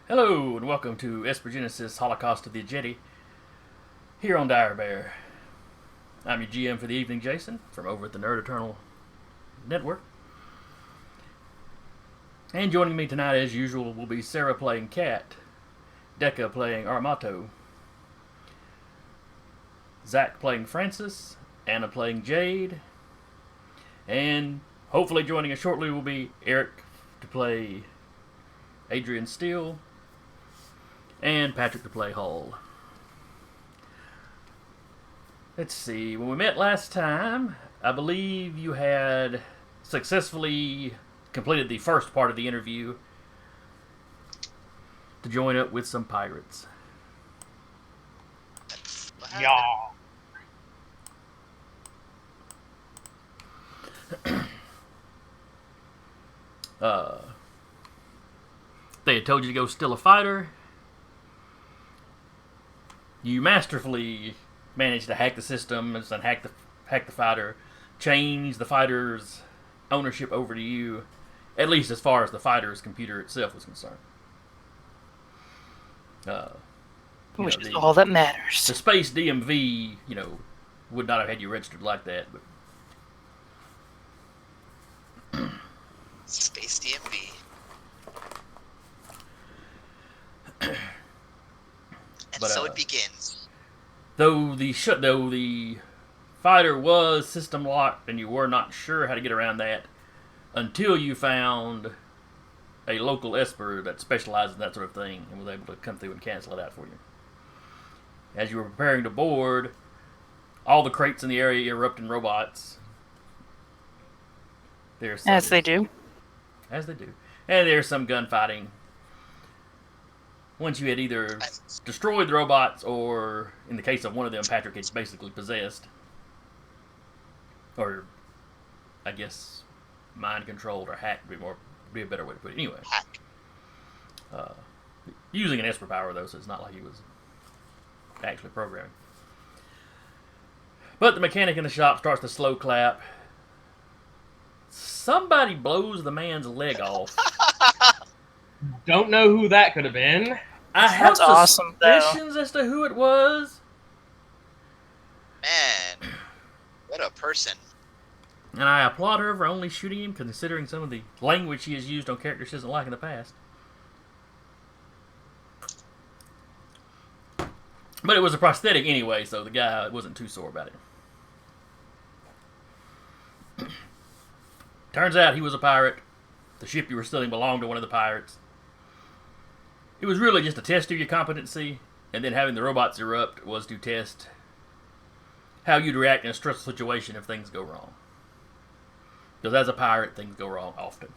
Hello, and welcome to Espergenesis Holocaust of the Jedi, here on Dire Bear. I'm your GM for the evening, Jason, from over at the Nerd Eternal Network. And joining me tonight, as usual, will be Sarah playing Cat, Decca playing Armato, Zach playing Francis, Anna playing Jade, and hopefully joining us shortly will be Eric to play Adrian Steele, and Patrick to play Hull. Let's see, when we met last time, I believe you had successfully completed the first part of the interview to join up with some pirates. Yeah. They had told you to go steal a fighter. You masterfully managed to hack the system and hack the fighter, change the fighter's ownership over to you, at least as far as the fighter's computer itself was concerned. Which is all that matters. The space DMV, would not have had you registered like that, but Space DMV. And so it begins. Though the fighter was system locked, and you were not sure how to get around that until you found a local Esper that specialized in that sort of thing and was able to come through and cancel it out for you. As you were preparing to board, all the crates in the area erupt in robots. As they do. As they do. And there's some gunfighting. Once you had either destroyed the robots, or in the case of one of them, Patrick had basically possessed. Or, I guess, mind controlled or hacked would be a better way to put it. Anyway. Hack. Using an Esper power, though, so it's not like he was actually programming. But the mechanic in the shop starts to slow clap. Somebody blows the man's leg off. Don't know who that could have been. I have awesome, suspicions as to who it was. Man, what a person. And I applaud her for only shooting him, considering some of the language she has used on characters she doesn't like in the past. But it was a prosthetic anyway, so the guy wasn't too sore about it. Turns out he was a pirate. The ship you were stealing belonged to one of the pirates. It was really just a test of your competency, and then having the robots erupt was to test how you'd react in a stressful situation if things go wrong. Because as a pirate, things go wrong often.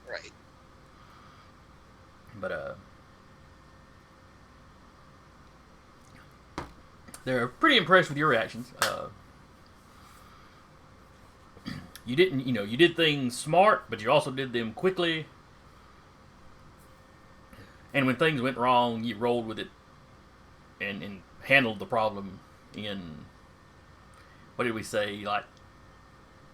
Right. But, they're pretty impressed with your reactions. You did things smart, but you also did them quickly. And when things went wrong, you rolled with it and handled the problem in, what did we say, like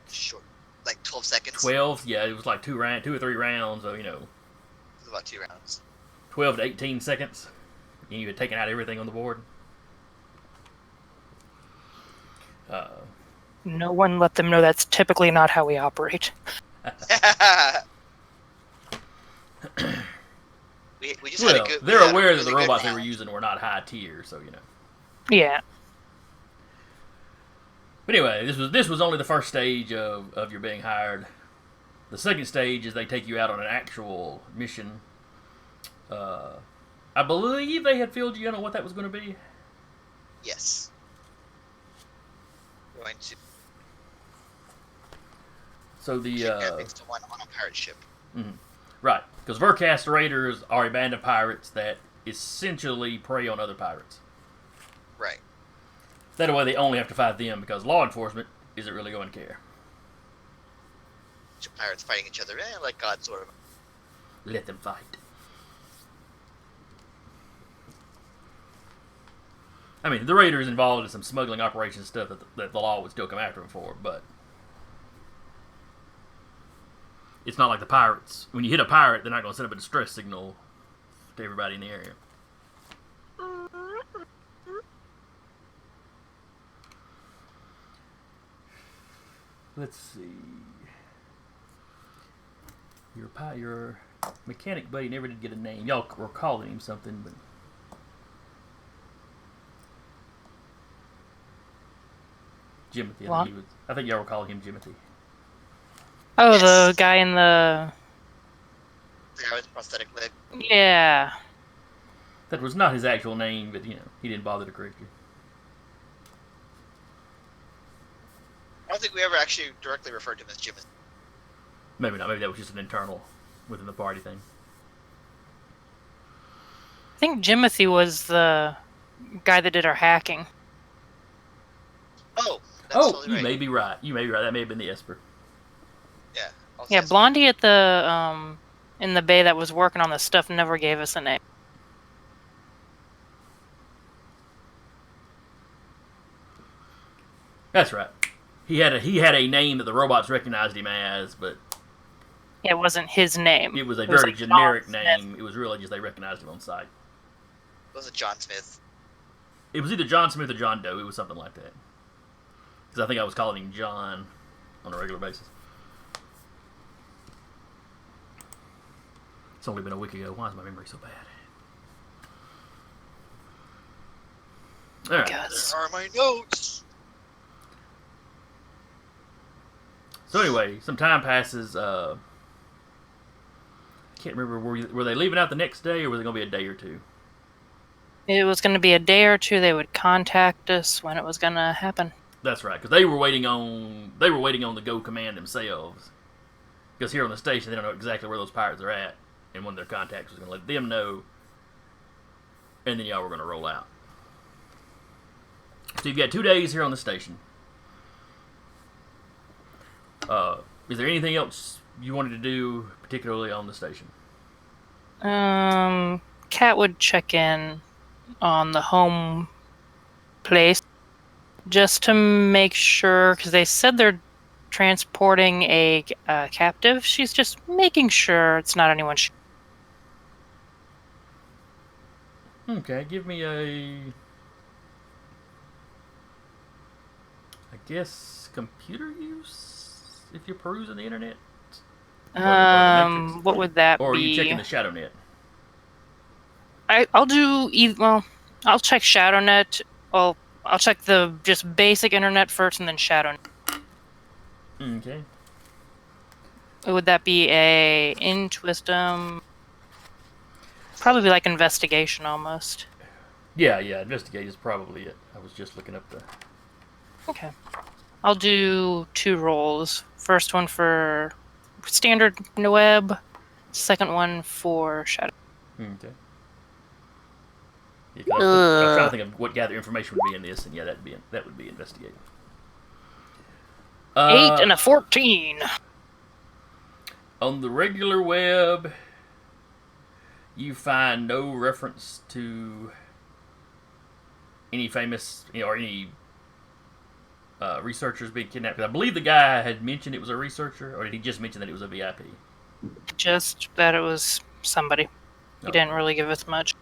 Short. Like 12 seconds. 12? Yeah, it was like 2 or 3 rounds, so, It was about 2 rounds. 12 to 18 seconds. And you had taken out everything on the board. No one let them know that's typically not how we operate. we just had a good. They're aware that the robots they were using were not high tier, so Yeah. But anyway, this was only the first stage of your being hired. The second stage is they take you out on an actual mission. I believe they had filled you in on what that was going to be. Yes. Going to. So the next to one on a pirate ship. Mm-hmm. Right, because Vercast Raiders are a band of pirates that essentially prey on other pirates. Right. That way they only have to fight them, because law enforcement isn't really going to care. Pirates fighting each other, like God sort of. Let them fight. I mean, the Raiders involved in some smuggling operation stuff that the law would still come after them for, but it's not like the pirates. When you hit a pirate, they're not going to send up a distress signal to everybody in the area. Let's see. Your mechanic buddy never did get a name. Y'all were calling him something, but Jimothy. I think y'all were calling him Jimothy. Oh, Yes. the guy in the... The guy with the prosthetic leg. Yeah. That was not his actual name, but he didn't bother to correct you. I don't think we ever actually directly referred to him as Jim. Maybe not. Maybe that was just an internal within the party thing. I think Jimothy was the guy that did our hacking. Oh, that's totally you right. may be right. You may be right. That may have been the Esper. Yeah. Yeah, Blondie at the in the bay that was working on this stuff never gave us a name. That's right. He had a name that the robots recognized him as, but Yeah, it wasn't his name. it was a It was very like generic John name. Smith. It was really just they recognized him on sight. Was it John Smith? It was either John Smith or John Doe. It was something like that. Because I think I was calling him John on a regular basis. It's only been a week ago. Why is my memory so bad? All right. Because There are my notes. So anyway, some time passes. Can't remember. Were they leaving out the next day, or was it going to be a day or two? it was going to be a day or two, they would contact us when it was going to happen. That's right, because they were waiting on the Go command themselves. Because here on the station, they don't know exactly where those pirates are at, and one of their contacts was going to let them know, and then y'all were going to roll out. So you've got 2 days here on the station. Is there anything else you wanted to do, particularly on the station? Kat would check in on the home place just to make sure, because they said they're transporting a captive. She's just making sure it's not anyone. Okay, give me I guess, computer use? If you're perusing the internet? Or the Matrix? What would that Or are be? you checking the ShadowNet? I'll do well. I'll check ShadowNet. Well, I'll check the just basic internet first, and then ShadowNet. Okay. Would that be a Wisdom? Probably be like investigation almost. Yeah, investigate is probably it. I was just looking up the... Okay. I'll do 2 rolls. First one for standard web. Second one for shadow. Okay. Yeah, 'cause I was trying to think of what gather information would be in this, and yeah, that would be investigating. 8 and a 14. On the regular web, you find no reference to any famous or any researchers being kidnapped. I believe the guy had mentioned it was a researcher, or did he just mention that it was a VIP? Just that it was somebody. He didn't really give us much.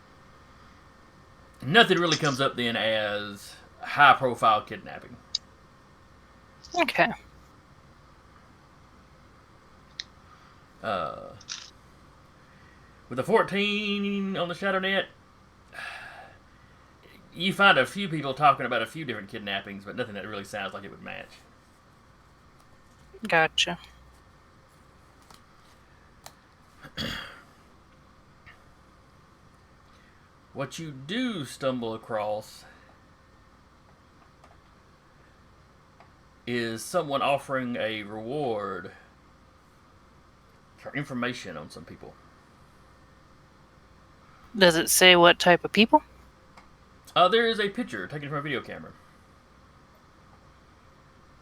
Nothing really comes up then as high-profile kidnapping. Okay. With the 14 on the ShadowNet, you find a few people talking about a few different kidnappings, but nothing that really sounds like it would match. Gotcha. What you do stumble across is someone offering a reward for information on some people. Does it say what type of people? There is a picture taken from a video camera.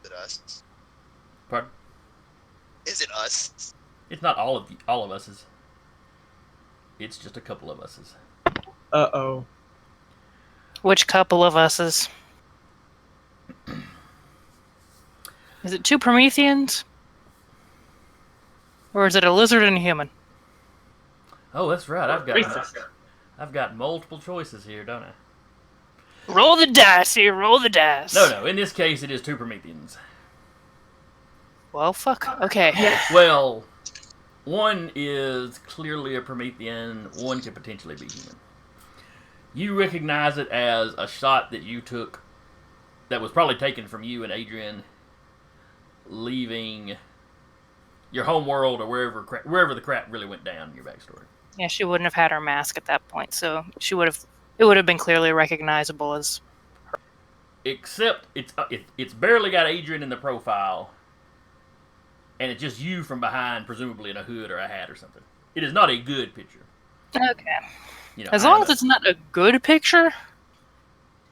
Is it us? Pardon? Is it us? It's not all of us's. It's just a couple of us's. Uh-oh. Which couple of us's? Is it 2 Prometheans? Or is it a lizard and a human? Oh, that's right. I've got multiple choices here, don't I? Roll the dice here. Roll the dice. No. In this case, it is 2 Prometheans. Well, fuck. Okay. Well, one is clearly a Promethean. One could potentially be human. You recognize it as a shot that you took that was probably taken from you and Adrian leaving your home world or wherever the crap really went down in your backstory. Yeah, she wouldn't have had her mask at that point, so it would have been clearly recognizable as. Except it's barely got Adrian in the profile, and it's just you from behind, presumably in a hood or a hat or something. It is not a good picture. Okay. You know, As long as it's not a good picture.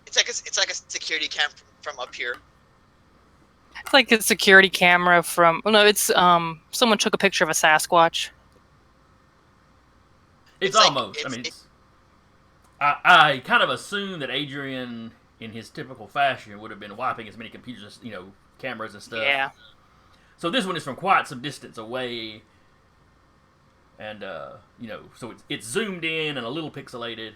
It's like a security cam from up here. It's like a security camera from. Well, no, it's someone took a picture of a Sasquatch. It's like- almost. it's- I mean, I kind of assume that Adrian, in his typical fashion, would have been wiping as many computers, cameras and stuff. Yeah. So this one is from quite some distance away, and so it's zoomed in and a little pixelated.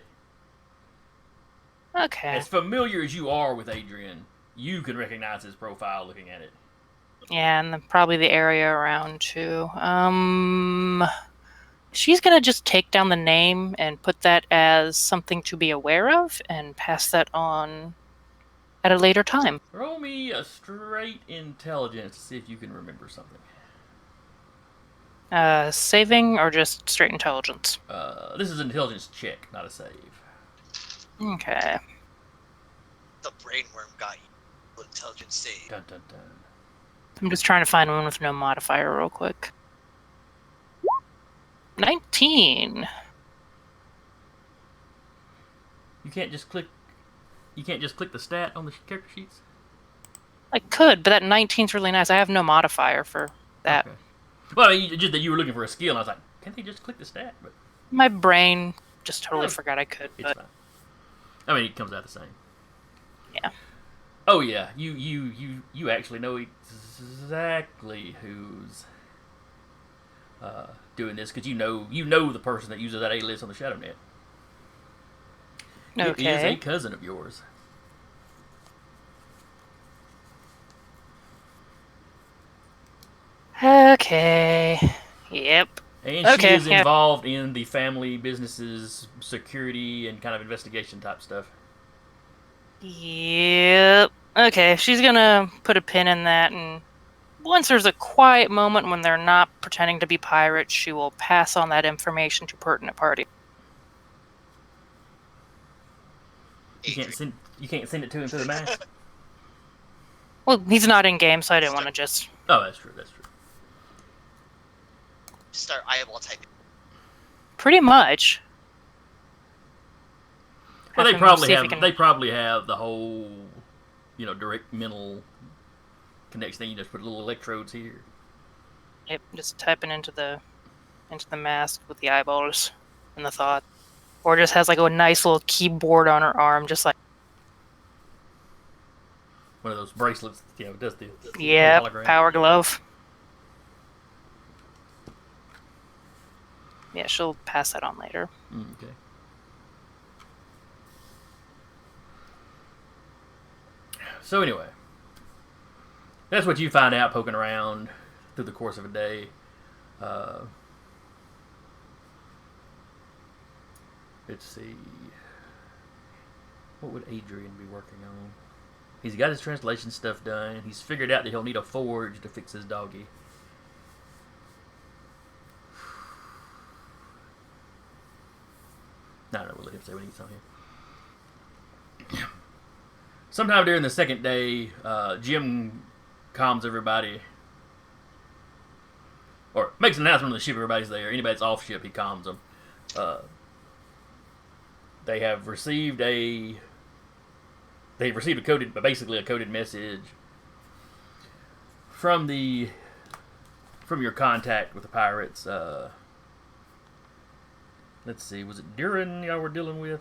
Okay. As familiar as you are with Adrian, you can recognize his profile looking at it. Yeah, and probably the area around too. She's gonna just take down the name and put that as something to be aware of, and pass that on at a later time. Roll me a straight intelligence to see if you can remember something. Saving or just straight intelligence? This is an intelligence check, not a save. Okay. The brainworm got you. Intelligence save. Dun dun dun. I'm just trying to find one with no modifier real quick. 19. You can't just click the stat on the character sheets? I could, but that 19's really nice. I have no modifier for that. Okay. Well, I mean, just that you were looking for a skill, and I was like, can't they just click the stat? But My brain just totally Oh, forgot I could. it's But fine. I mean, it comes out the same. yeah. Oh yeah, you actually know exactly who's doing this because you know the person that uses that alias on the ShadowNet. It is a Okay. cousin of yours. Okay. Yep. And she Okay, is yeah. involved in the family businesses, security, and kind of investigation type stuff. Yep. Okay, she's gonna put a pin in that, and once there's a quiet moment when they're not pretending to be pirates, she will pass on that information to pertinent party. You can't send it to him through the mask. Well, he's not in game, so I didn't want to just. Oh, that's true. That's true. Start eyeball typing. Pretty much. Well, Have they him probably see if have. he can- They probably have the whole, direct mental connection thing. You just put little electrodes here. Yep, just typing into the mask with the eyeballs and the thought, or just has like a nice little keyboard on her arm, just like One of those bracelets, does the yeah, hologram. power glove. Yeah, she'll pass that on later. Okay. So anyway, that's what you find out poking around through the course of a day. Let's see. What would Adrian be working on? He's got his translation stuff done. He's figured out that he'll need a forge to fix his doggy. No, we'll let him say what he's on here. Sometime during the second day, Jim calms everybody. Or makes an announcement on the ship, everybody's there. Anybody that's off ship, he calms them. They have received basically a coded message from your contact with the pirates. Let's see, was it Duran y'all were dealing with?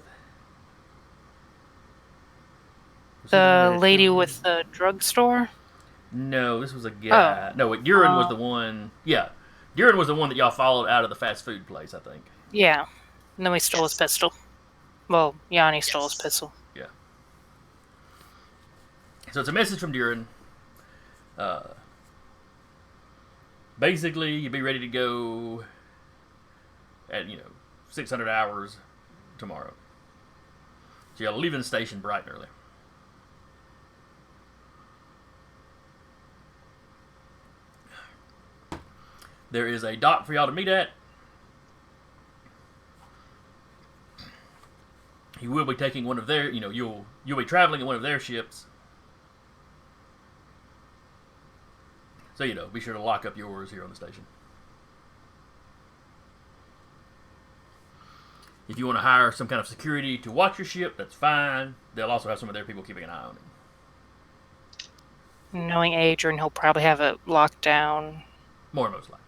Was he The there lady too? with the drugstore. No, this was a guy. No, Duran was the one. Yeah, Duran was the one that y'all followed out of the fast food place, I think. Yeah, and then we stole his Yes. pistol. Well, Yanni stole his Yes. pistol. Yeah. So it's a message from Durin. Basically, you'd be ready to go at 600 hours tomorrow. So you're leaving the station bright and early. There is a dock for y'all to meet at. He will be taking one of their, you'll be traveling in one of their ships. So be sure to lock up yours here on the station. If you want to hire some kind of security to watch your ship, that's fine. They'll also have some of their people keeping an eye on it. Knowing Adrian, he'll probably have it locked down. More most likely.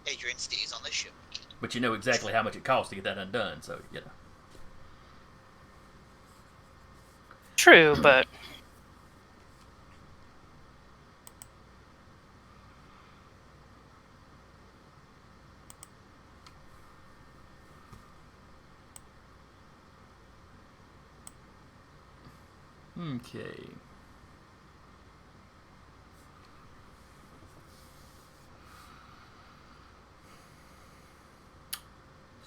Adrian stays on the ship. But you know exactly how much it costs to get that undone, so True, but Okay.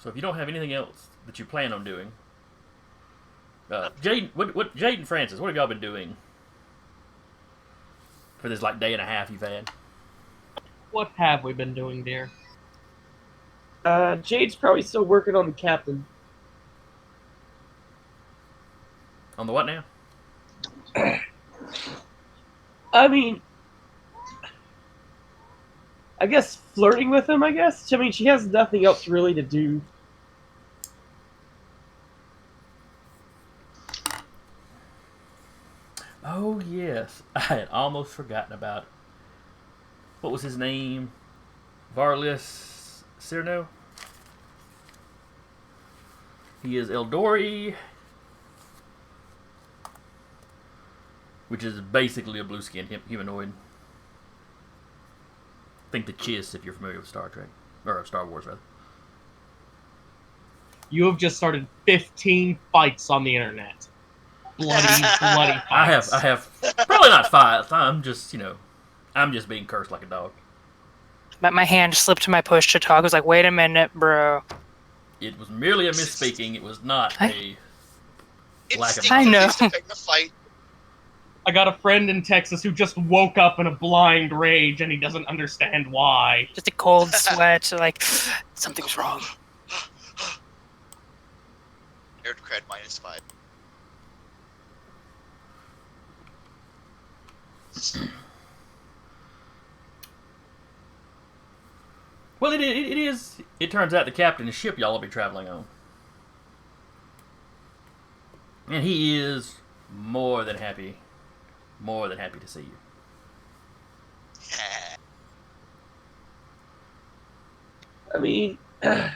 So if you don't have anything else that you plan on doing, Jade and Francis, what have y'all been doing for this day and a half you've had? What have we been doing, dear? Jade's probably still working on the captain. On the what now? I mean, I guess flirting with him, I guess? I mean, she has nothing else really to do. Oh, yes. I had almost forgotten about it. What was his name? Varlis Cyrno? He is Eldori, which is basically a blue-skinned humanoid. Think the Chiss, if you're familiar with Star Trek. Or Star Wars, rather. You have just started 15 fights on the internet. Bloody fights. I have probably not five. I'm just being cursed like a dog. but my hand slipped to my push to talk. I was like, wait a minute, bro. It was merely a misspeaking. It was not a lack of. I know. To pick the fight. I got a friend in Texas who just woke up in a blind rage and he doesn't understand why. Just a cold sweat, like, something's wrong. Nerd cred -5. Well, it is. It turns out the captain's ship y'all will be traveling on, and he is more than happy to see you. I mean, eh.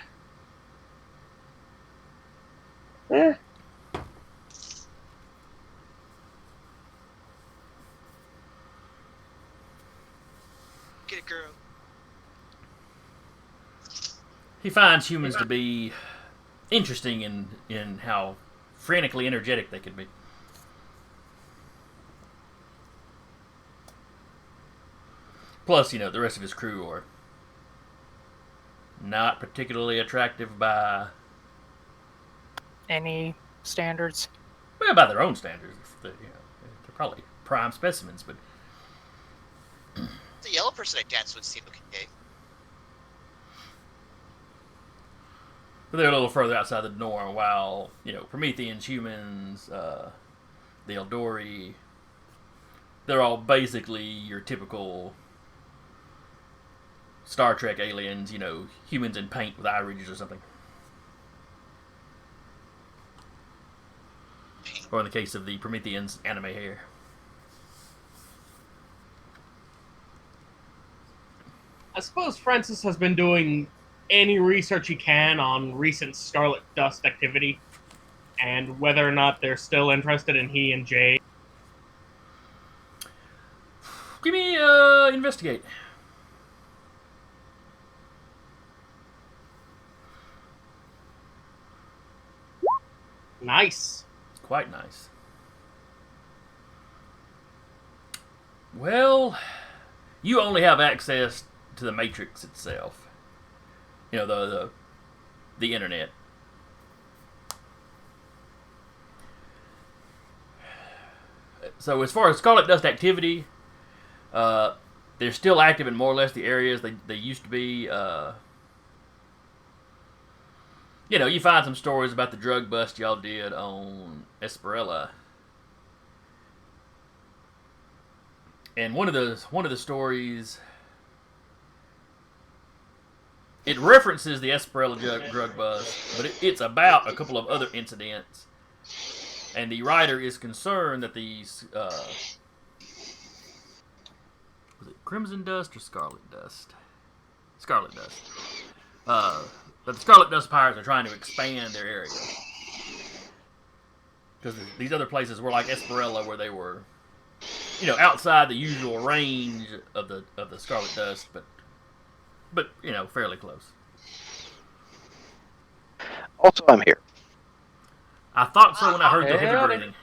Get it, girl. He finds humans to be interesting in how frantically energetic they can be. Plus, the rest of his crew are not particularly attractive by Any standards? by their own standards. They're probably prime specimens, but The yellow person I danced with seemed okay. they're a little further outside the norm. While Prometheans, humans, the Eldori, they're all basically your typical Star Trek aliens. Humans in paint with eye ridges or something. Or in the case of the Prometheans, anime hair. I suppose Francis has been doing any research he can on recent Scarlet Dust activity and whether or not they're still interested in he and Jay. Give me investigate. Nice. It's quite nice. Well, you only have access to the Matrix itself. You know, the internet. So as far as Scarlet Dust activity, they're still active in more or less the areas they used to be. You know, you find some stories about the drug bust y'all did on Esperella. And one of the stories, it references the Esperella drug bust, but it's about a couple of other incidents. And the writer is concerned that these was it Crimson Dust or Scarlet Dust? Scarlet Dust. But the Scarlet Dust Pirates are trying to expand their area. Because these other places were like Esperella, where they were, you know, outside the usual range of the Scarlet Dust, but you know, fairly close. Also, I'm here. I thought so when I heard the heavy Howdy. breathing.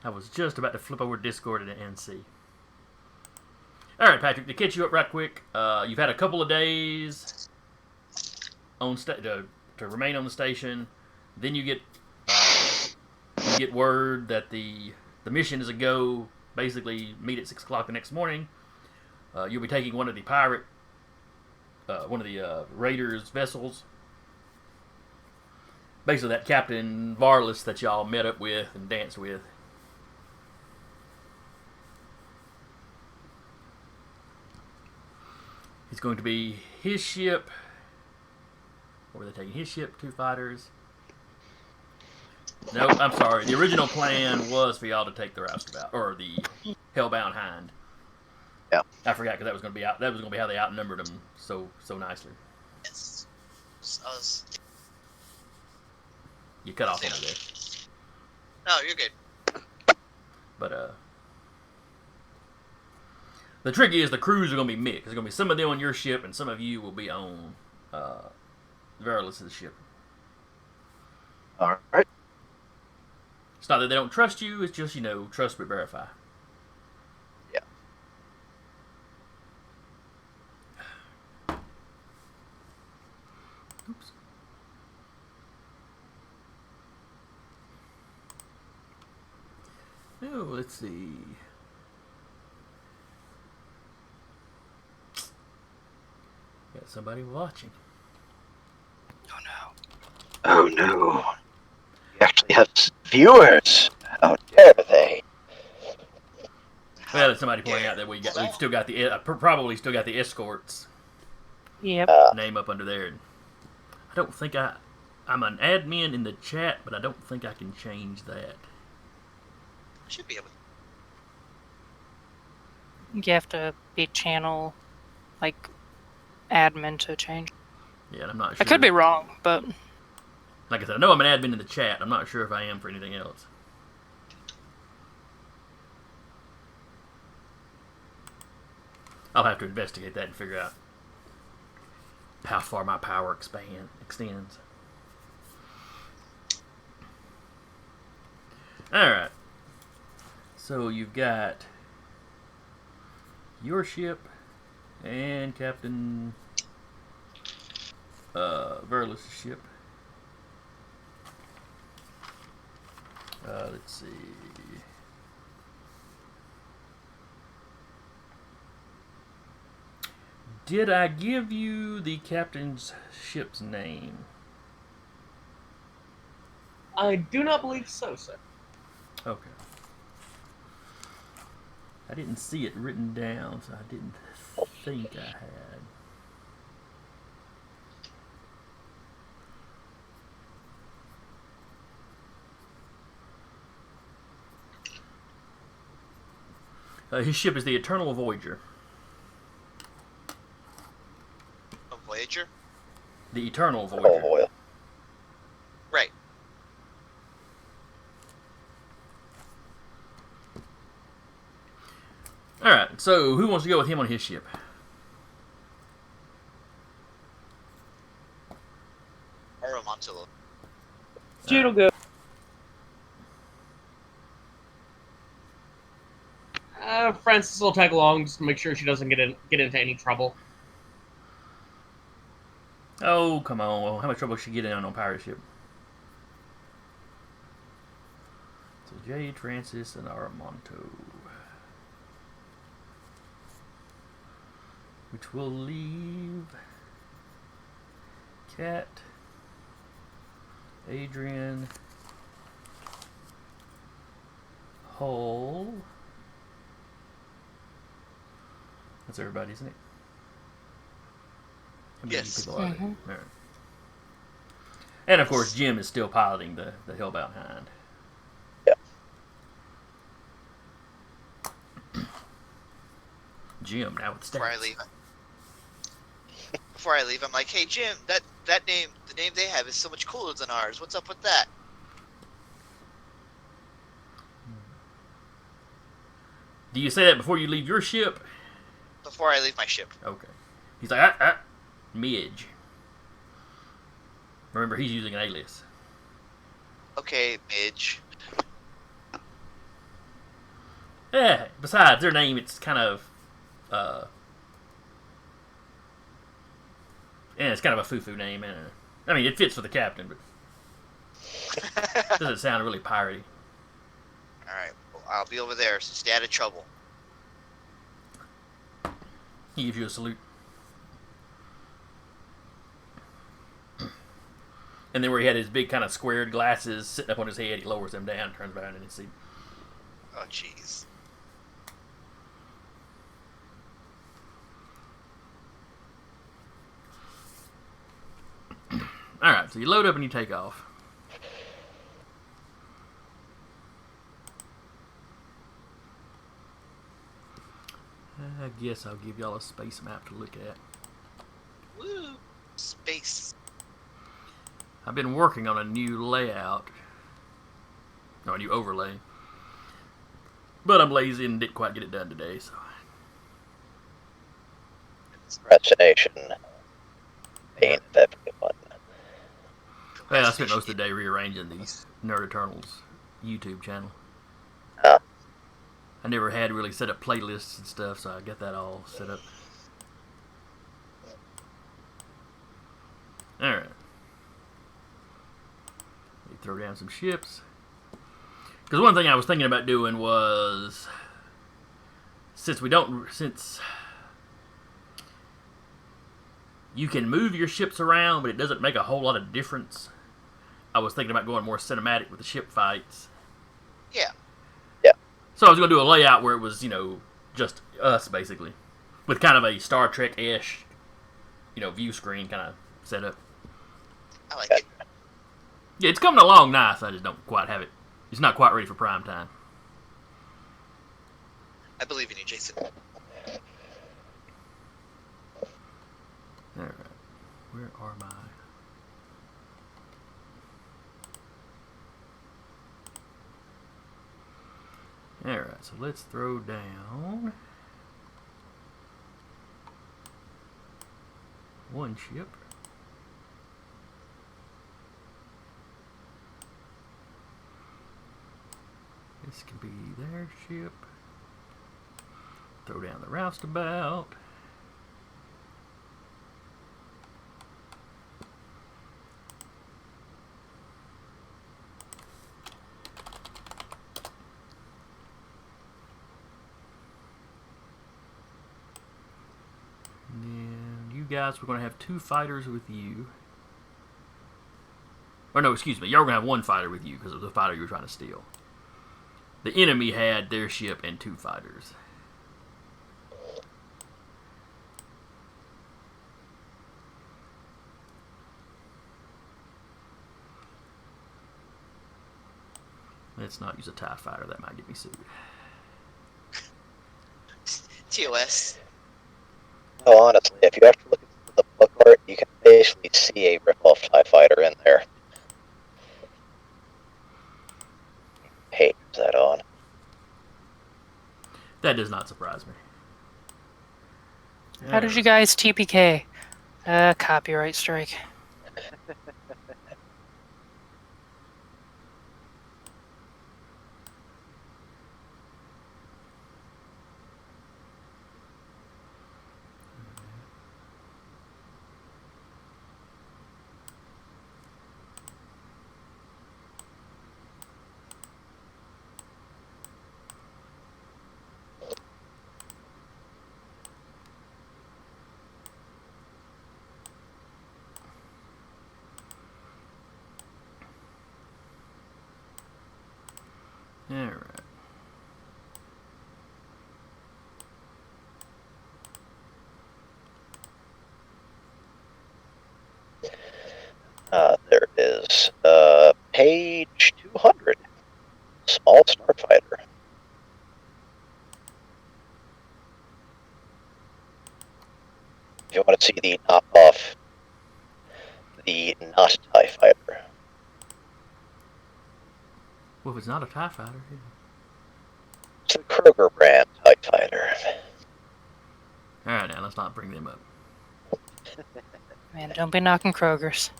I was just about to flip over Discord and see. All right, Patrick, to catch you up right quick, you've had a couple of days on to remain on the station. Then you get word that the mission is a go. Basically, meet at 6 o'clock the next morning. You'll be taking one of the raiders' vessels. Basically, that Captain Varlas that y'all met up with and danced with. He's going to be his ship. Or were they taking his ship? 2 fighters. No, I'm sorry. The original plan was for y'all to take the roustabout or the Hellbound Hind. Yeah. I forgot because that was going to be how they outnumbered them so nicely. Yes. You cut off into there. No, you're good. But the trick is the crews are going to be mixed. There's going to be some of them on your ship, and some of you will be on Varlas' ship. All right. It's not that they don't trust you. It's just, you know, trust but verify. Yeah. Oops. Oh, let's see. Got somebody watching. Oh no. You actually have viewers. How dare they? Well, there's somebody pointing out that we've still got the probably still got the Escorts Yep. name up under there. I don't think I'm an admin in the chat, but I don't think I can change that. Should be able to. You have to be channel, like, admin to change. Yeah, and I'm not sure. I could be wrong, but Like I said, I know I'm an admin in the chat. I'm not sure if I am for anything else. I'll have to investigate that and figure out how far my power extends. Alright. So you've got your ship and Captain Verlis' ship. Let's see. Did I give you the captain's ship's name? I do not believe so, sir. Okay. I didn't see it written down, so I didn't think I had. His ship is the Eternal Voyager. A Voyager? The Eternal Oh Voyager. boy. Right. Alright, so who wants to go with him on his ship? Montillo. Jude will go. Francis will tag along just to make sure she doesn't get into any trouble. Oh, come on. How much trouble should she get in on a pirate ship? So Jade, Francis, and Aramonto. Which will leave Cat, Adrian, Hull. That's everybody, isn't it? How many Yes. people are there? All right. And of course, Jim is still piloting the Hellbound Hind. Yeah. Jim now with Before I stats. leave, I'm like, hey Jim, that name, the name they have is so much cooler than ours. What's up with that? Do you say that before you leave your ship? Before I leave my ship. Okay. He's like, Midge. Remember, he's using an alias. Okay, Midge. Yeah. Besides their name, it's kind of, it's kind of a foo-foo name. And I mean, it fits for the captain, but doesn't sound really piratey. All right, well, I'll be over there, so stay out of trouble. He gives you a salute. And then where he had his big kind of squared glasses sitting up on his head, he lowers them down, turns around in his seat. Oh, jeez. Alright, so you load up and you take off. I guess I'll give y'all a space map to look at. Woo! Space. I've been working on a new layout. No, a new overlay. But I'm lazy and didn't quite get it done today, so. Procrastination. Pain of everyone. Well, I spent most of the day rearranging the Nerd Eternals YouTube channel. Huh. I never had really set up playlists and stuff, so I got that all set up. Alright. You throw down some ships. Because one thing I was thinking about doing was, since you can move your ships around, but it doesn't make a whole lot of difference. I was thinking about going more cinematic with the ship fights. Yeah. So I was going to do a layout where it was, just us, basically. With kind of a Star Trek-ish, view screen kind of setup. I like it. Yeah, it's coming along nice. I just don't quite have it. It's not quite ready for prime time. I believe in you, Jason. Alright. Where are my... Alright, so let's throw down one ship. This can be their ship. Throw down the roustabout. And then you guys, we're going to have 2 fighters with you. Or no, excuse me. Y'all are going to have 1 fighter with you because of the fighter you were trying to steal. The enemy had their ship and 2 fighters. Let's not use a TIE fighter. That might get me sued. TOS. Oh, honestly, if you actually look at the book art, you can basically see a rip-off TIE fighter in there. Hate that on. That does not surprise me. How did you guys TPK? Copyright strike. Alright. There it is. Page 200. Small starfighter. If you want to see the knockoff, the not TIE fighter. Well, if it's not a TIE fighter, yeah. It's the Kroger brand TIE fighter. Alright, now let's not bring them up. Man, don't be knocking Kroger's.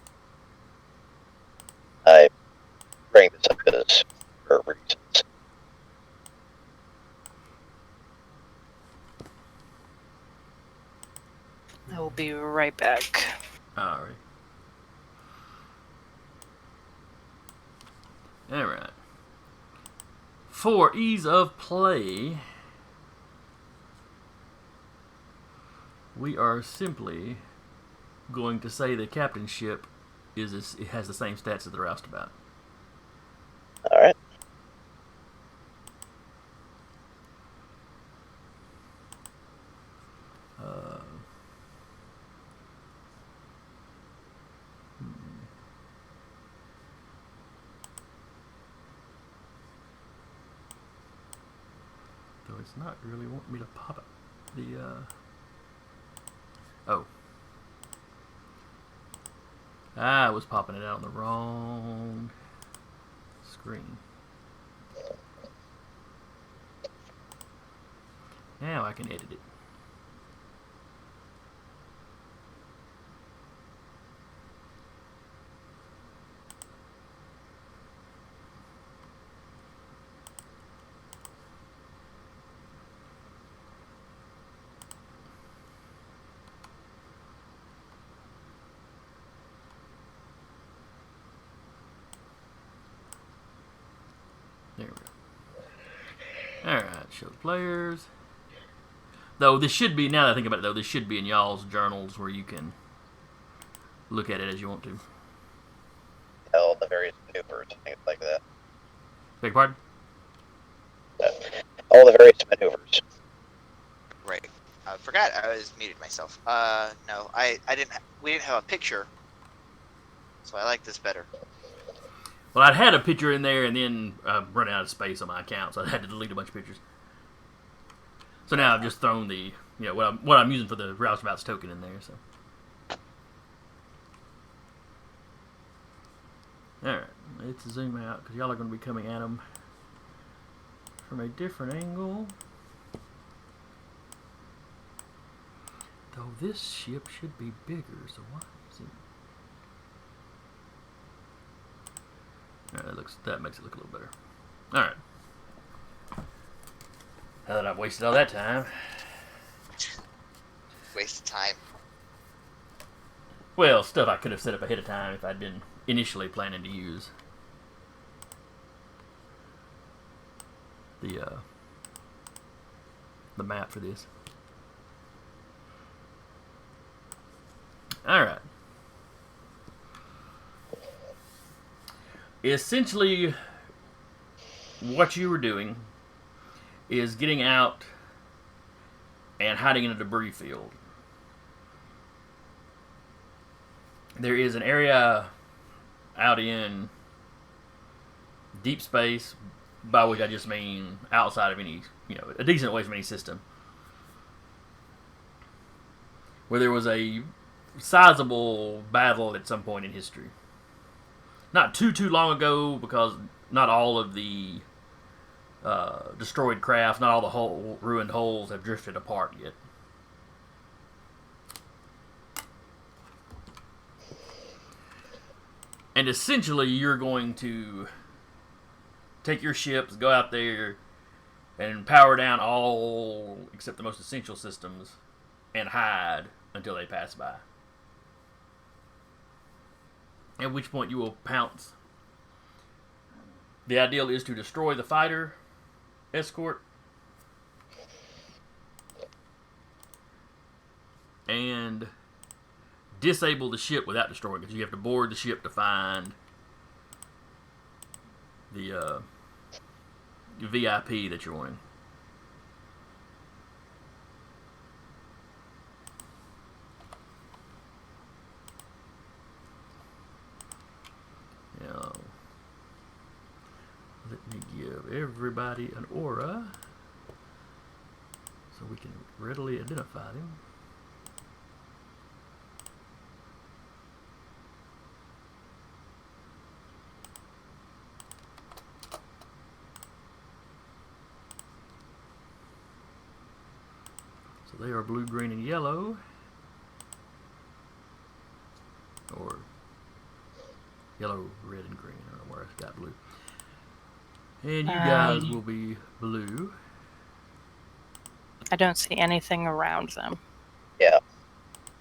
I bring this up because for reasons. I will be right back. Alright. Alright. For ease of play, we are simply going to say the captain ship it has the same stats as the roustabout. Alright. Though it's not really wanting me to pop it. Oh. I was popping it out on the wrong screen. Now I can edit it. There we go. Alright, show the players. Though this should be, now that I think about it though, this should be in y'all's journals where you can look at it as you want to. All the various maneuvers and things like that. Beg pardon? All the various maneuvers. Right. I forgot I was muted myself. No, we didn't have a picture, so I like this better. Well, I'd had a picture in there and then run out of space on my account, so I had to delete a bunch of pictures. So now I've just thrown the, what I'm using for the Roustabout's token in there, so. Alright, let's zoom out, because y'all are going to be coming at them from a different angle. Though this ship should be bigger, so why is it? Alright, that makes it look a little better. Alright. Now that I've wasted all that time. Waste of time. Well, stuff I could have set up ahead of time if I'd been initially planning to use the map for this. Alright. Essentially, what you were doing is getting out and hiding in a debris field. There is an area out in deep space, by which I just mean outside of any, a decent away from any system, where there was a sizable battle at some point in history. Not too long ago, because not all of the destroyed craft, not all the ruined hulls have drifted apart yet. And essentially, you're going to take your ships, go out there, and power down all except the most essential systems, and hide until they pass by. At which point you will pounce. The ideal is to destroy the fighter escort and disable the ship without destroying it. Because you have to board the ship to find the VIP that you're wanting. Now, let me give everybody an aura so we can readily identify them. So they are blue, green, and yellow. Or yellow, red, and green. I don't know where it's got blue. And you guys will be blue. I don't see anything around them. Yeah.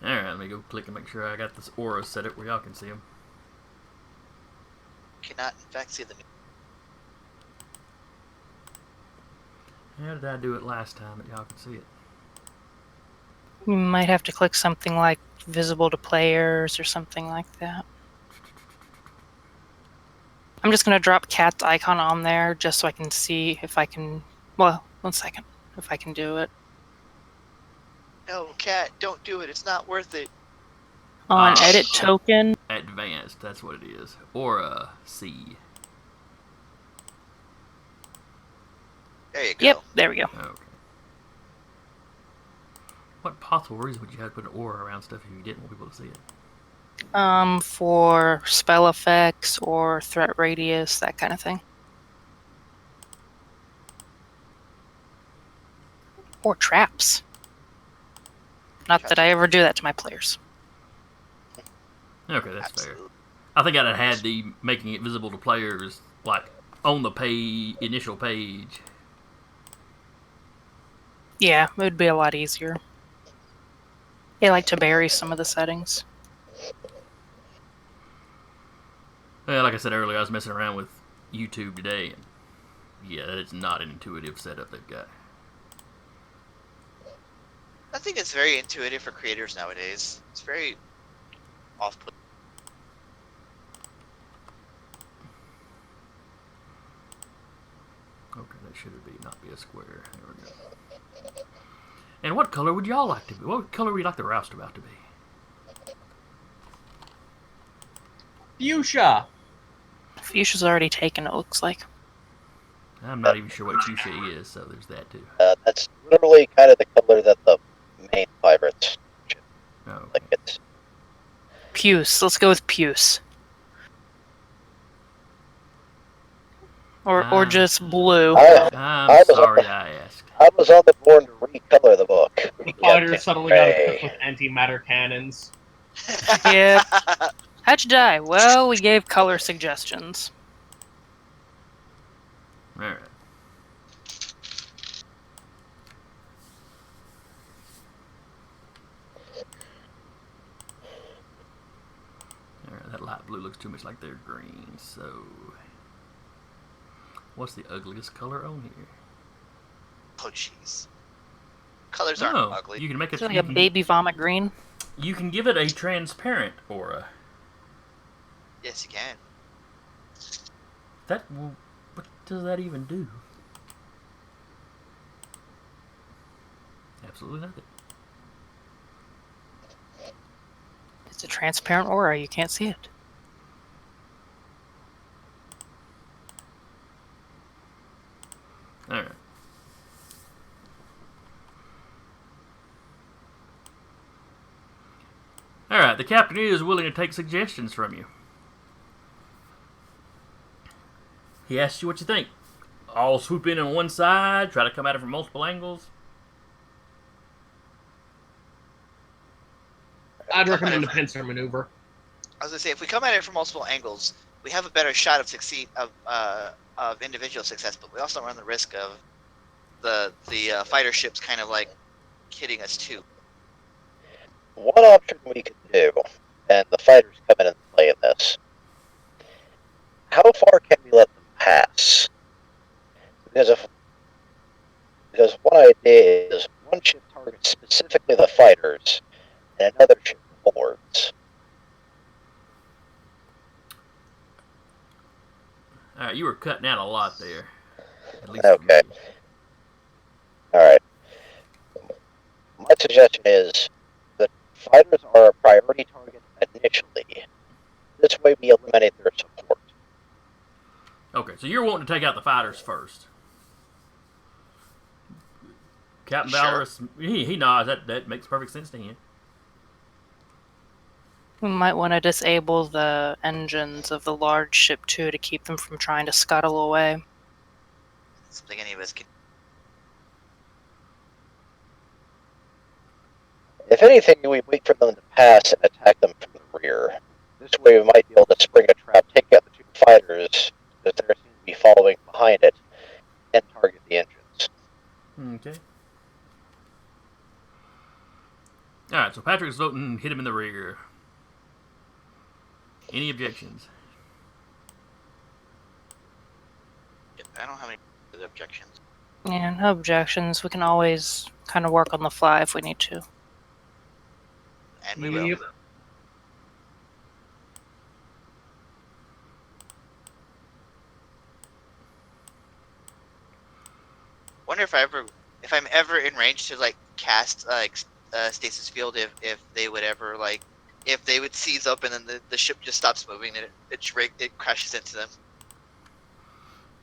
Alright, let me go click and make sure I got this aura set up where y'all can see them. Cannot, in fact, see them. How did I do it last time that y'all could see it? You might have to click something like visible to players or something like that. I'm just going to drop Cat's icon on there just so I can see if I can... Well, 1 second. If I can do it. No, Cat, don't do it. It's not worth it. On edit token. Advanced, that's what it is. Aura C. There you go. Yep, there we go. Okay. What possible reason would you have to put an aura around stuff if you didn't want people to see it? For spell effects or threat radius, that kind of thing. Or traps. Not that I ever do that to my players. Okay, that's Absolutely. fair. I think I'd have had the making it visible to players, like, on the initial page. Yeah, it would be a lot easier. They like to bury some of the settings. Well, like I said earlier, I was messing around with YouTube today, and yeah, it's not an intuitive setup they've got. I think it's very intuitive for creators nowadays. It's very off-putting. Okay, that should not be a square. There we go. And what color would y'all like to be? What color would you like the roustabout to be? Fuchsia. Fuchsia's already taken, it looks like. I'm not even sure what fuchsia is, so there's that too. That's literally kind of the color that the main pirates should. Oh, Like it's Puce. Let's go with Puce. Or just blue. I'm was sorry on, I asked. I was on the board to recolor the book. The Kept fighters it suddenly got gray. equipped with antimatter cannons. Yep. How'd you die? Well, we gave color suggestions. Alright. Alright, that light blue looks too much like their green, so... What's the ugliest color on here? Oh, jeez. Colors aren't ugly. You can make It's like a baby vomit green. You can give it a transparent aura. Yes, you can. What does that even do? Absolutely nothing. It's a transparent aura. You can't see it. Alright. Alright, the captain is willing to take suggestions from you. He asks you what you think. All swoop in on one side, try to come at it from multiple angles. I'd recommend a pincer maneuver. I was gonna say, if we come at it from multiple angles, we have a better shot of individual success, but we also run the risk of the fighter ships kind of like hitting us too. One option we could do, and the fighters come in and play in this. How far can we let them pass? Because one idea is one ship targets specifically the fighters, and another ship the boards. Alright, you were cutting out a lot there. At least for Okay. me. Alright. My suggestion is that fighters are a priority target initially. This way we eliminate their support. Okay, so you're wanting to take out the fighters first. Captain Sure. Valorous, he nods. That makes perfect sense to him. We might want to disable the engines of the large ship too to keep them from trying to scuttle away. Something any of us can. If anything, we wait for them to pass and attack them from the rear. This way we might be able to spring a trap, take out the two fighters, because they seem to be following behind it, and target the engines. Okay. Alright, so Patrick's voting hit him in the rear. Any objections? I don't have any other objections. Yeah, no objections. We can always kind of work on the fly if we need to. And we will. Yep. Wonder if I'm ever in range to like cast stasis field if they would ever like if they would seize up and then the ship just stops moving and it crashes into them.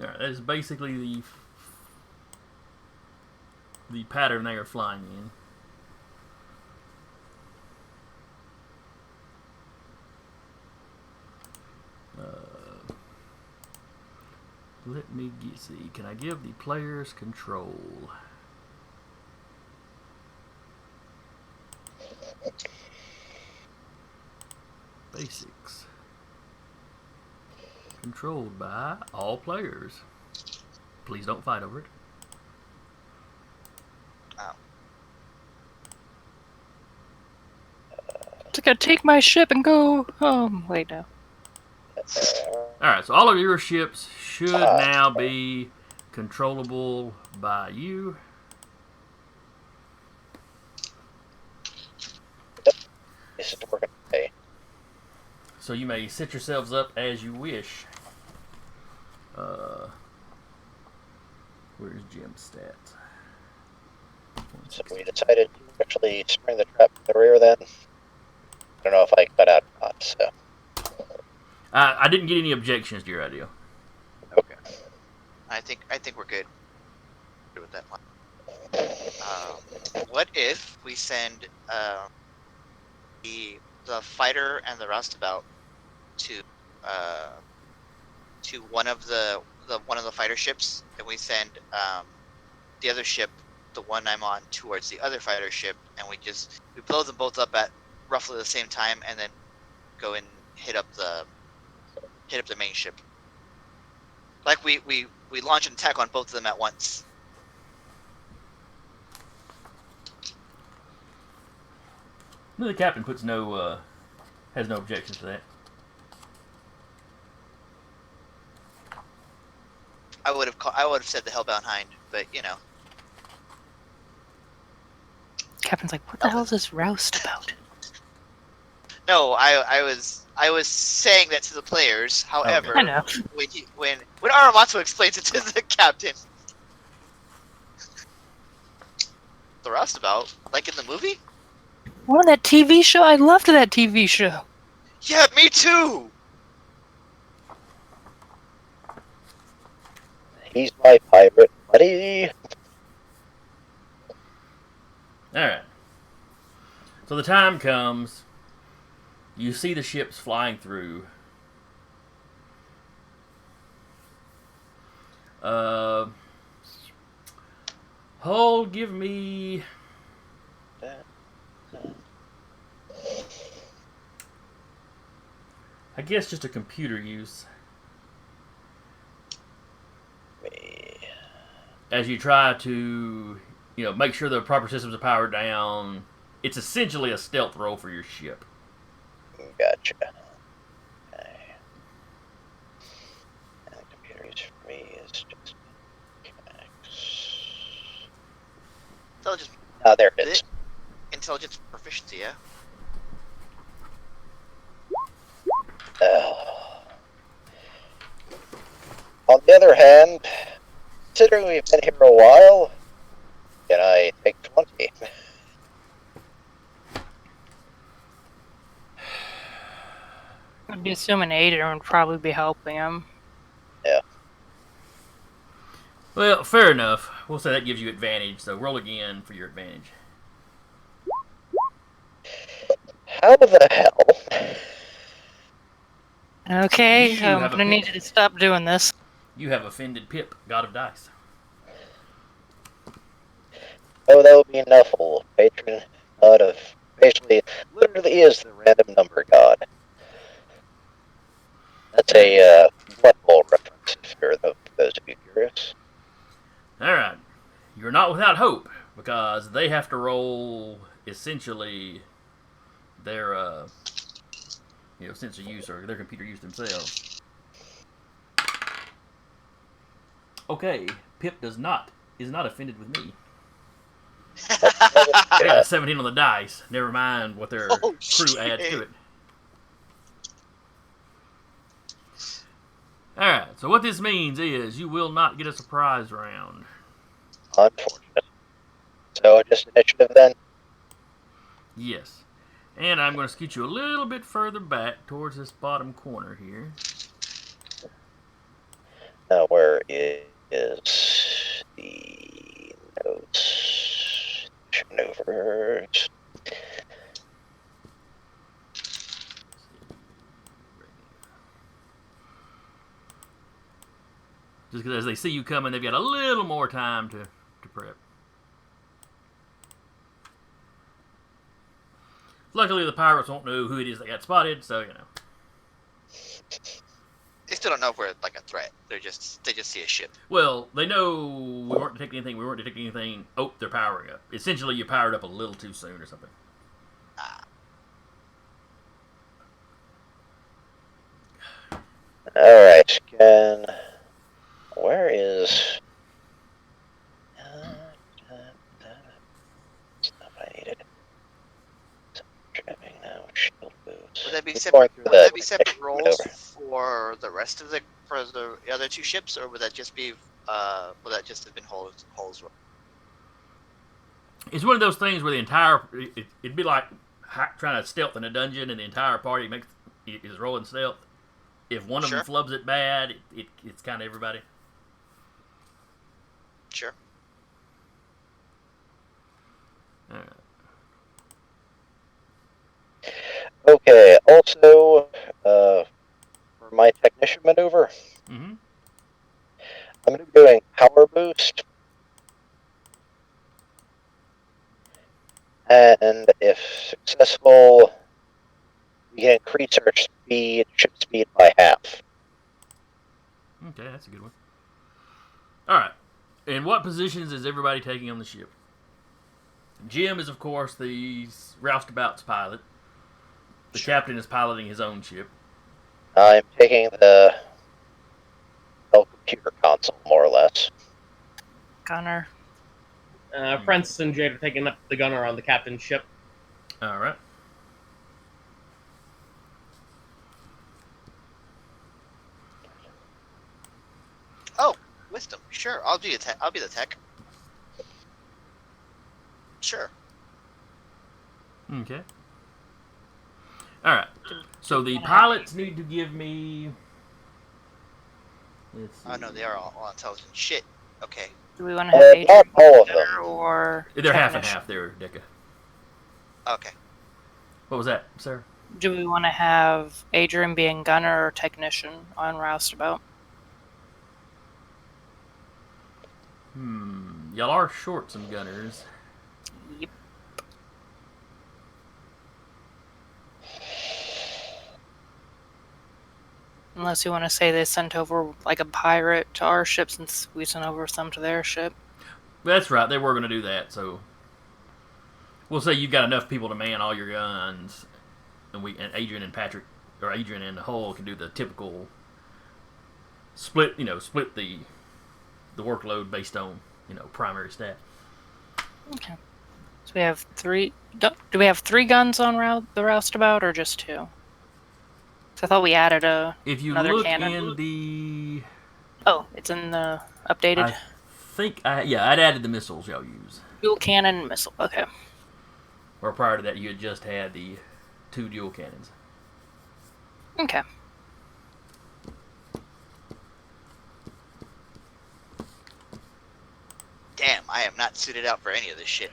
Alright, that is basically the pattern they are flying in. Let me see. Can I give the players control? Basics. Controlled by all players. Please don't fight over it. It's gonna take my ship and go home. Wait, no. Alright, so all of your ships should now be controllable by you. This is working today. So you may set yourselves up as you wish. Where's Jim's stats? So we decided to actually spring the trap in the rear then. I don't know if I cut out or not, so. I didn't get any objections to your idea. Okay. I think we're good. Good with that one. What if we send the fighter and the roustabout to one of the fighter ships, and we send the other ship, the one I'm on, towards the other fighter ship, and we blow them both up at roughly the same time, and then go and hit up the main ship. Like we launch an attack on both of them at once. The captain has no objections to that. I would have said the Hellbound Hind, but you know. Captain's like, what the hell is this roust about? No, I was saying that to the players. However, I know. when Aramatsu explains it to the captain, the roustabout, like in the movie. Oh, that TV show? I loved that TV show. Yeah, me too. He's my pirate buddy. Alright. So the time comes. You see the ships flying through. Hold, give me... I guess just a computer use. As you try to, make sure the proper systems are powered down. It's essentially a stealth roll for your ship. Gotcha. Okay. And the computer use for me is just Intelligence. Oh, there it is. Intelligence proficiency, yeah. On the other hand, considering we've been here a while, can I take 20? I'd be assuming Adrian would probably be helping him. Well, fair enough. We'll say that gives you advantage, so roll again for your advantage. How the hell? Okay, You I'm have a gonna need you to stop doing this. You have offended Pip, god of dice. Oh, that would be Nuffle, patron god of... Basically, literally is the random number god. That's a Blood Bowl reference, for those of you curious. Alright. You're not without hope, because they have to roll, essentially, their, sense of use, or their computer use themselves. Okay, Pip is not offended with me. I got a 17 on the dice. Never mind what their crew adds to it. Alright, so what this means is you will not get a surprise round. Unfortunate. So, just initiative then? Yes. And I'm going to scoot you a little bit further back towards this bottom corner here. Now, where is the notes? Maneuvers. Just because as they see you coming, they've got a little more time to prep. Luckily, the pirates won't know who it is that got spotted, so, They still don't know if we're like a threat. They just see a ship. Well, they know we weren't detecting anything. Oh, they're powering up. Essentially, you powered up a little too soon or something. Alright, where is... stuff I needed. Driving now, shield boots. Would that be Keep separate? going Would through that the be separate maneuver. roles for the rest of the other two ships, or would that just be would that just have been Hull's role? It's one of those things where the entire... It'd be like trying to stealth in a dungeon and the entire party is rolling stealth. If one of them flubs it bad, it's kind of everybody. Sure. All right. Okay, also, for my technician maneuver, Mm-hmm. I'm going to be doing power boost. And if successful, we can increase our ship speed by half. Okay, that's a good one. All right. And what positions is everybody taking on the ship? Jim is, of course, the roustabout's pilot. The captain is piloting his own ship. I'm taking the computer console, more or less. Gunner. Francis and Jade are taking up the gunner on the captain's ship. All right. Oh, wisdom. Sure, I'll be the tech. Sure. Okay. All right. So the pilots need to give me... Let's see. Oh no, they are all intelligent. Shit. Okay. Do we want to have Adrian Not all of them. Gunner or They're half and technician? half there, Deka. Okay. What was that, Sarah? Do we want to have Adrian being gunner or technician on roustabout? Y'all are short some gunners. Yep. Unless you want to say they sent over like a pirate to our ship since we sent over some to their ship. That's right, they were going to do that, so... We'll say you've got enough people to man all your guns, and Adrian and Patrick, or Adrian and Hull can do the typical split the workload based on, primary stat. Okay. So we have three... Do we have 3 guns on the roustabout, or just 2? 'Cause I thought we added If you another look cannon. in the... Oh, it's in the updated? I think I'd added the missiles y'all use. Dual cannon and missile. Okay. Or prior to that, you had just had the 2 dual cannons. Okay. Damn, I am not suited out for any of this shit.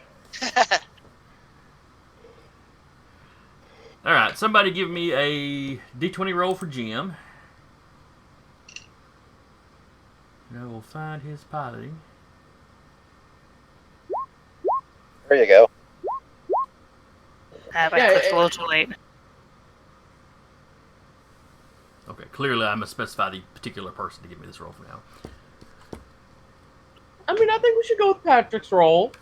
All right, somebody give me a D20 roll for Jim. And I will find his piloting. There you go. I Yeah, clicked a little too late. Okay, clearly I must specify the particular person to give me this roll for now. I mean, I think we should go with Patrick's roll.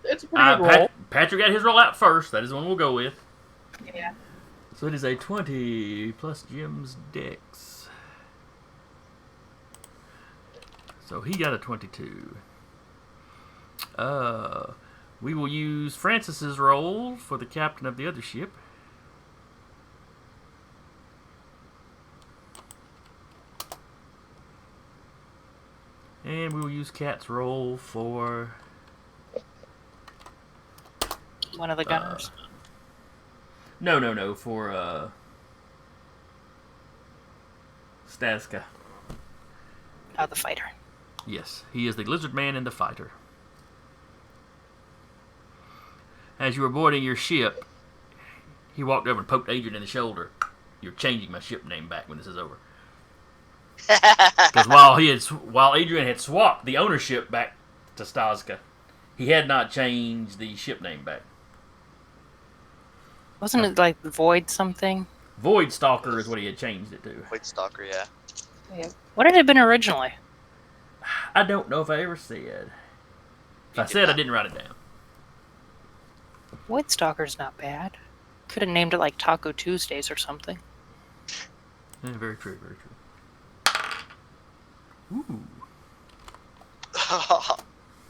It's a pretty good roll. Patrick got his roll out first. That is the one we'll go with. Yeah. So it is a 20 plus Jim's dex. So he got a 22. We will use Francis's roll for the captain of the other ship. And we will use Kat's roll for... One of the gunners. No, for Staska. Oh, the fighter. Yes, he is the lizard man and the fighter. As you were boarding your ship, he walked over and poked Adrian in the shoulder. You're changing my ship name back when this is over. Because while Adrian had swapped the ownership back to Staska, he had not changed the ship name back. Wasn't it like Void something? Void Stalker is what he had changed it to. Void Stalker, yeah. What had it been originally? I don't know if I ever said. If I said, I didn't write it down. Void Stalker's not bad. Could have named it like Taco Tuesdays or something. Yeah, very true, very true. Ooh.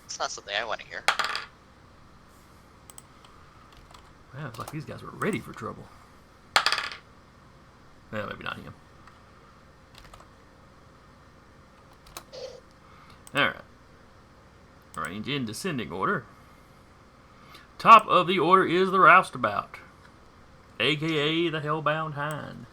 It's not something I want to hear. Wow, it's like these guys were ready for trouble. Well, maybe not him. Alright. Range in descending order. Top of the order is the Roustabout, a.k.a. the Hellbound Hind.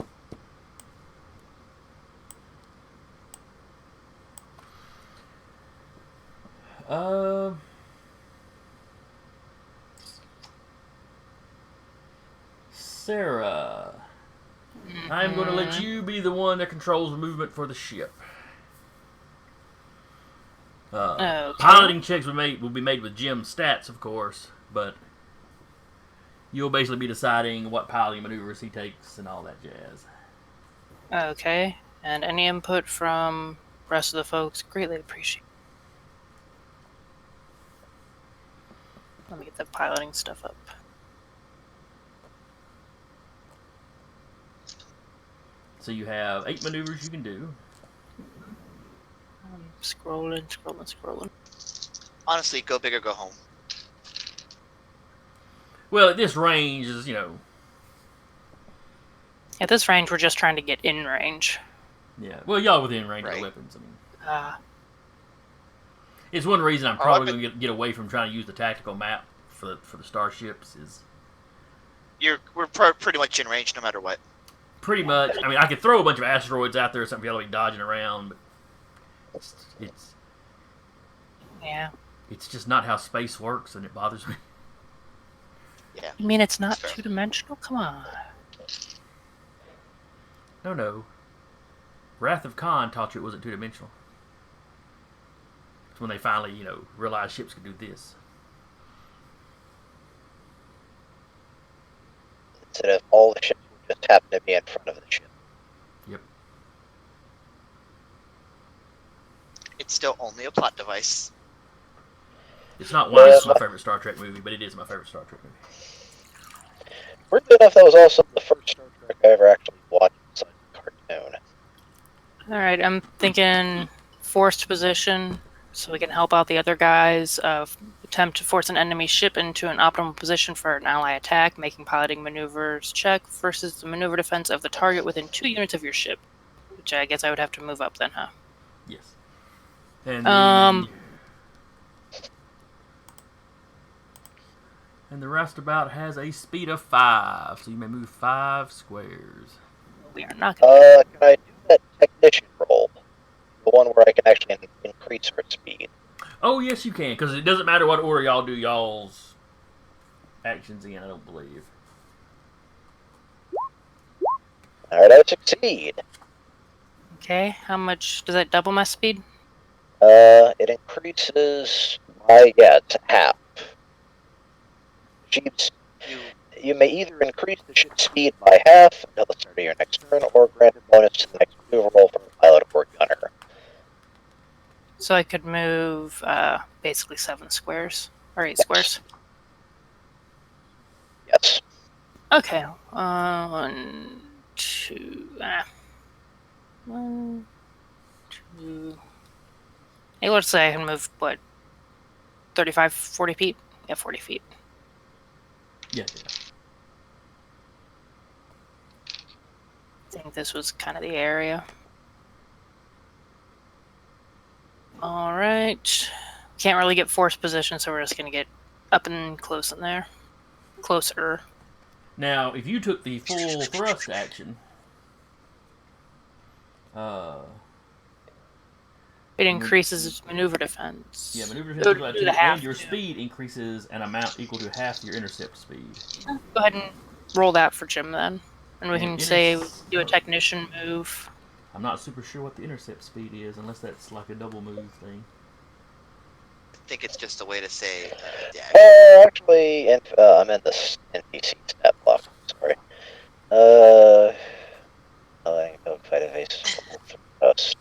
Sarah, I'm going to let you be the one that controls the movement for the ship. Okay. Piloting checks will be made with Jim's stats, of course, but you'll basically be deciding what piloting maneuvers he takes and all that jazz. Okay. And any input from the rest of the folks, greatly appreciate. Let me get the piloting stuff up. So you have 8 maneuvers you can do. Scrolling. Honestly, go big or go home. Well, at this range is, At this range, we're just trying to get in range. yeah. Well, y'all within range of the Right. weapons. I mean, Uh, it's one reason I'm Oh, probably I've going to get away from trying to use the tactical map for the starships. Is We're pretty much in range no matter what. pretty much. I mean, I could throw a bunch of asteroids out there or something for y'all to be dodging around, but yeah. it's just not how space works, and it bothers me. Yeah. You mean it's not Fair. two-dimensional? Come on. No. Wrath of Khan taught you it wasn't two-dimensional. It's when they finally, realized ships could do this. Instead of all the ships would just happen to be in front of the ship. Yep. It's still only a plot device. It's not why it's my favorite Star Trek movie, but it is my favorite Star Trek movie. Weirdly enough, that was also the first Star Trek I ever actually watched besides the cartoon. Alright, I'm thinking forced position, so we can help out the other guys. Attempt to force an enemy ship into an optimal position for an ally attack, making piloting maneuvers check versus the maneuver defense of the target within 2 units of your ship. Which I guess I would have to move up then, huh? Yes. And And the roustabout has a speed of 5, so you may move 5 squares. We are not going Can I do that technician roll? The one where I can actually increase her speed. Oh, yes, you can, because it doesn't matter what order y'all do y'all's actions in, I don't believe. Alright, I succeed. Okay, how much does that double my speed? It increases by, it's half. You may either increase the ship's speed by half until the start of your next turn, or grant a bonus to the next maneuver roll for a pilot or gunner. So I could move basically 7 squares or 8 Yes. squares. Yes. Okay, 1, 2, 1, 2. Hey, let's say I can move what, 35, 40 feet? Yeah, 40 feet. Yeah. I think this was kind of the area. All right. Can't really get force position, so we're just gonna get up and close in there. Closer. Now, if you took the full thrust action, It increases its maneuver defense. yeah, maneuver It would defense do by the 2, half and your too. speed increases an amount equal to half your intercept speed. Go ahead and roll that for Jim then. And we And can say do a technician move. I'm not super sure what the intercept speed is, unless that's like a double move thing. I think it's just a way to say dash. Actually, I'm in this NPC stat block. Sorry. Allowing to fight a face thrust.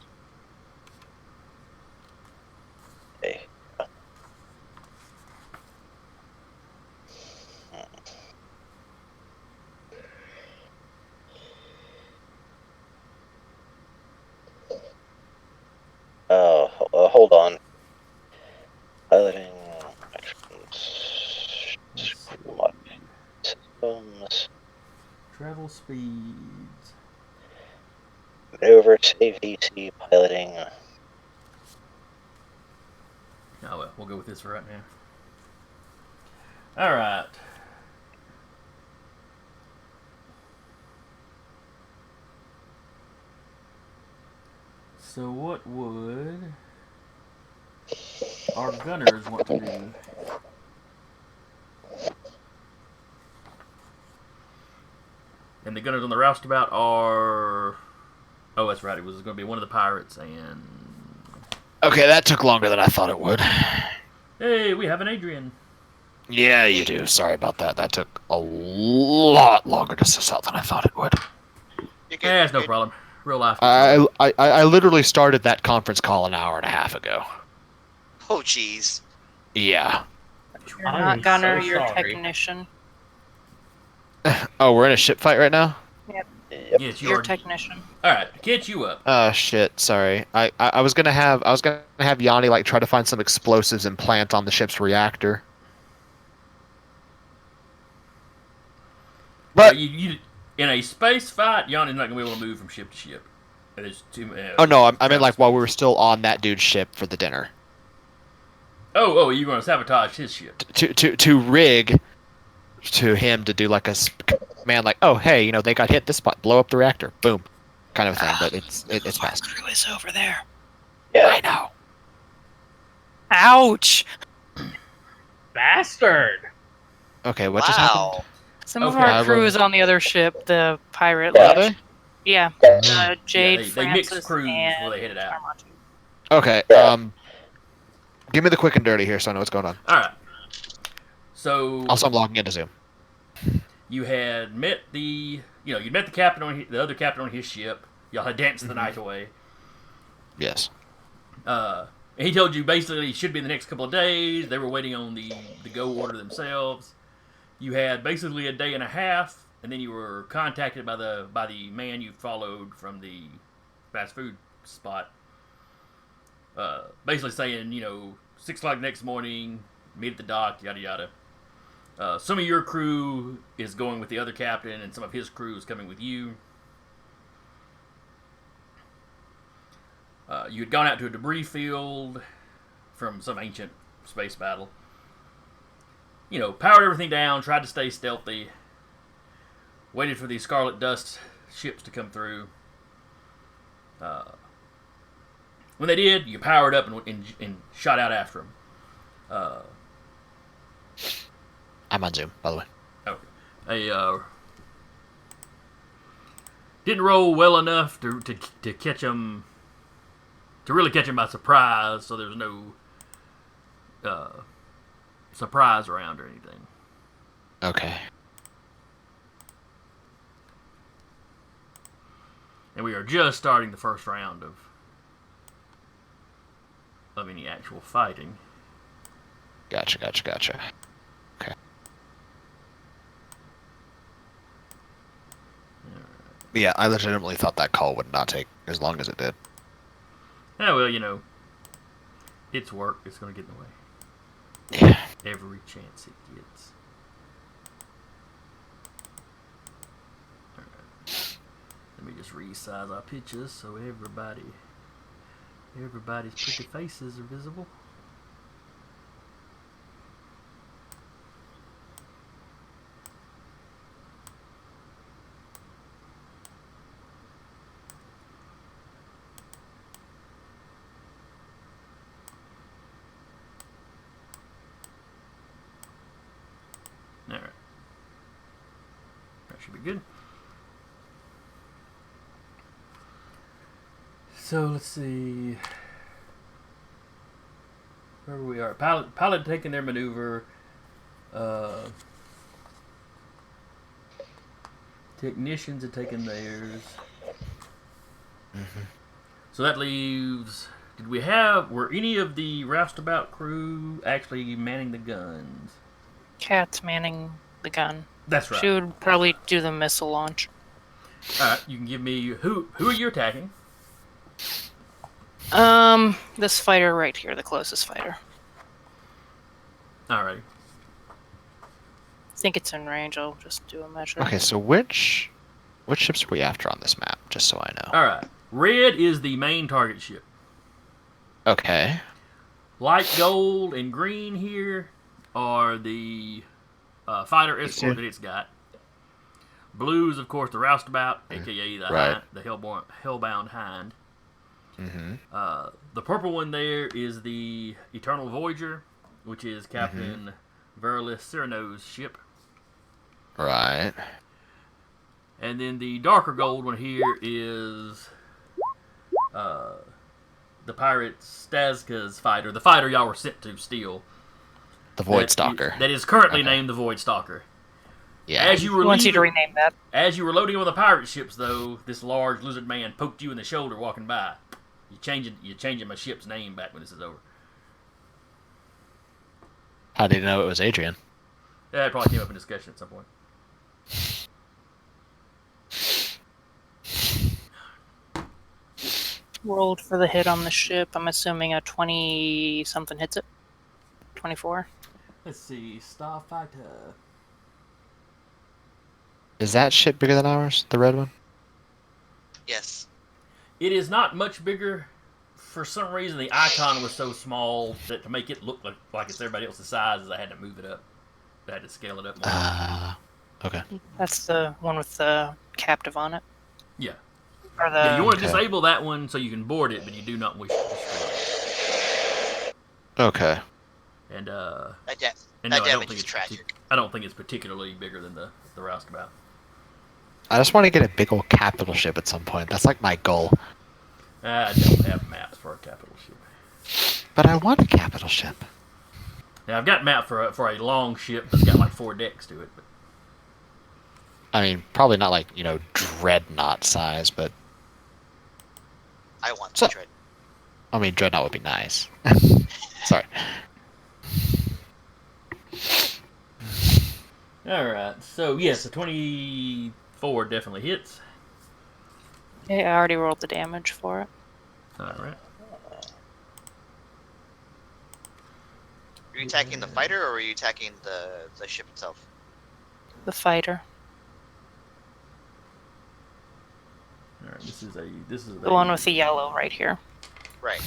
Okay. Hold on. Piloting actions. Systems. Travel speeds. Maneuver, save DC, piloting. Oh well, we'll go with this for right now. Alright. So what would our gunners want to do? And the gunners on the roustabout are... Oh, that's right. It was going to be one of the pirates and... Okay, that took longer than I thought it would. Hey, we have an Adrian. Yeah, you do. Sorry about that. That took a lot longer to suss out than I thought it would. You're good. Yeah, it's no You're- problem. Real life. I literally started that conference call an hour and a half ago. Oh, jeez. Yeah. You're I not am gunner, so you're sorry. technician. Oh, we're in a ship fight right now? Yep. Yes, you You're are. technician. Alright, catch you up. Oh shit, sorry. I was gonna have Yanni like try to find some explosives and plant on the ship's reactor. But You in a space fight, Yanni's not going to be able to move from ship to ship. There's too oh no, I meant travel like while we speeds. were still on that dude's ship for the dinner. Oh, you're going to sabotage his ship. To rig to him to do like a command like, oh hey, you know they got hit this spot, blow up the reactor, boom, kind of thing. But it's fast. Crew is over there. Yeah. I know. Ouch! Bastard! Okay, what just happened? Wow. Some of Okay. our crew is on the other ship, the pirate. Yeah. Are they? Yeah. Yeah, Jade, they Francis, mixed crews and before they headed out. Armand. Okay. Yeah. Give me the quick and dirty here, so I know what's going on. Alright. So Also, I'm logging into Zoom. you had met the captain on the other captain on his ship. Y'all had danced the night away. Yes. And he told you basically it should be in the next couple of days. They were waiting on the go order themselves. You had basically a day and a half, and then you were contacted by the man you followed from the fast food spot. Basically saying, 6 o'clock next morning, meet at the dock, yada yada. Some of your crew is going with the other captain, and some of his crew is coming with you. You had gone out to a debris field from some ancient space battle. powered everything down, tried to stay stealthy, waited for these Scarlet Dust ships to come through. When they did, you powered up and shot out after them. I'm on Zoom, by the way. Didn't roll well enough to catch them, to really catch them by surprise. So there's no surprise around or anything. Okay. And we are just starting the first round of any actual fighting. Gotcha. Okay. Yeah, I legitimately thought that call would not take as long as it did. Yeah, well, it's work. It's going to get in the way. Yeah. Every chance it gets. Alright. Let me just resize our pictures so everybody's pretty faces are visible. Alright. That should be good. So let's see where we are. Pilot taking their maneuver. Technicians are taking theirs. Mm-hmm. So that leaves. Were any of the roustabout crew actually manning the guns? Cat's manning the gun. That's right. She would probably do the missile launch. All right, you can give me who are you attacking? This fighter right here, the closest fighter. All right. I think it's in range. I'll just do a measure. Okay, so which ships are we after on this map, just so I know? All right. Red is the main target ship. Okay. Light gold and green here are the fighter escort that it's got. Blue is, of course, the roustabout, aka the Hellbound Hind. Mm-hmm. The purple one there is the Eternal Voyager, which is Captain Verilis Cyrano's ship. Right. And then the darker gold one here is the pirate Stazka's fighter, the fighter y'all were sent to steal. The Void Stalker. That is currently named the Void Stalker. Yeah. As you were wants you to rename that. As you were loading on the pirate ships, though, this large lizard man poked you in the shoulder walking by. You're changing my ship's name back when this is over. How did you know it was Adrian? Yeah, it probably came up in discussion at some point. Rolled for the hit on the ship. I'm assuming a 20 something hits it. 24. Let's see, Starfighter. Is that ship bigger than ours, the red one? Yes. It is not much bigger. For some reason, the icon was so small that to make it look like it's everybody else's size, I had to move it up. I had to scale it up more. Okay. That's the one with the captive on it. Yeah. Or the... Yeah, you want to disable that one so you can board it, but you do not wish to destroy it. Okay. And That no, damage is tragic. I don't think it's particularly bigger than the roustabout. I just want to get a big old capital ship at some point. That's like my goal. I don't have maps for a capital ship. But I want a capital ship. Now I've got map for a long ship that's got like 4 decks to it. But... I mean, probably not like, dreadnought size, but... I want So- the dread. I mean, dreadnought would be nice. Sorry. Alright, so yes, a 24 definitely hits. Okay, I already rolled the damage for it. Alright. Are you attacking the fighter or are you attacking the ship itself? The fighter. Alright, this is The one with the yellow right here. Right.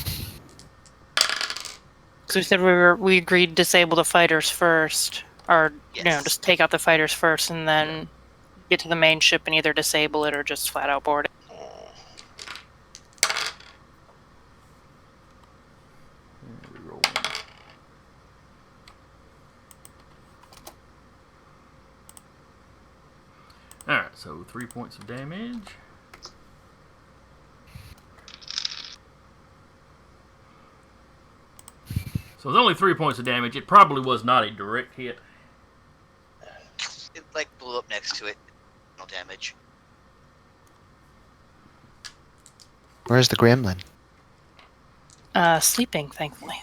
So we said we agreed to disable the fighters first. Or, Yes. just take out the fighters first and then get to the main ship and either disable it or just flat out board it. Reroll. Alright, so 3 points of damage. So it's only 3 points of damage. It probably was not a direct hit. It like blew up next to it. No damage. Where's the gremlin? Sleeping, thankfully.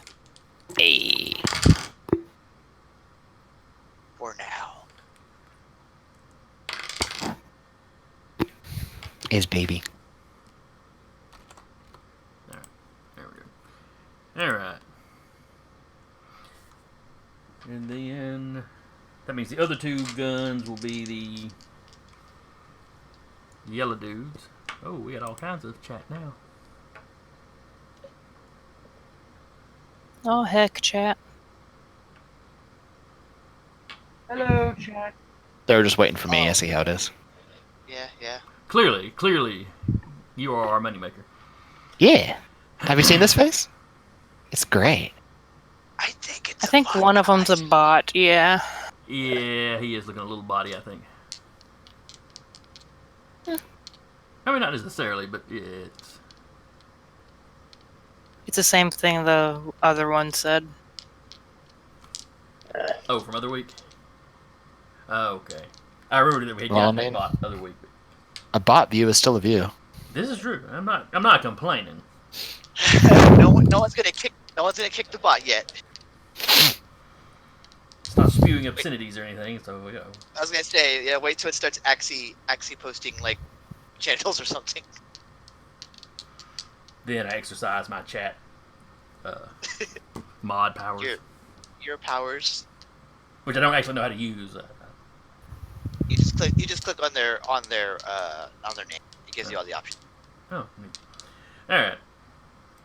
Hey. For now. His baby. There we go. Alright. And then that means the other 2 guns will be the yellow dudes. Oh, we got all kinds of chat now. Oh, heck, chat. Hello, chat. They're just waiting for me. I Oh. see how it is. Yeah. Clearly, you are our moneymaker. Yeah. Have you seen this face? It's great. I think it's. I think one of them's a bot, yeah. Yeah, he is looking a little body, I think. I mean, not necessarily, but yeah, It's the same thing the other one said. Oh, from other week? Oh, okay. I remember that we had Well, gotten I that mean- bot other week. A bot view is still a view. This is true. I'm not complaining. no one's gonna kick. No one's gonna kick the bot yet. It's not spewing obscenities or anything, so we go. I was gonna say, yeah. Wait till it starts axie posting like genitals or something. Then I exercise my chat mod powers, Your powers. which I don't actually know how to use. You just click on their name. It gives you all the options. Oh, neat. All right.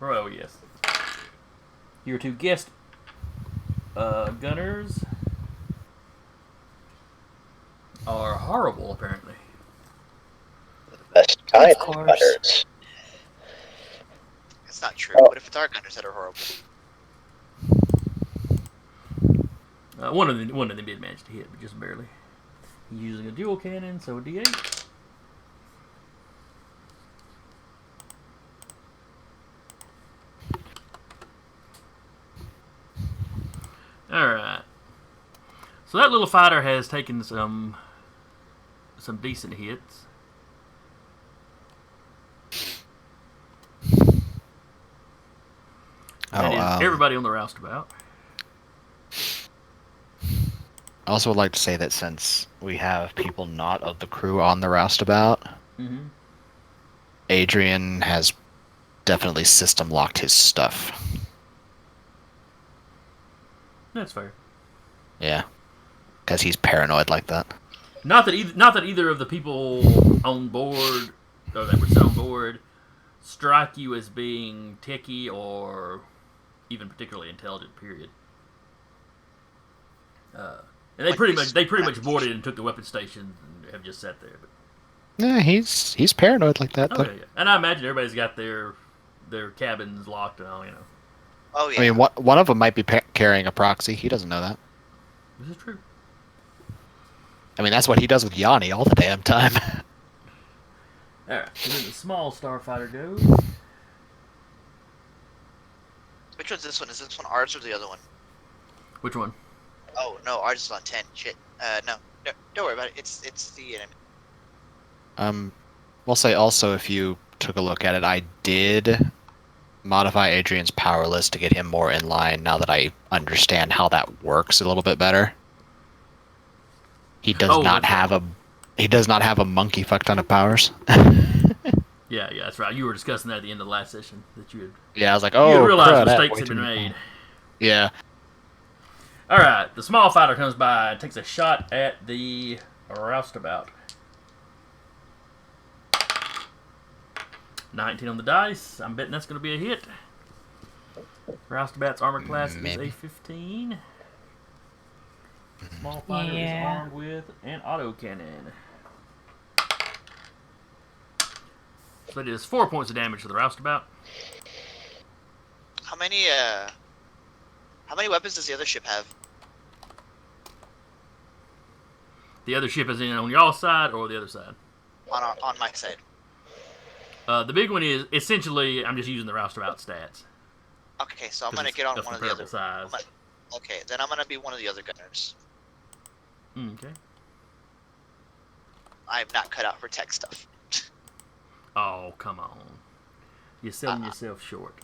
Oh yes. Your 2 guest gunners are horrible, apparently. The best kind Of of course. gunners. It's not true. Oh. What if it's our gunners that are horrible? One of them did manage to hit, but just barely. He's using a dual cannon, so a D8. Alright. So that little fighter has taken some decent hits. That is everybody on the roustabout. I also would like to say that since we have people not of the crew on the roustabout, Mm-hmm. Adrian has definitely system locked his stuff. That's fair. Yeah. Because he's paranoid like that. Not that either of the people on board or that were set on board strike you as being techie or even particularly intelligent. Period. And they pretty much boarded and took the weapon stations and have just sat there. But, Yeah, he's paranoid like that. oh, Though. yeah. And I imagine everybody's got their cabins locked and all. Oh yeah. I mean, one of them might be carrying a proxy. He doesn't know that. This is true. I mean, that's what he does with Yanni all the damn time. All right. So then the small starfighter goes. Which one's this one? Is this one ours or the other one? Which one? Oh no, ours is on 10. Shit. No, don't worry about it. It's the enemy. We'll say also, if you took a look at it, I did modify Adrian's power list to get him more in line now that I understand how that works a little bit better. He does not have a monkey fuck ton of powers. Yeah, that's right. You were discussing that at the end of the last session that you had. Yeah, I was like, You oh, had realized crud, I have mistakes way had too been many made. powers. Yeah. All right, the small fighter comes by and takes a shot at the roustabout. 19 on the dice. I'm betting that's going to be a hit. Roustabout's armor class is Maybe. a 15. Small fighter is Yeah. armed with an autocannon. So that is 4 points of damage to the roustabout. How many weapons does the other ship have? The other ship is in on y'all's side or the other side? On my side. The big one is essentially, I'm just using the roustabout stats. Okay, so I'm 'Cause gonna it's get on of one of the comparable other. size. Okay, then I'm gonna be one of the other gunners. Okay. I'm not cut out for tech stuff. Oh, come on. You're selling yourself short.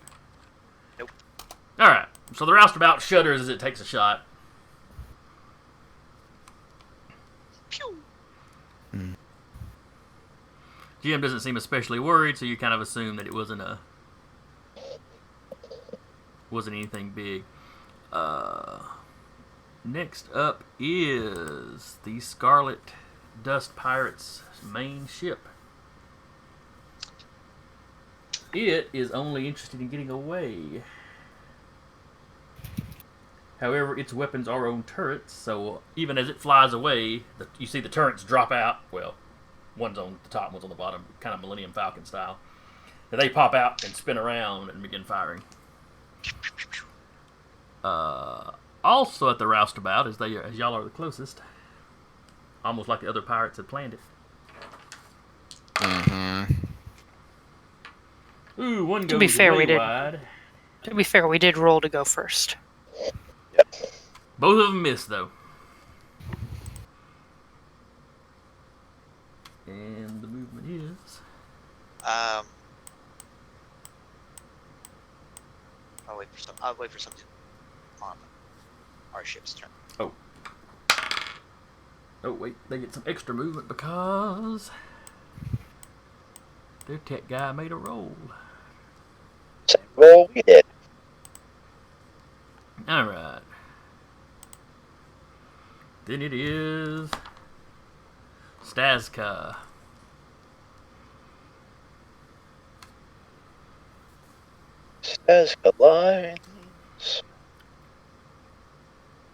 Nope. Alright, so the roustabout shudders as it takes a shot. Pew! GM doesn't seem especially worried, so you kind of assume that it wasn't anything big. Next up is the Scarlet Dust Pirates' main ship. It is only interested in getting away. However, its weapons are on turrets, so even as it flies away, you see the turrets drop out. Well, one's on the top, one's on the bottom, kind of Millennium Falcon style. And they pop out and spin around and begin firing. Also at the roustabout, as y'all are the closest, almost like the other pirates had planned it. Ooh, one goes be fair, way we did. wide. To be fair, we did roll to go first. Both of them missed, though. And the movement is... I'll wait for something on our ship's turn. Oh, wait, they get some extra movement because their tech guy made a roll. Same roll we did. Alright. Then it is Stazka. Stazka lines.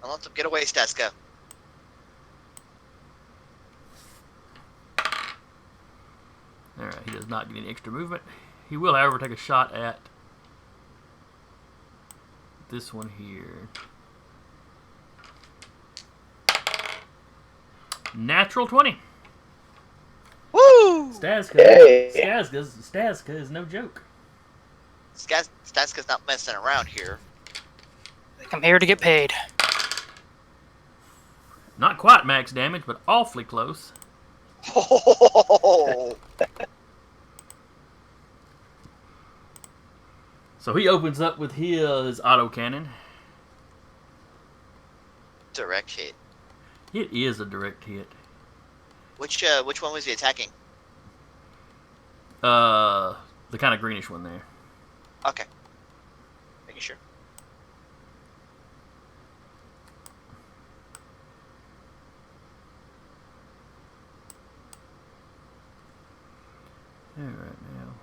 Don't let them get away, Staska. Alright, he does not get any extra movement. He will, however, take a shot at this one here. Natural 20. Woo! Stazka is no joke. Staska's not messing around here. I'm here to get paid. Not quite max damage, but awfully close. Oh! So he opens up with his autocannon. Direct hit. It is a direct hit. Which one was he attacking? The kind of greenish one there. Okay. Making sure. All right, now.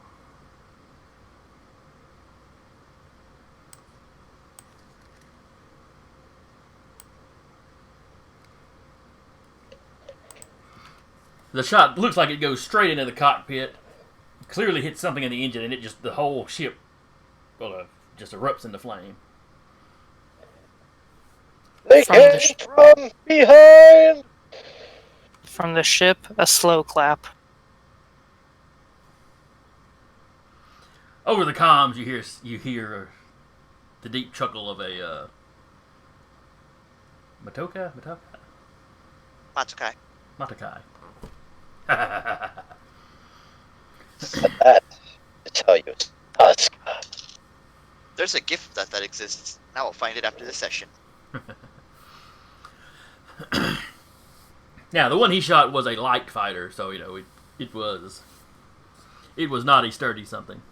The shot looks like it goes straight into the cockpit. Clearly hits something in the engine, and the whole ship, just erupts into flame. They From came the from behind. From the ship, a slow clap. Over the comms, you hear the deep chuckle of a Matokai. Matsukai. Matakai. That, to tell you, is Tuska. There's a gift that exists. Now we'll find it after this session. Now, the one he shot was a light fighter, so it was not a sturdy something.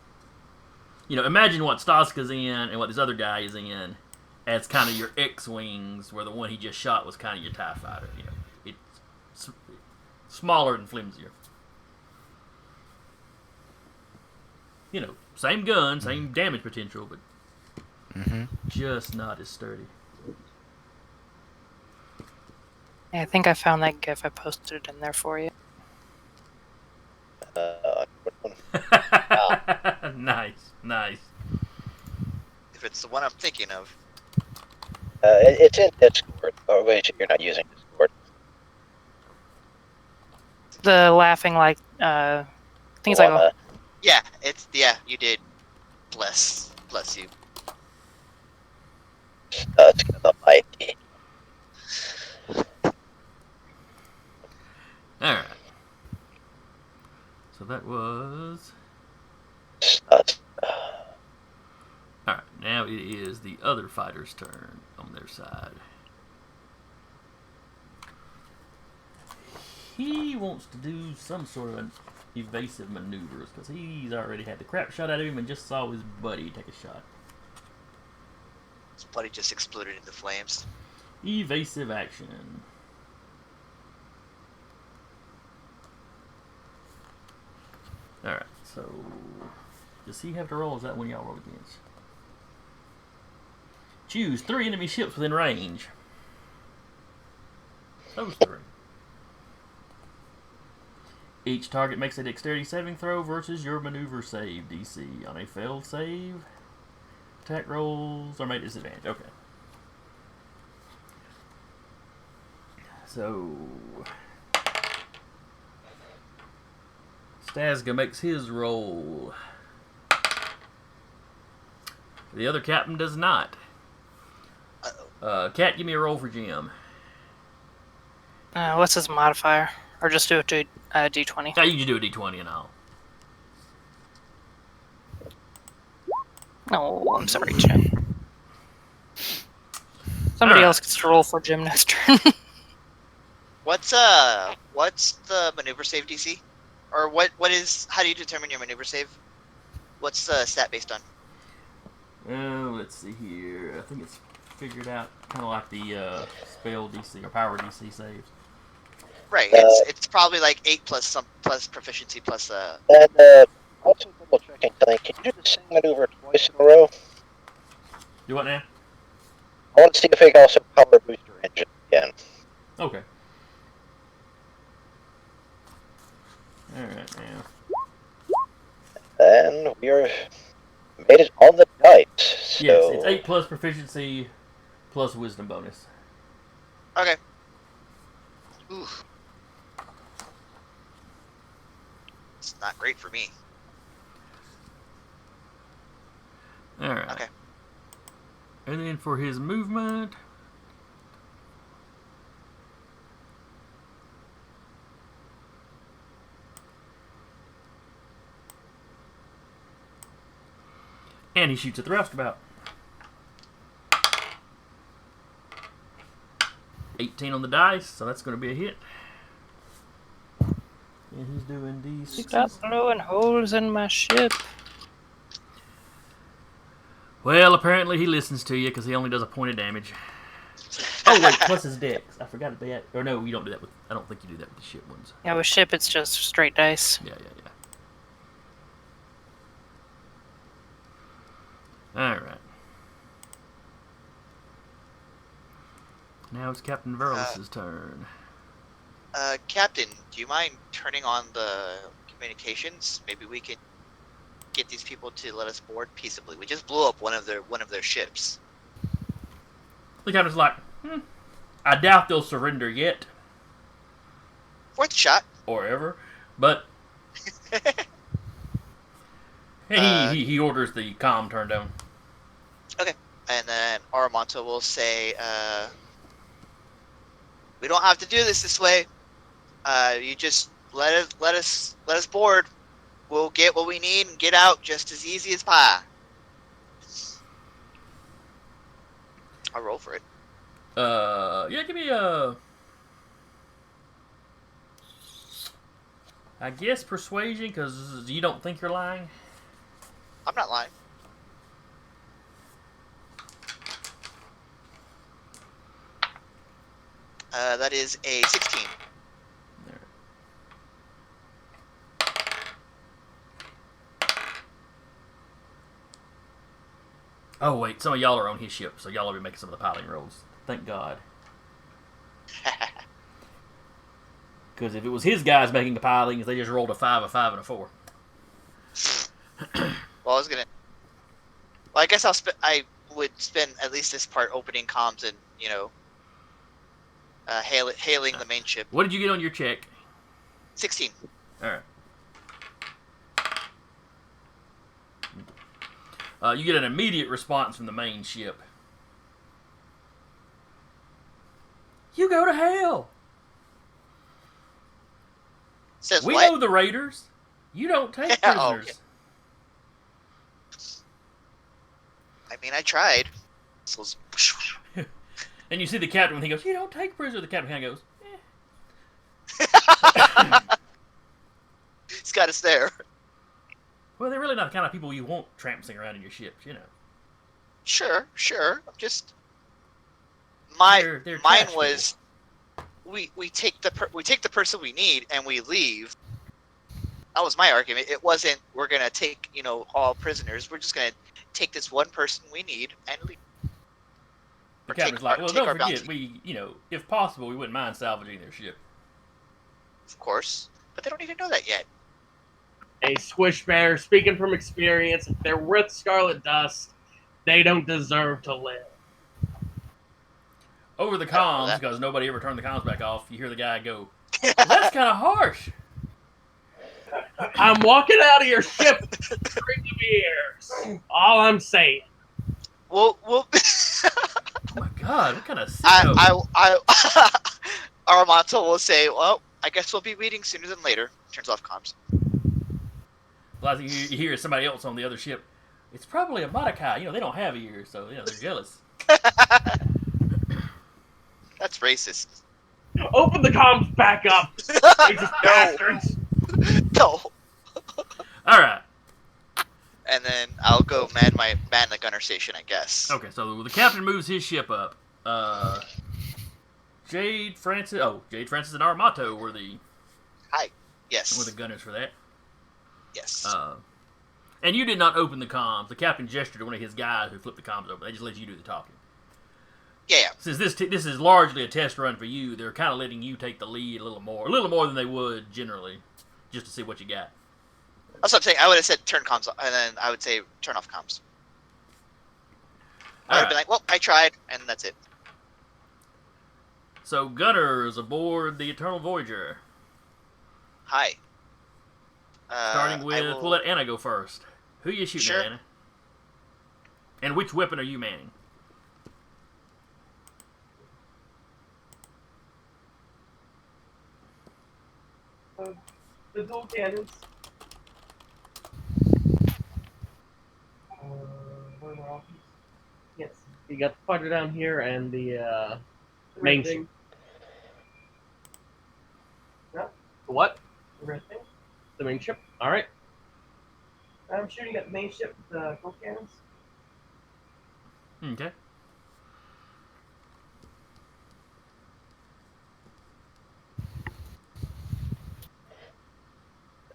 Imagine what Staska's in and what this other guy is in as kind of your X-Wings, where the one he just shot was kind of your TIE fighter. It's smaller and flimsier. Same gun, same damage potential, but just not as sturdy. Yeah, I think I found that GIF. I posted it in there for you. Nice, nice. If it's the one I'm thinking of. It's in Discord. Oh, wait, you're not using Discord. The laughing like I think it's like a, Yeah, you did. Bless you. Studs the mighty. Alright. So that was... Studs. Alright, now it is the other fighter's turn on their side. He wants to do some sort of an evasive maneuvers because he's already had the crap shot out of him and just saw his buddy take a shot. His buddy just exploded into flames. Evasive action. Alright, so does he have to roll? Or is that one y'all roll against? Choose 3 enemy ships within range. Those 3. Each target makes a dexterity saving throw versus your maneuver save DC. On a failed save, attack rolls are made disadvantage. Okay. So Stazga makes his roll. The other captain does not. Cat, give me a roll for Jim. what's his modifier? Or just do it to D20. Now you can do a D20 and all. Oh, I'm sorry, Jim. Somebody else gets to roll for Jim next turn. What's the maneuver save DC? Or how do you determine your maneuver save? What's the stat based on? Let's see here. I think it's figured out kind of like the spell DC or power DC saves. Right, it's probably like 8 plus proficiency plus And also double checking something. Can you do the same maneuver twice in a row? Do what now? I want to see if I can also power boost your engine again. Okay. Alright, now. And we are made it on the dice. So... Yes, it's 8 plus proficiency plus wisdom bonus. Okay. Ooh. It's not great for me. Alright. Okay. And then for his movement... And he shoots at the roustabout. 18 on the dice, so that's going to be a hit. And he's doing D6. Stop blowing holes in my ship. Well, apparently he listens to you because he only does a point of damage. Oh, wait, plus his dex. I forgot that. Or no, you don't do that with... I don't think you do that with the ship ones. Yeah, with ship it's just straight dice. Yeah. Alright. Now it's Captain Verlis' turn. Captain, do you mind turning on the communications? Maybe we can get these people to let us board peaceably. We just blew up one of their ships. The captain's like, I doubt they'll surrender yet. Fourth shot. Or ever. But he orders the comm turned on. Okay. And then Aramonto will say, we don't have to do this way. You just let us board. We'll get what we need and get out just as easy as pie. I'll roll for it. Yeah, give me a... I guess persuasion, because you don't think you're lying? I'm not lying. That is a 16. Oh, wait, some of y'all are on his ship, so y'all will be making some of the piloting rolls. Thank God. Because if it was his guys making the pilings, they just rolled a 5, a 5, and a 4. Well, I was gonna. Well, I guess I would spend at least this part opening comms and hailing the main ship. What did you get on your check? 16. All right. You get an immediate response from the main ship. You go to hell. Says We what? know the raiders. You don't take Oh, prisoners. I mean, I tried. So And you see the captain when he goes, you don't take prisoners. The captain kind of goes, he's got us there. well, they're really not the kind of people you want tramping around in your ships, you know. Sure. I'm just. They're Mine trash was. We take the person we need and we leave. That was my argument. It wasn't we're gonna take all prisoners. We're just gonna take this one person we need and leave. The Or captain's take like, our- well, take don't our forget, bounty. if possible, we wouldn't mind salvaging their ship. Of course, but they don't even know that yet. A Squish Bear, speaking from experience, if they're with Scarlet Dust, they don't deserve to live. Over the I don't know comms, that. because nobody ever turned the comms back off, you hear the guy go, well, that's kind of harsh. I'm walking out of your ship with string of ears. All I'm saying. We'll Oh my god, what kind of sicko? I Armato will say, well, I guess we'll be meeting sooner than later. Turns off comms. Well, I think you hear somebody else on the other ship. It's probably a Mordecai. They don't have ears, so they're jealous. That's racist. Open the comms back up. Racist bastards. No. All right. And then I'll go man the gunner station, I guess. Okay, so the captain moves his ship up. Jade Francis and Armato were the Yes. gunners for that. Yes. And you did not open the comms. The captain gestured to one of his guys who flipped the comms open. They just let you do the talking. Yeah. Since this is largely a test run for you, they're kind of letting you take the lead a little more than they would generally, just to see what you got. That's what I'm saying. I would have said turn comms, and then I would say turn off comms. I would have been like, well, I tried, and that's it. So gunners aboard the Eternal Voyager. Hi. Starting with, we'll let Anna go first. Who are you shooting Sure. at, Anna? And which weapon are you manning? The dual cannons. Yes. You got the fighter down here and the main ship. What? The main ship. All right. I'm shooting at the main ship with the dual cannons. Okay.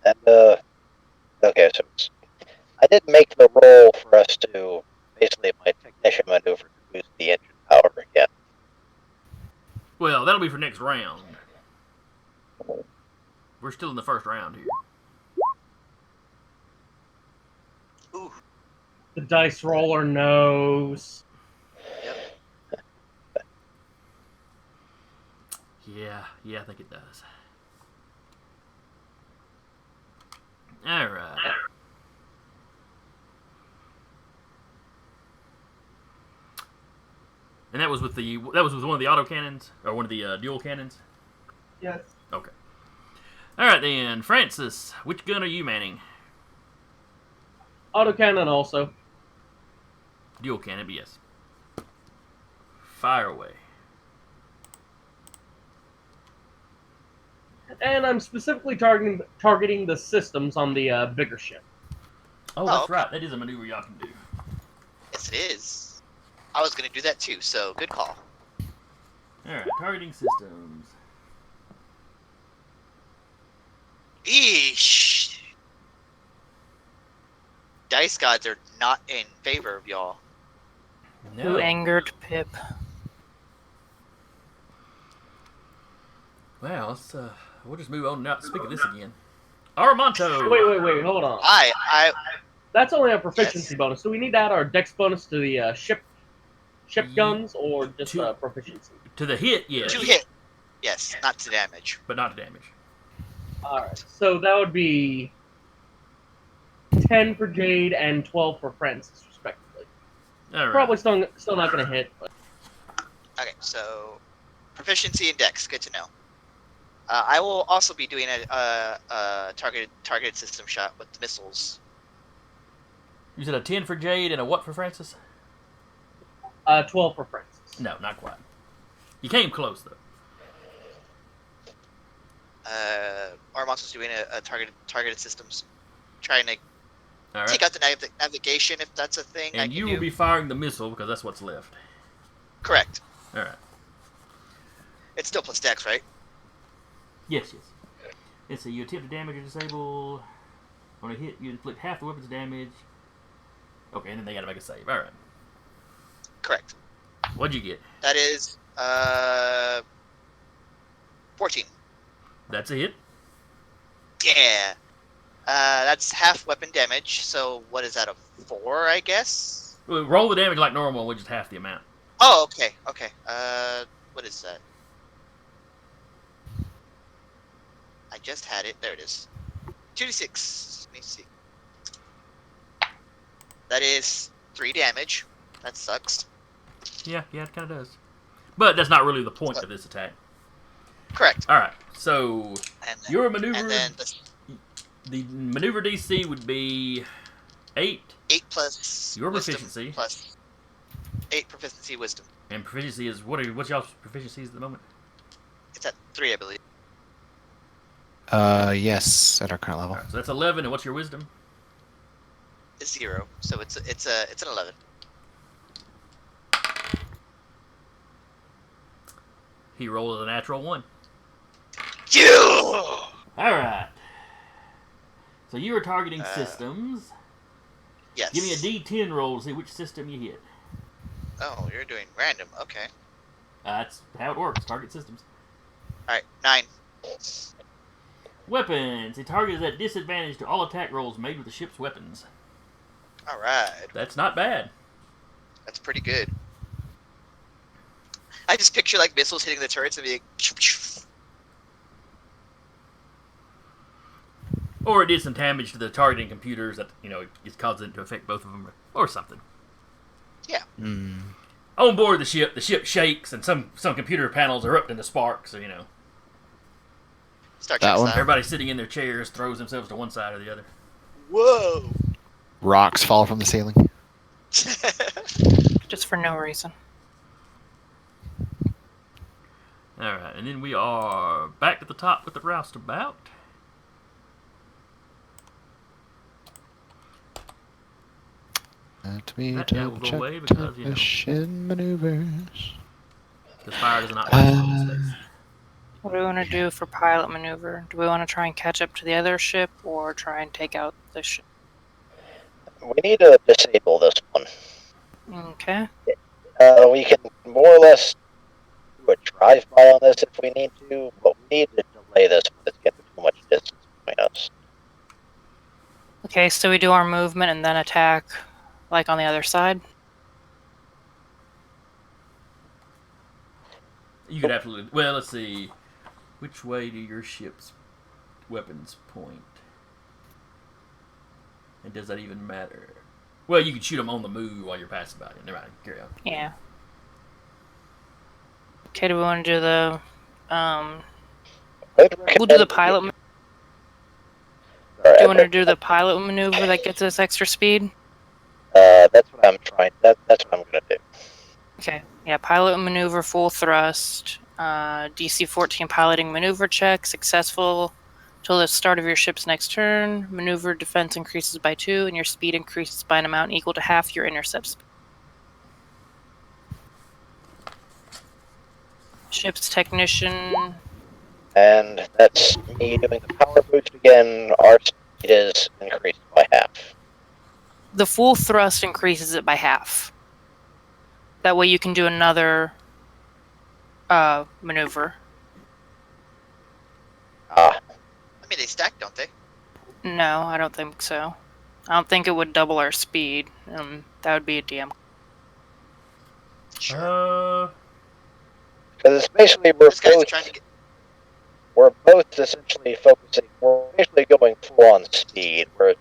And, okay, so I did make the roll for us to, basically, my technician maneuver to boost the engine power again. Well, that'll be for next round. We're still in the first round here. Ooh. The dice roller knows. Yeah, I think it does. All right. And that was with one of the autocannons or one of the dual cannons. Yes. Okay. All right then, Francis. Which gun are you manning? Autocannon also. Dual cannon, but yes. Fire away. And I'm specifically targeting the systems on the bigger ship. Oh, that's okay. right. That is a maneuver y'all can do. Yes, it is. I was going to do that too, so good call. All right, targeting systems. Eesh. Dice gods are not in favor of y'all. Who angered Pip? Well, we'll just move on and not speak of this again. Armanto. Wait, hold on. I That's only a proficiency Yes. bonus. Do we need to add our dex bonus to the ship guns, or just To- proficiency? To the hit, yes. to hit. Yes, not to damage. But not to damage. Alright, so that would be 10 for Jade and 12 for Francis, respectively. All right. Probably still not going to hit, but Okay, so proficiency in Dex. Good to know. I will also be doing a targeted system shot with the missiles. You said a 10 for Jade and a what for Francis? 12 for Francis. No, not quite. You came close, though. Armanto's doing a targeted systems, trying to All right. take out the navigation if that's a thing. I And can you do. will be firing the missile because that's what's left. Correct. All right. It's still plus Dex, right? Yes. Let's see. You attempt to damage or disable. On a hit, you inflict half the weapon's damage. Okay, and then they gotta make a save. All right. Correct. What'd you get? That is 14. That's a hit. Yeah. That's half weapon damage. So what is that, a 4, I guess? Well, roll the damage like normal, which is half the amount. Oh, okay. What is that? I just had it. There it is. 2d6. Let me see. That is 3 damage. That sucks. Yeah, it kind of does. But that's not really the point of this attack. Correct. All right. So And then, your maneuver, and then the maneuver DC would be 8. 8 plus Your wisdom proficiency. plus 8 proficiency wisdom. And proficiency is what's y'all's proficiencies at the moment? It's at 3, I believe. Yes, at our current level. All right, so that's 11. And what's your wisdom? It's 0, so it's an 11. He rolled a natural 1. You. All right. So you are targeting systems. Yes. Give me a D10 roll to see which system you hit. Oh, you're doing random. Okay. That's how it works. Target systems. All right. 9. Weapons. The target is at disadvantage to all attack rolls made with the ship's weapons. All right. That's not bad. That's pretty good. I just picture like missiles hitting the turrets and being. Or it did some damage to the targeting computers that, is causing it to affect both of them or something. Yeah. Mm. On board the ship shakes and some computer panels erupt into sparks, so, Star That Trek one? style. Everybody sitting in their chairs throws themselves to one side or the other. Whoa. Rocks fall from the ceiling. Just for no reason. Alright, and then we are back at the top with the roustabout. Let me That guy will double go away check because, mission maneuvers. Because fire does not like slow space. What do we want to do for pilot maneuver? Do we want to try and catch up to the other ship or try and take out the ship? We need to disable this one. Okay. We can more or less do a drive-by on this if we need to, but we need to delay this when it's getting too much distance between us. Okay, so we do our movement and then attack, like on the other side. You could absolutely... Well, let's see. Which way do your ship's weapons point? And does that even matter? Well, you can shoot them on the move while you're passing by. Never mind. Carry on. Yeah. Okay, do we want to do the we'll do the pilot. Do you want to do the pilot maneuver that gets us extra speed? That's what I'm trying. That's what I'm gonna do. Okay. Yeah, pilot maneuver full thrust. DC 14 piloting maneuver check successful till the start of your ship's next turn. Maneuver defense increases by 2, and your speed increases by an amount equal to half your intercept speed. Ship's technician. And that's me doing the power boost again. Our speed is increased by half. The full thrust increases it by half. That way you can do another maneuver. I mean, they stack, don't they? No, I don't think so. I don't think it would double our speed. That would be a DM. Sure. Because it's basically This guy's trying to get. we're both essentially focusing. We're basically going full on speed. We're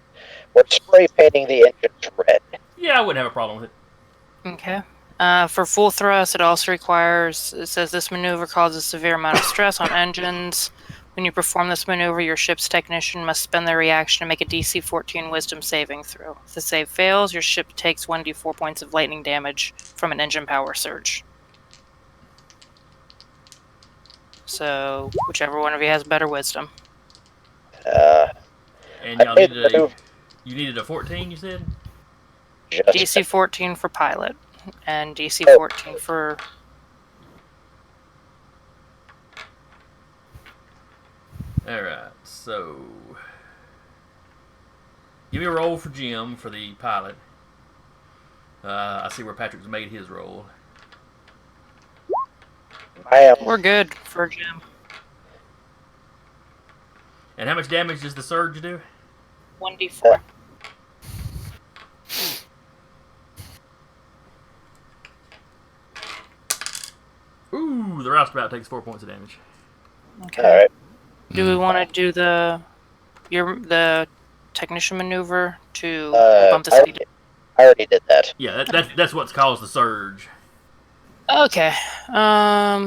spray painting the engines red. Yeah, I wouldn't have a problem with it. Okay. For full thrust, it also requires. It says this maneuver causes severe amount of stress on engines. When you perform this maneuver, your ship's technician must spend their reaction to make a DC 14 Wisdom saving throw. If the save fails, your ship takes 1d4 points of lightning damage from an engine power surge. So, whichever one of you has better wisdom. And y'all you needed a 14, you said? DC 14 for pilot, and DC 14 for. Alright, so. Give me a roll for Jim for the pilot. I see where Patrick's made his roll. We're good for Jim. And how much damage does the surge do? 1d4. Ooh, the roustabout takes 4 points of damage. Okay. All right. Do we want to do the technician maneuver to bump the speed? I already did that. Yeah, that's what's caused the surge. Okay.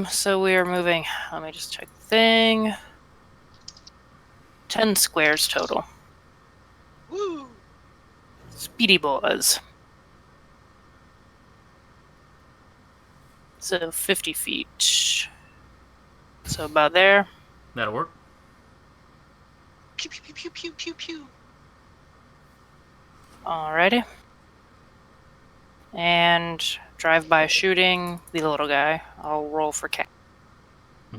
So we are moving. Let me just check the thing. 10 squares total. Woo! Speedy boys. So 50 feet. So about there. That'll work. Pew pew pew pew pew pew pew. Alrighty. And drive-by shooting the little guy. I'll roll for cat.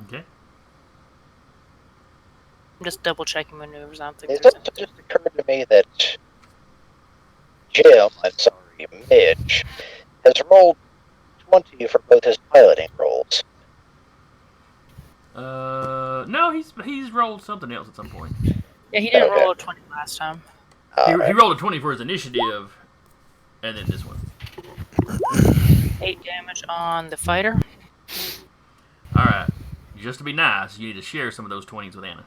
Okay. I'm just double-checking maneuvers. I don't think It there's also just occurred to me that Midge, has rolled 20 for both his piloting rolls. No, he's rolled something else at some point. Yeah, he didn't roll a 20 last time. He rolled a 20 for his initiative, and then this one. 8 damage on the fighter. Alright. Just to be nice, you need to share some of those 20s with Anna.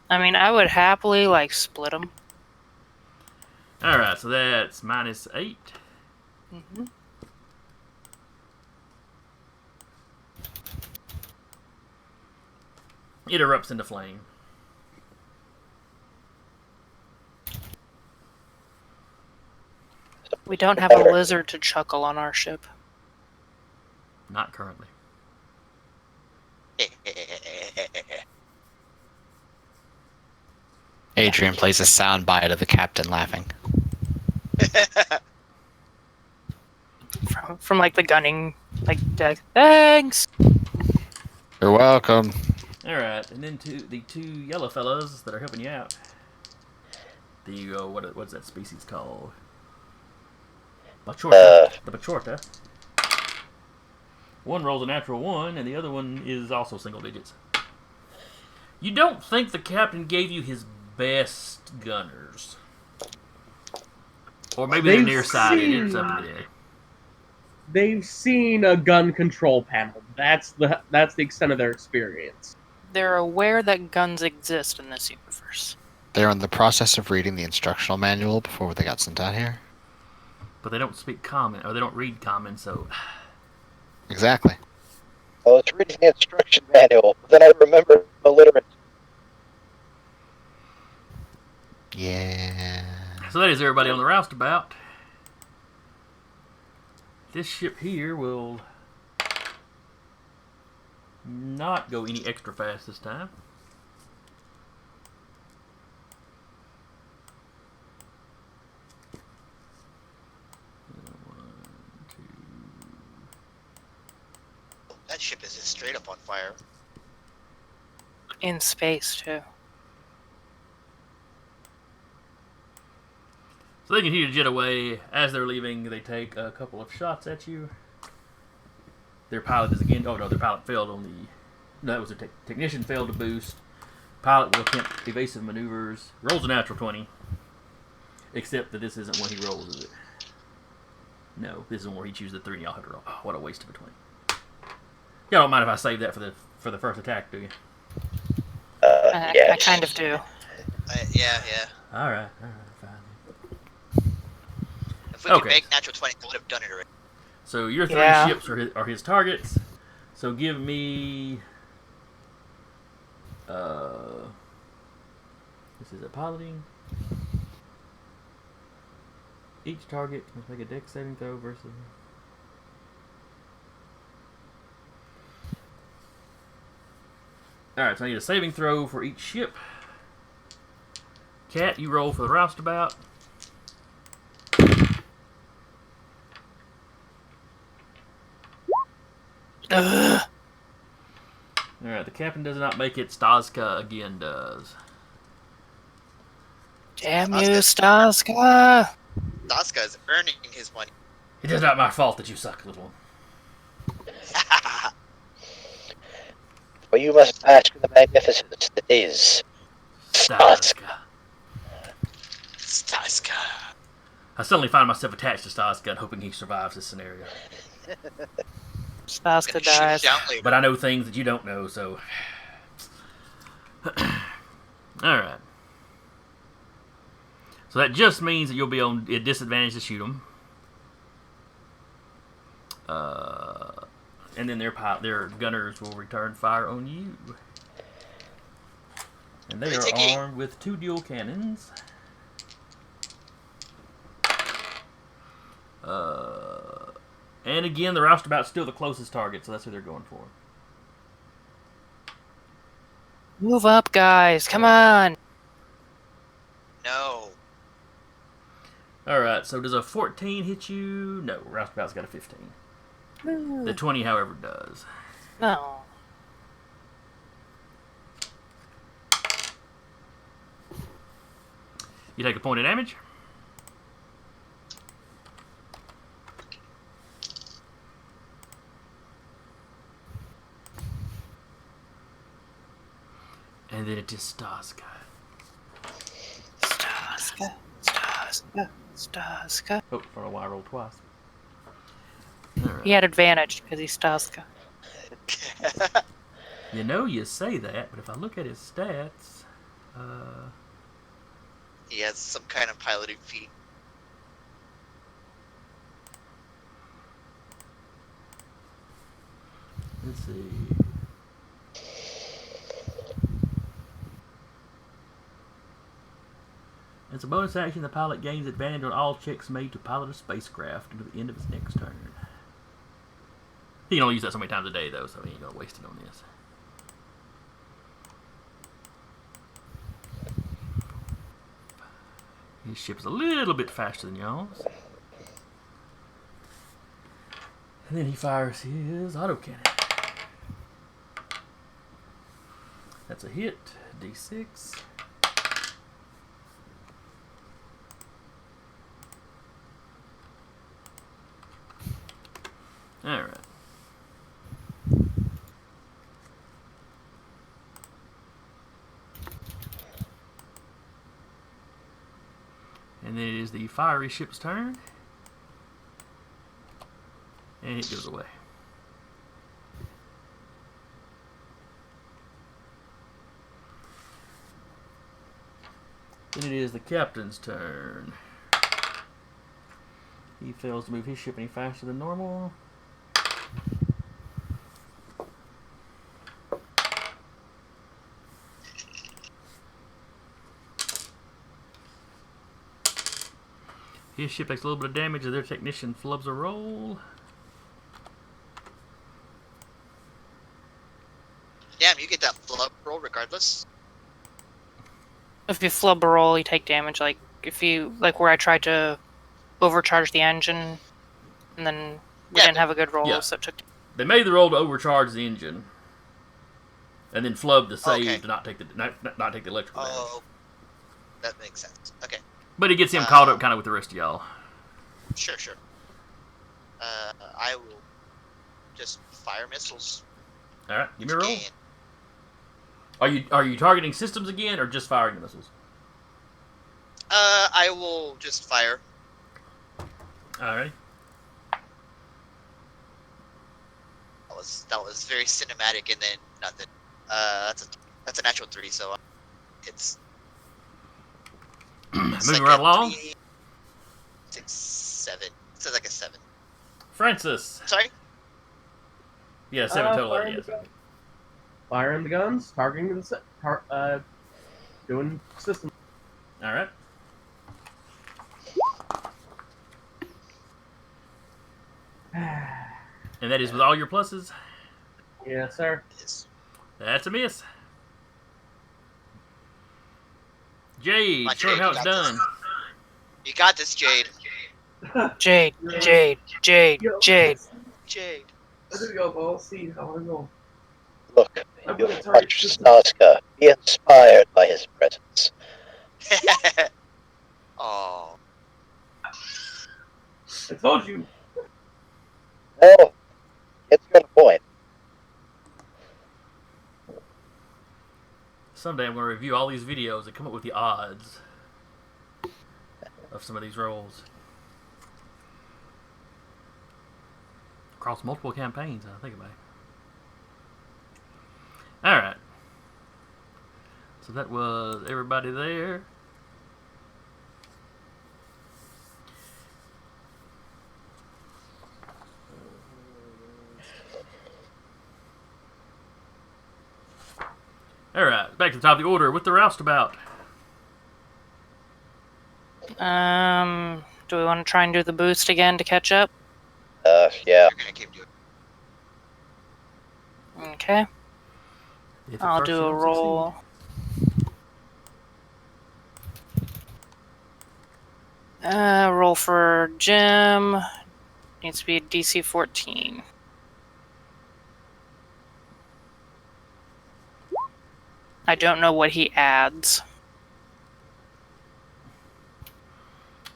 I mean, I would happily, split them. Alright, so that's -8. Mm-hmm. It erupts into flame. We don't have a lizard to chuckle on our ship. Not currently. Adrian plays a sound bite of the captain laughing. From the gunning, deck. Thanks! You're welcome. Alright, and then the two yellow fellas that are helping you out. The, what's that species called? Bachorta. The Bachorta. One rolls a natural 1, and the other one is also single digits. You don't think the captain gave you his best gunners. Or maybe they're nearsighted. It's up there. They've seen a gun control panel. That's the extent of their experience. They're aware that guns exist in this universe. They're in the process of reading the instructional manual before they got sent out here. But they don't speak common, or they don't read common, so... Exactly. I was reading the instruction manual, but then I remembered illiterate. Yeah. So that is everybody on the roustabout. This ship here will not go any extra fast this time. That ship is just straight up on fire. In space, too. So they continue to jet away. As they're leaving, they take a couple of shots at you. Their pilot is again... Oh, no, their pilot failed on the... No, that was their technician failed to boost. pilot will attempt evasive maneuvers. Rolls a natural 20. Except that this isn't when he rolls, is it? No, this isn't where he chooses the 3 and y'all have to roll. Oh, what a waste of a 20. Y'all don't mind if I save that for the first attack, do you? Yes. I kind of do. Yeah. Alright, fine. If we could Okay. make natural 20, I would have done it already. So your 3 Yeah. ships are his targets. So give me... this is a piloting. Each target must make a dex saving throw versus... Alright, so I need a saving throw for each ship. Cat, you roll for the roustabout. Ugh. Alright, the captain does not make it. Staska again does. Damn you, Staska! Daska is earning his money. It is not my fault that you suck, little one. For you must master the magnificence that is Staska. Staska. I suddenly find myself attached to Staska and hoping he survives this scenario. Staska Gonna shoot him dies. down later. But I know things that you don't know, so... Alright. So that just means that you'll be on a disadvantage to shoot them. And then their gunners will return fire on you. And they are armed with 2 dual cannons. And again, the roustabout's still the closest target, so that's who they're going for. Move up, guys. Come on. No. Alright, so does a 14 hit you? No, roustabout's got a 15. The 20, however, does. No. You take a point of damage. And then it is Staska. Staska. Staska. Staska. Oh, I don't know why I rolled twice. He had advantage because he's Staska. You know, you say that, but if I look at his stats, He has some kind of piloting feat. let's see. As a bonus action, the pilot gains advantage on all checks made to pilot a spacecraft until the end of his next turn. He can only use that so many times a day, though, so he ain't gonna waste it on this. His ship's a little bit faster than y'all's. And then he fires his autocannon. That's a hit, D6. Alright. And then it is the fiery ship's turn. And it goes away. Then it is the captain's turn. He fails to move his ship any faster than normal. His ship takes a little bit of damage as their technician flubs a roll. Damn, you get that flub roll regardless. If you flub a roll, you take damage. Like if you where I tried to overcharge the engine, and then we didn't have a good roll, yeah. so it took. They made the roll to overcharge the engine, and then flubbed the save Okay. to not take the not take the electrical damage. Oh, that makes sense. Okay, But it gets him caught up kind of with the rest of y'all. sure. I will just fire missiles. All right, give me a roll. Gain. Are you targeting systems again, or just firing the missiles? I will just fire. All right. That was very cinematic, and then nothing. That's a natural 3, so it's Moving like right a along. 3, 6, 7. It says like a 7. Francis. Sorry. Yeah, 7 total. Firing Yes. the guns. Firing the guns, targeting the doing system. All right. And that is with all your pluses. Yes, sir. Yes. That's a miss. Jade, Come on, show him Jade, how you it's got done. this. You got this, Jade. Jade, Jade, Jade, Yo, Jade. Jade. There we go, ball. See how I go. Look, I'm you've gonna target watched system. Sasuke. Be inspired by his presence. Oh. I told you. No, it's got a point. Someday I'm going to review all these videos and come up with the odds of some of these rolls. Across multiple campaigns, I think about it. Alright. So that was everybody there. Alright, back to the top of the order with the roustabout. Do we want to try and do the boost again to catch up? Yeah. You're gonna keep doing. Okay. If at I'll first do you a don't roll. Roll for Jim. Needs to be a DC 14. I don't know what he adds.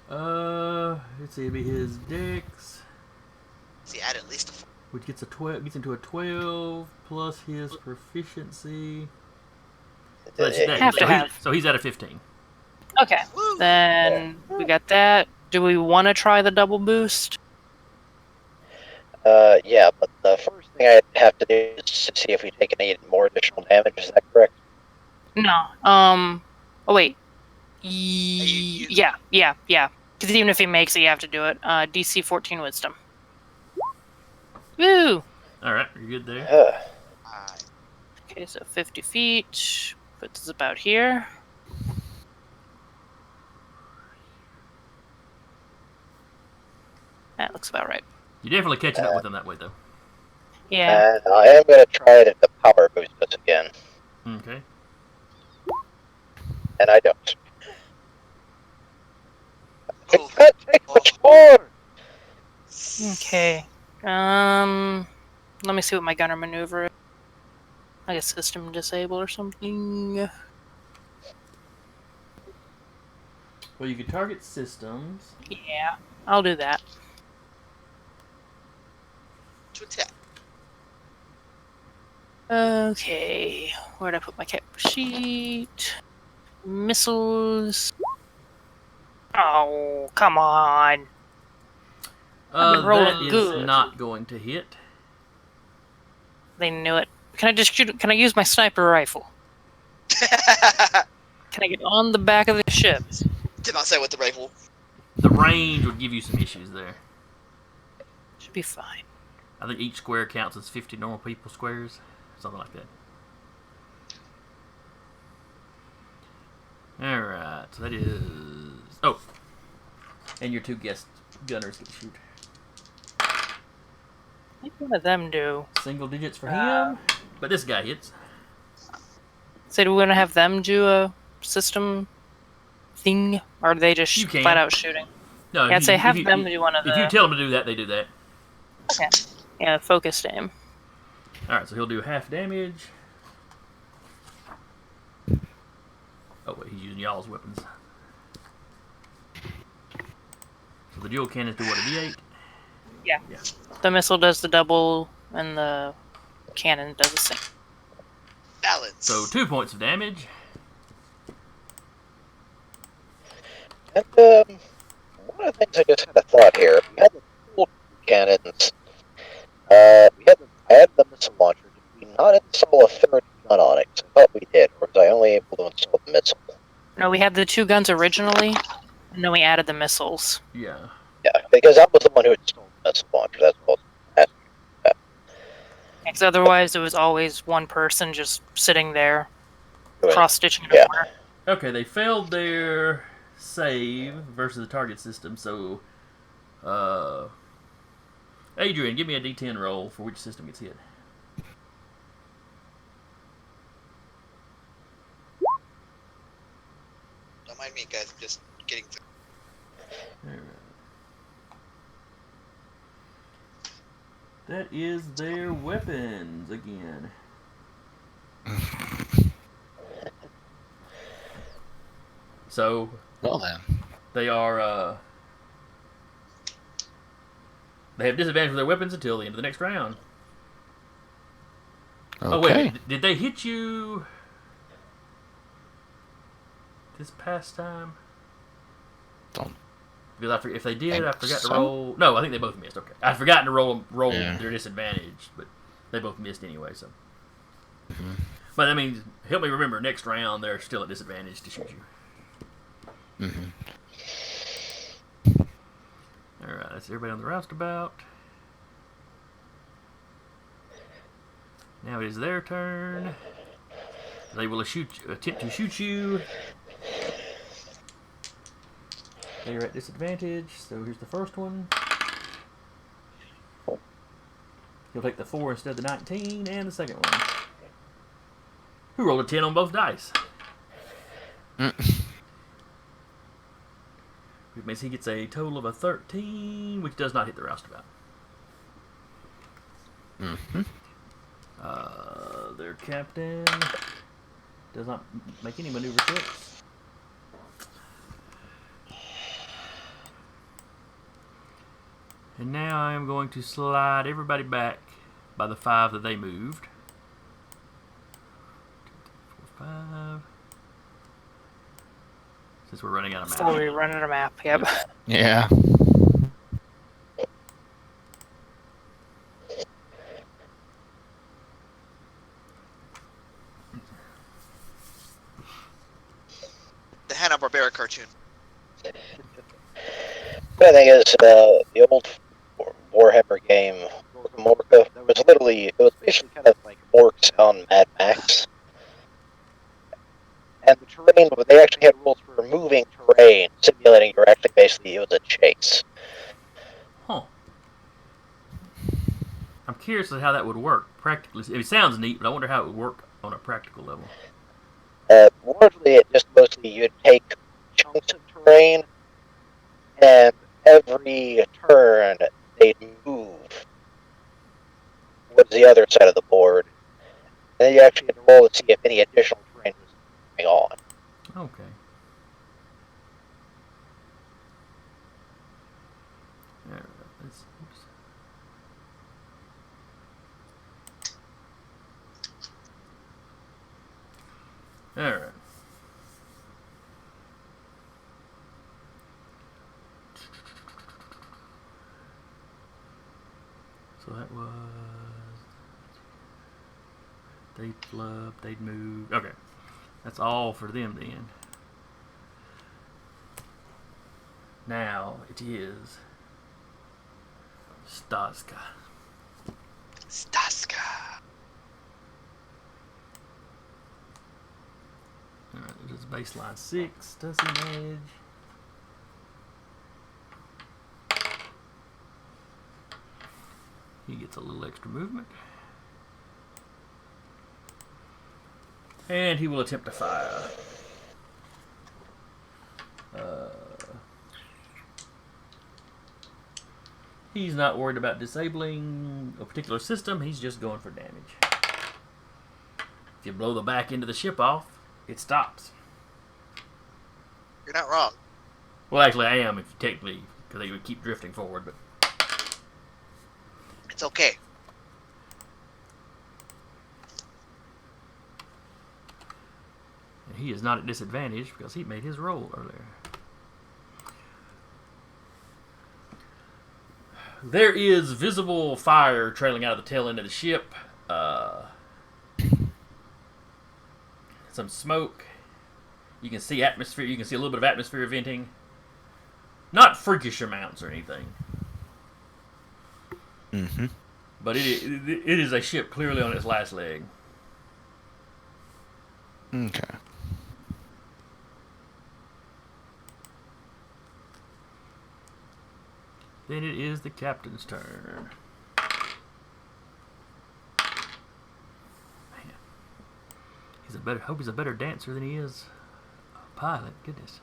Let's see, it'd be his dex, See, add at least a 4. which gets into a 12 plus his proficiency. So that's Yeah, Have to so have. So he's at a 15. Okay. Woo! Then we got that. Do we want to try the double boost? Yeah, but the first thing I have to do is to see if we take any more additional damage. Is that correct? No. Oh wait. You- Yeah. Because even if he makes it, you have to do it. DC 14 Wisdom. Woo! All right, you're good there. Alright. Okay, so 50 feet. Puts us about here. That looks about right. You're definitely catching up with him that way, though. Yeah. And I am going to try to power boost us again. Okay. And I don't. I Oh. can't take much more! Okay. Let me see what my gunner maneuver is. I guess system disabled or something. Well, you can target systems. Yeah, I'll do that. To attack. Okay, where'd I put my cap sheet? Missiles. Oh, come on. I've been rolling That is good. not going to hit. They knew it. Can I just shoot? Can I use my sniper rifle? Can I get on the back of the ship? Did not say with the rifle. The range would give you some issues there. Should be fine. I think each square counts as 50 normal people squares, something like that. All right, so that is. Oh, and your two guest gunners get to shoot. I think one of them do. Single digits for him, but this guy hits. So do we want to have them do a system thing, or are they just You can. flat out shooting? No, Yeah, I'd say have them do one of If you the. tell them to do that, they do that. Okay. Yeah, focused aim. All right, so he'll do half damage. Oh wait, he's using y'all's weapons. So the dual cannons do what, a D8? Yeah. Yeah. The missile does the double, and the cannon does the same. Balance. So 2 points of damage. And one of the things I just had a thought here. We had the dual cannons. I had the missile launcher. Did we not install a third gun on it? 'Cause I thought we did, or was I only able to install the missile? No, we had the 2 guns originally, and then we added the missiles. Yeah. Yeah, because I was the one who installed the missile launcher. That's what I was asking. Because otherwise, it was always one person just sitting there, Doing- cross-stitching in a Yeah. corner. Okay, they failed their save versus the target system, so Adrian, give me a D10 roll for which system gets hit. Don't mind me, guys. I'm just getting through. Alright. That is their weapons again. So Well then. they are they have disadvantage with their weapons until the end of the next round. Okay. Oh wait, did they hit you this past time? Don't Because if they did, think I forgot to so. roll. No, I think they both missed. Okay, I'd forgotten to roll Yeah. their disadvantage, but they both missed anyway. So, Mhm. but I mean, help me remember. Next round, they're still at disadvantage to shoot you. Mhm. All right, that's everybody on the roustabout. Now it is their turn. They will attempt to shoot you. They are at disadvantage, so here's the first one. He'll take the 4 instead of the 19, and the second one. Who rolled a 10 on both dice? Which means he gets a total of a 13, which does not hit the roustabout. Mhm. Their captain does not make any maneuver checks. And now I am going to slide everybody back by the 5 that they moved. 2, 3, 4, 5. Since we're running out of Before we map. run out of map, yep. Yeah. The Hanna-Barbera cartoon. The thing is, the old Warhammer game, Morka, it was basically kind of like Orcs on Mad Max. And the terrain, they actually had rules for moving terrain, simulating you're actually basically, it was a chase. Huh. I'm curious as to how that would work practically. It sounds neat, but I wonder how it would work on a practical level. Largely, it just mostly you'd take chunks of terrain, and every turn they'd move towards the other side of the board. And then you actually had to roll to see if any additional terrain was going on. Okay. Alright, oops. Alright. So that was. They'd flub, they'd move. Okay. That's all for them then. Now it is Staska. Staska. Alright, it is baseline 6, doesn't edge. He gets a little extra movement. And he will attempt to fire. He's not worried about disabling a particular system, he's just going for damage. If you blow the back end of the ship off, it stops. You're not wrong. Well, actually, I am, if you technically, because they would keep drifting forward, but It's okay. he is not at disadvantage because he made his roll earlier. There is visible fire trailing out of the tail end of the ship. Some smoke. You can see atmosphere. You can see a little bit of atmosphere venting. Not freakish amounts or anything. Mm-hmm. But it is a ship clearly on its last leg. Okay. Then it is the captain's turn. Man. Hope he's a better dancer than he is a pilot. Goodness.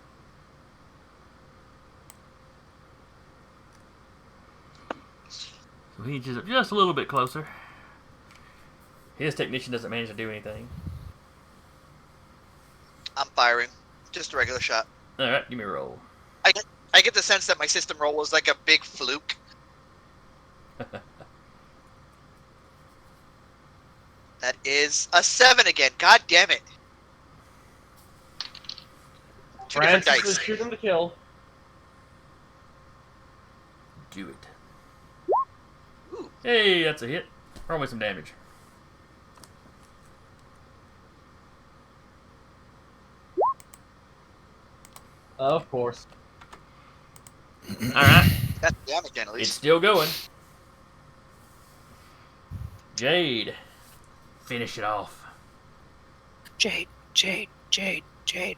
So he's just a little bit closer. His technician doesn't manage to do anything. I'm firing. Just a regular shot. Alright, give me a roll. I get the sense that my system roll was like a big fluke. That is a 7 again. God damn it. Two different Francis dice. is shooting to kill. Do it. Ooh. Hey, that's a hit. Roll me some damage. Of course. Alright. That's damage at It's least. still going. Jade. Finish it off. Jade, Jade, Jade, Jade.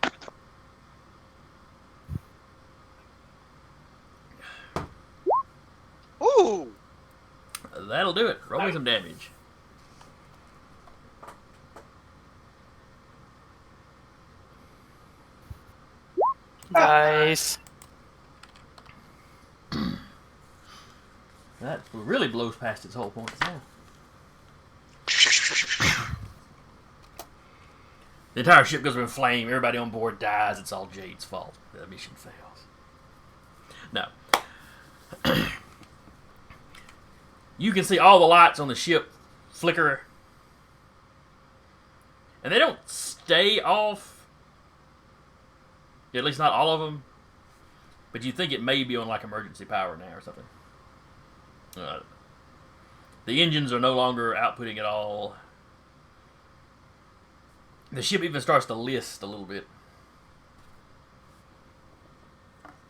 Ooh. That'll do it. Roll me some damage. Nice. That really blows past its whole point now. The entire ship goes up in flame. Everybody on board dies. It's all Jade's fault. The mission fails. No. You can see all the lights on the ship flicker. And they don't stay off. At least not all of them. But you think it may be on like emergency power now or something. The engines are no longer outputting at all. The ship even starts to list a little bit.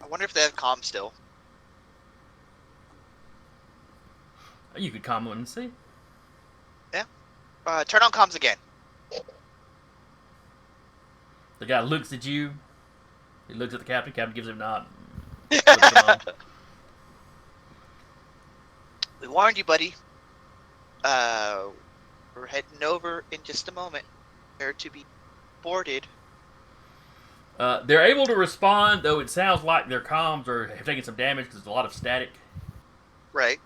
I wonder if they have comms still. You could comment and see. Turn on comms again. The guy looks at you. He looks at the captain. Captain gives him a nod. Puts him on. We warned you, buddy. We're heading over in just a moment. They're to be boarded. They're able to respond, though it sounds like their comms have taken some damage because there's a lot of static. Right.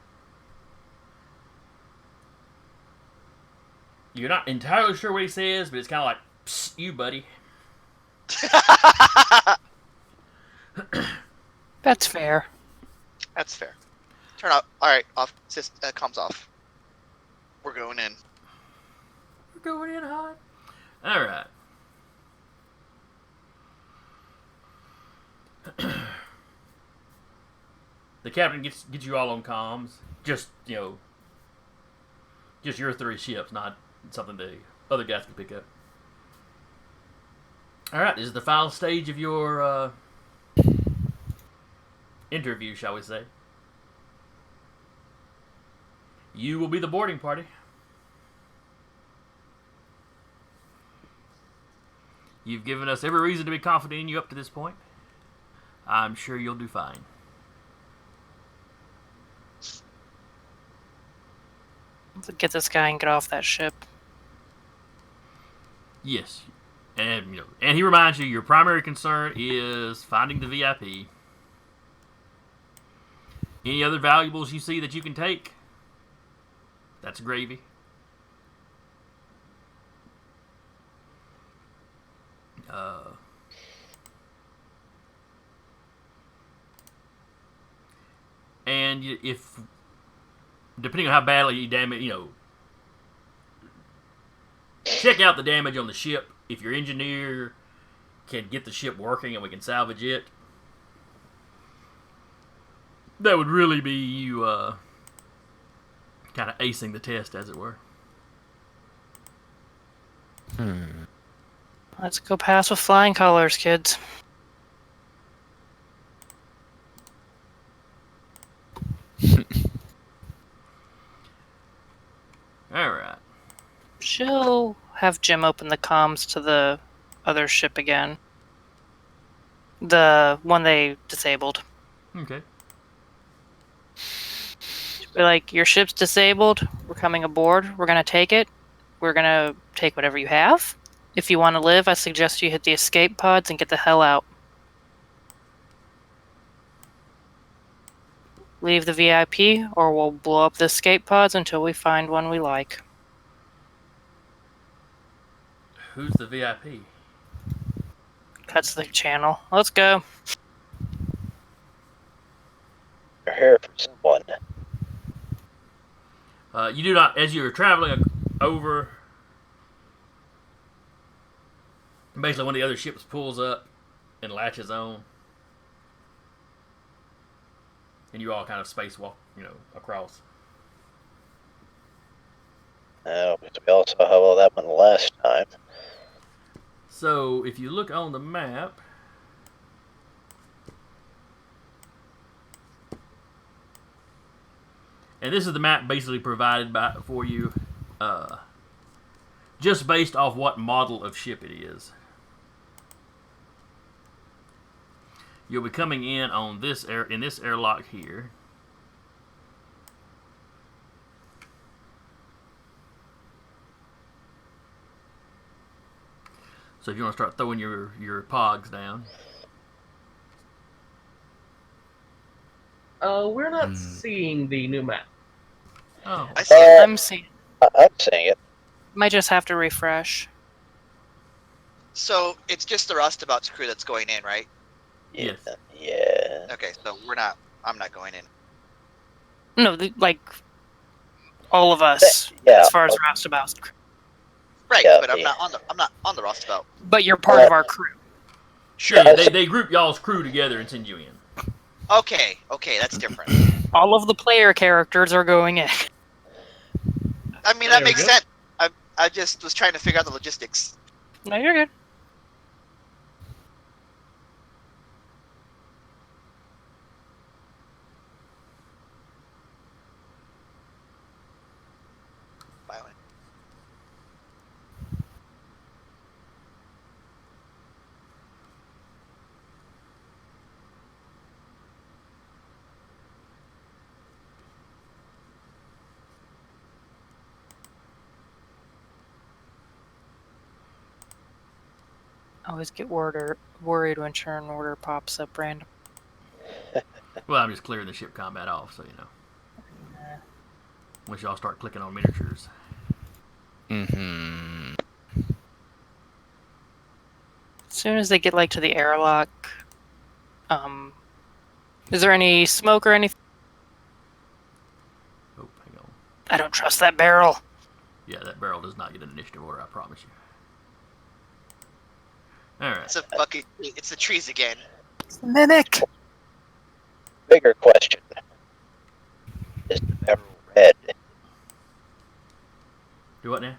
You're not entirely sure what he says, but it's kind of like, psst, you, buddy. That's fair. That's fair. Turn off. Alright, off. Comms off. We're going in. We're going in hot. Alright. The captain gets you all on comms. Just your 3 ships, not something the other guys can pick up. Alright, this is the final stage of your interview, shall we say. You will be the boarding party. You've given us every reason to be confident in you up to this point. I'm sure you'll do fine. Let's get this guy and get off that ship. Yes. And he reminds you your primary concern is finding the VIP. Any other valuables you see that you can take? That's gravy. And if, depending on how badly you damage, check out the damage on the ship. If your engineer can get the ship working and we can salvage it, that would really be you kind of acing the test, as it were. Let's go pass with flying colors, kids. Alright. She'll have Jim open the comms to the other ship again. The one they disabled. Okay. Be like, your ship's disabled. We're coming aboard. We're going to take it. We're going to take whatever you have. If you want to live, I suggest you hit the escape pods and get the hell out. Leave the VIP, or we'll blow up the escape pods until we find one we like. Who's the VIP? Cuts the channel. Let's go. You're here for someone. You do not, as you're traveling over, basically one of the other ships pulls up and latches on, and you all kind of spacewalk, across. Oh, because we also saw how that one last time. So, if you look on the map, and this is the map basically provided for you, just based off what model of ship it is. You'll be coming in on this airlock here. So if you want to start throwing your pogs down. We're not seeing the new map. Oh. I see it. I'm seeing. I'm seeing it. Might just have to refresh. So it's just the Roustabout's crew that's going in, right? Yes. Yeah. Okay, so I'm not going in. No, like all of us, Yeah. as far as Roustabout's crew. Right, Yeah, but I'm yeah. not on the Roustabout. But you're part of our crew. Sure, yeah, they group y'all's crew together and send you in. Okay, that's different. All of the player characters are going in. I mean, There that we makes go. sense. I just was trying to figure out the logistics. No, you're good. Violent. I always get worried when churn order pops up random. Well, I'm just clearing the ship combat off, so you know. Once y'all start clicking on miniatures. Mm-hmm. As soon as they get like to the airlock, is there any smoke or anything? Oh, hang on. I don't trust that barrel. Yeah, that barrel does not get an initiative order, I promise you. Alright. It's the trees again. Mimic. Bigger question. Is the barrel red? Do what now?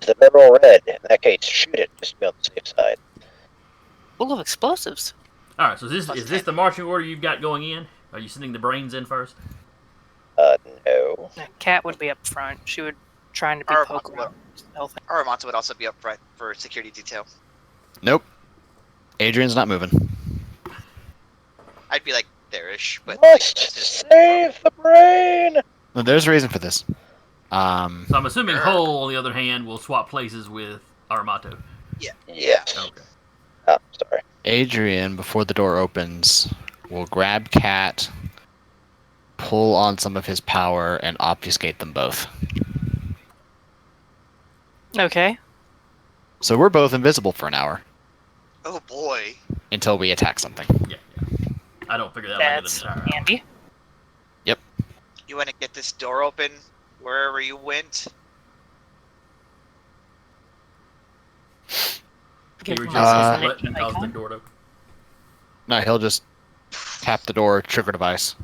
Is the barrel red? In that case, shoot it just to be on the safe side. Full of explosives. Alright, so is this the marching order you've got going in? Are you sending the brains in first? No. Cat would be up front. She would trying to be Or poke around. Stealthing. Aramonta would also be up front for security detail. Nope. Adrian's not moving. I'd be like there-ish, but Must save the brain! No, there's a reason for this. So I'm assuming Hull, on the other hand, will swap places with Aramato. Yes. Okay. Oh, sorry. Adrian, before the door opens, will grab Cat, pull on some of his power, and obfuscate them both. Okay. So we're both invisible for an hour oh boy. until we attack something. Yeah. I don't figure that out That's the entire hour. handy. You want to get this door open wherever you went? Can you reach my out Uh, and hit the button and cause the icon. door to open? No, he'll just tap the door, trigger device.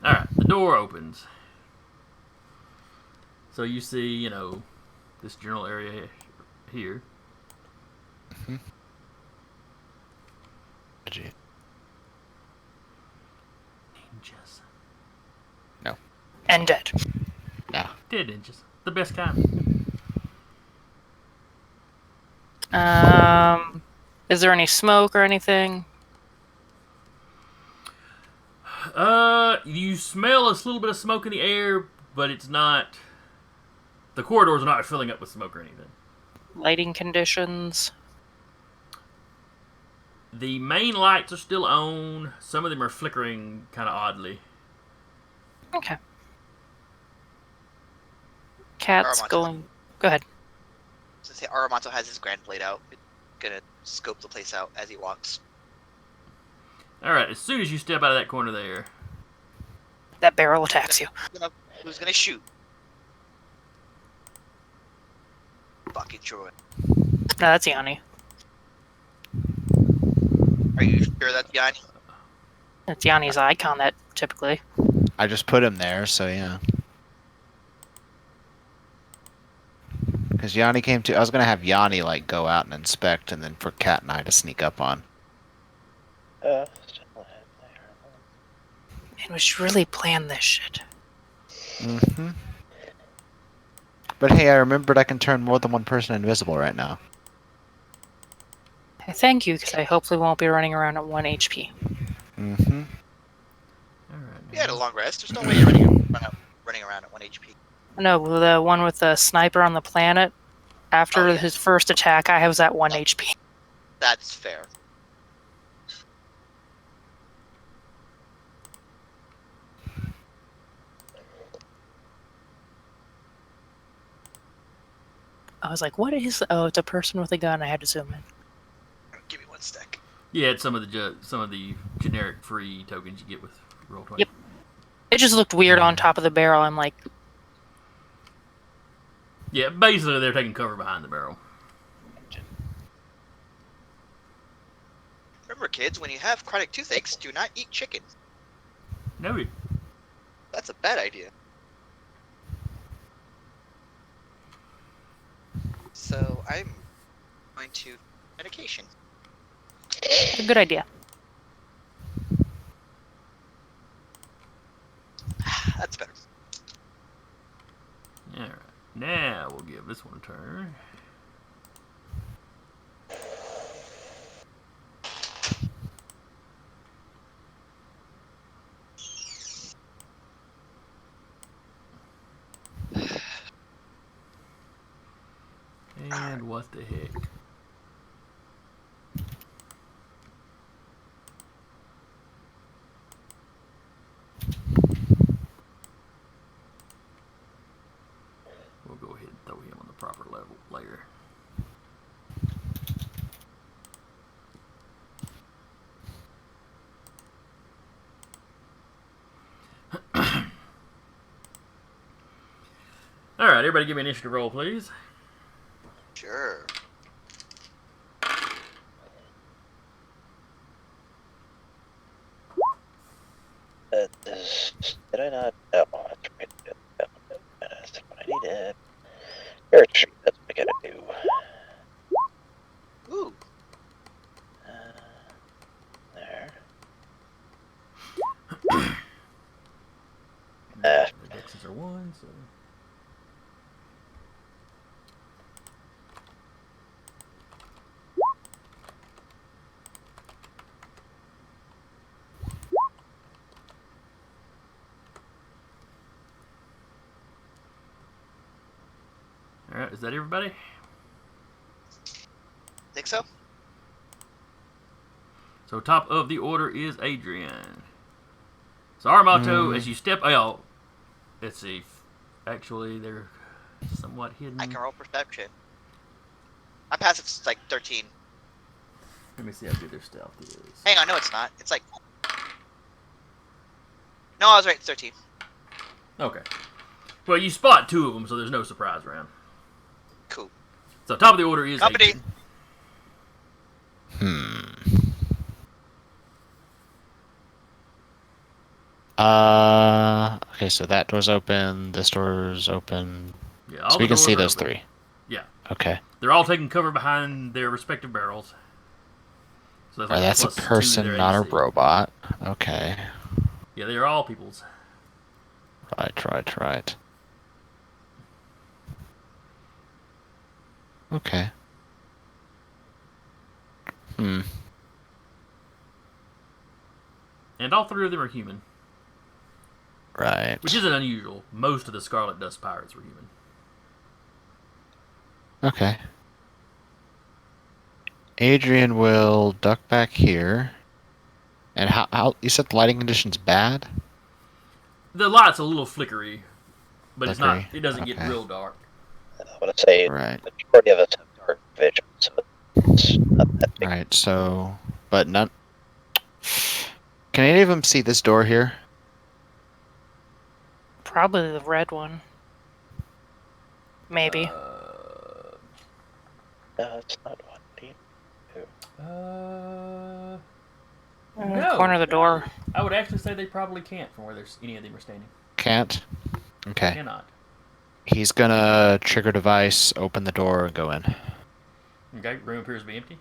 Alright, the door opens. So you see, this general area here. Gee. Ninjas. And dead. No. Dead ninjas. The best kind. Is there any smoke or anything? You smell a little bit of smoke in the air, but it's not. The corridors are not filling up with smoke or anything. Lighting conditions? The main lights are still on. Some of them are flickering kind of oddly. Okay. Cat's Aramonto. going. Go ahead. So say Aramonto has his grand blade out. He's gonna scope the place out as he walks. Alright, as soon as you step out of that corner there, That barrel attacks you. Who's gonna shoot? Fucking Troy. No, that's Yanni. Are you sure that's Yanni? That's Yanni's icon, that typically. I just put him there, so yeah. Because Yanni came to. I was gonna have Yanni like go out and inspect, and then for Cat and I to sneak up on. Still ahead there. Man, we should really plan this shit. Mm-hmm. But hey, I remembered I can turn more than one person invisible right now. I thank you, because I hopefully won't be running around at 1 HP. Mm-hmm. alright. You had a long rest. There's no way you're running around at 1 HP. No, the one with the sniper on the planet. After Oh, yeah. his first attack, I was at 1 HP. That's fair. I was like, what is... Oh, it's a person with a gun. I had to zoom in. Give me 1 sec. Yeah, it's some of the generic free tokens you get with Roll20. Yep. It just looked weird on top of the barrel. I'm like, Yeah, basically they're taking cover behind the barrel. Remember, kids, when you have chronic toothaches, do not eat chicken. No, That's a bad idea. So I'm going to medication. a good idea. That's better. alright. Now we'll give this one a turn. And what the heck? We'll go ahead and throw him on the proper level layer. Alright, everybody give me an initiative roll, please. Sure. Did I not? Oh, that's right. That's what I needed. Here, street. That's what I gotta do. Ooh. There. The dexes are 1, so. Alright, is that everybody? Think so? So top of the order is Adrian. So Armato, as you step out, let's see. Actually, they're somewhat hidden. I can roll perception. My passive's like 13. Let me see how good their stealth is. Hang on, no, it's not. It's like. No, I was right. It's 13. Okay. Well, you spot 2 of them, so there's no surprise round. Cool. So top of the order is Company. Adrian. Okay, so that door's open, this door's open. Yeah, all So the we can doors see are those open. 3. Yeah. Okay. They're all taking cover behind their respective barrels. So that's Alright, like that's a +2 to person, their not a AC. robot. Okay. Yeah, they are all peoples. Right. Okay. And all 3 of them are human. Right. Which isn't unusual. Most of the Scarlet Dust pirates were human. Okay. Adrian will duck back here. And how you said the lighting condition's bad? The light's a little flickery, but it's not. Flickery? It doesn't get Okay. real dark. I want to say Right. the majority of us have dark vision, so it's not that big. Right, so but none can any of them see this door here? Probably the red one. Maybe. No, it's not one. In the No. corner of the door. I would actually say they probably can't from where there's any of them are standing. Can't? Okay. Cannot. He's gonna trigger device, open the door, and go in. Okay, room appears to be empty.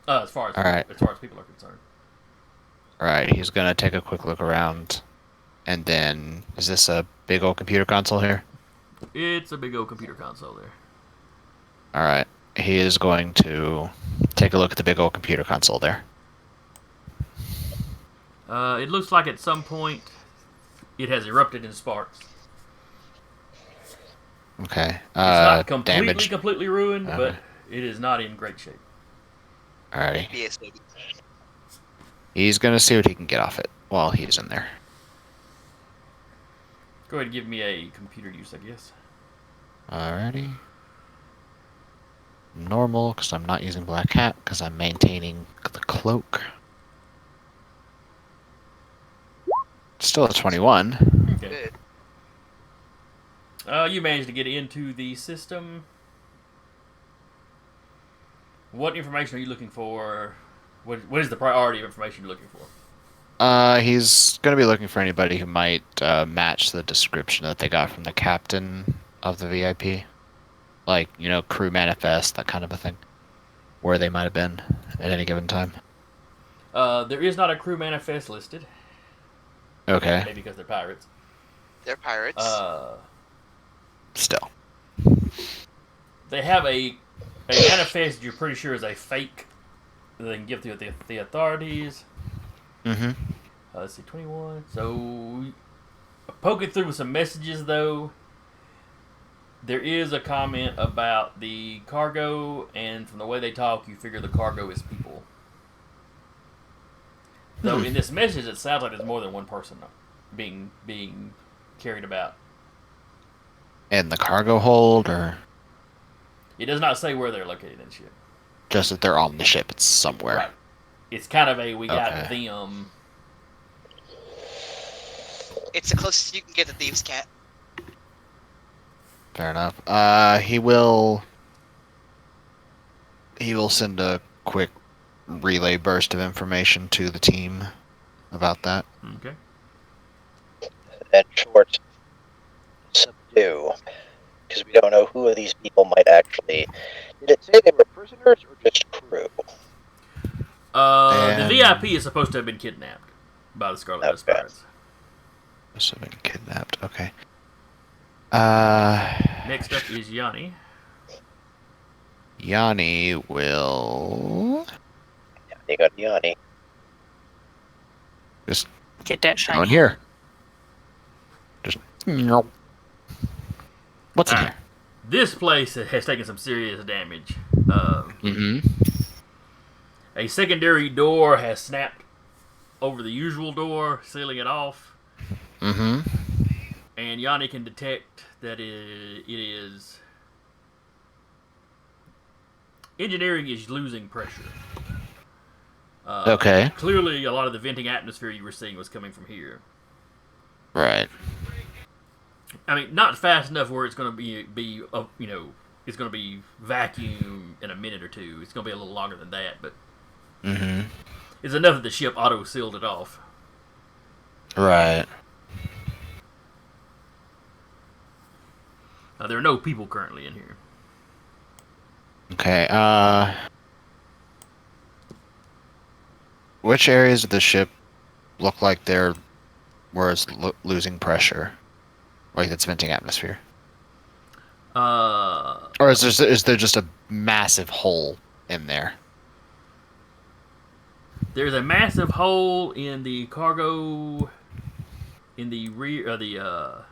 As far as Alright. people are concerned. Alright, he's gonna take a quick look around. And then is this a big old computer console here? It's a big old computer console there. Alright. He is going to take a look at the big old computer console there. It looks like at some point it has erupted in sparks. Okay. It's not Damage. completely ruined, but it is not in great shape. Alrighty. Yes, maybe. He's gonna see what he can get off it while he's in there. Go ahead and give me a computer use, I guess. Alrighty. Normal, because I'm not using Black Hat, because I'm maintaining the cloak. Still a 21. Okay. Good. You managed to get into the system. What information are you looking for? What is the priority of information you're looking for? He's gonna be looking for anybody who might match the description that they got from the captain of the VIP. Like, crew manifest, that kind of a thing. Where they might have been at any given time. There is not a crew manifest listed. Okay. Maybe because they're pirates. They're pirates. Still. They have a manifest you're pretty sure is a fake that they can give to the authorities. Mm-hmm. Let's see, 21. So, poking through with some messages, though, there is a comment about the cargo, and from the way they talk, you figure the cargo is people. Though in this message, it sounds like there's more than one person being carried about. In the cargo hold, or It does not say where they're located in the ship. just that they're on the ship? It's somewhere. Right. It's kind of we got Okay. them. It's the closest you can get to thieves' cat. Fair enough. He will send a quick relay burst of information to the team about that. Okay. And short, subdue, because we don't know who of these people might actually. Did it say they were prisoners or just crew? The VIP is supposed to have been kidnapped by the Scarlet Dust Okay. Pirates. Must have been kidnapped. Okay. Next up is Yanni. Yanni will They got Yanni. just Get that go shiny. in here. Just what's in Alright. here? This place has taken some serious damage. Mm-hmm. A secondary door has snapped over the usual door, sealing it off. Mm-hmm. And Yanni can detect that it is... Engineering is losing pressure. Okay. Clearly, a lot of the venting atmosphere you were seeing was coming from here. Right. I mean, not fast enough where it's going to be it's going to be vacuum in a minute or two. It's going to be a little longer than that, but Mm-hmm. It's enough that the ship auto sealed it off. Right. There are no people currently in here. Okay. Which areas of the ship look like they're where it's losing pressure, like it's venting atmosphere, or is there just a massive hole in there? There's a massive hole in the cargo, in the rear, the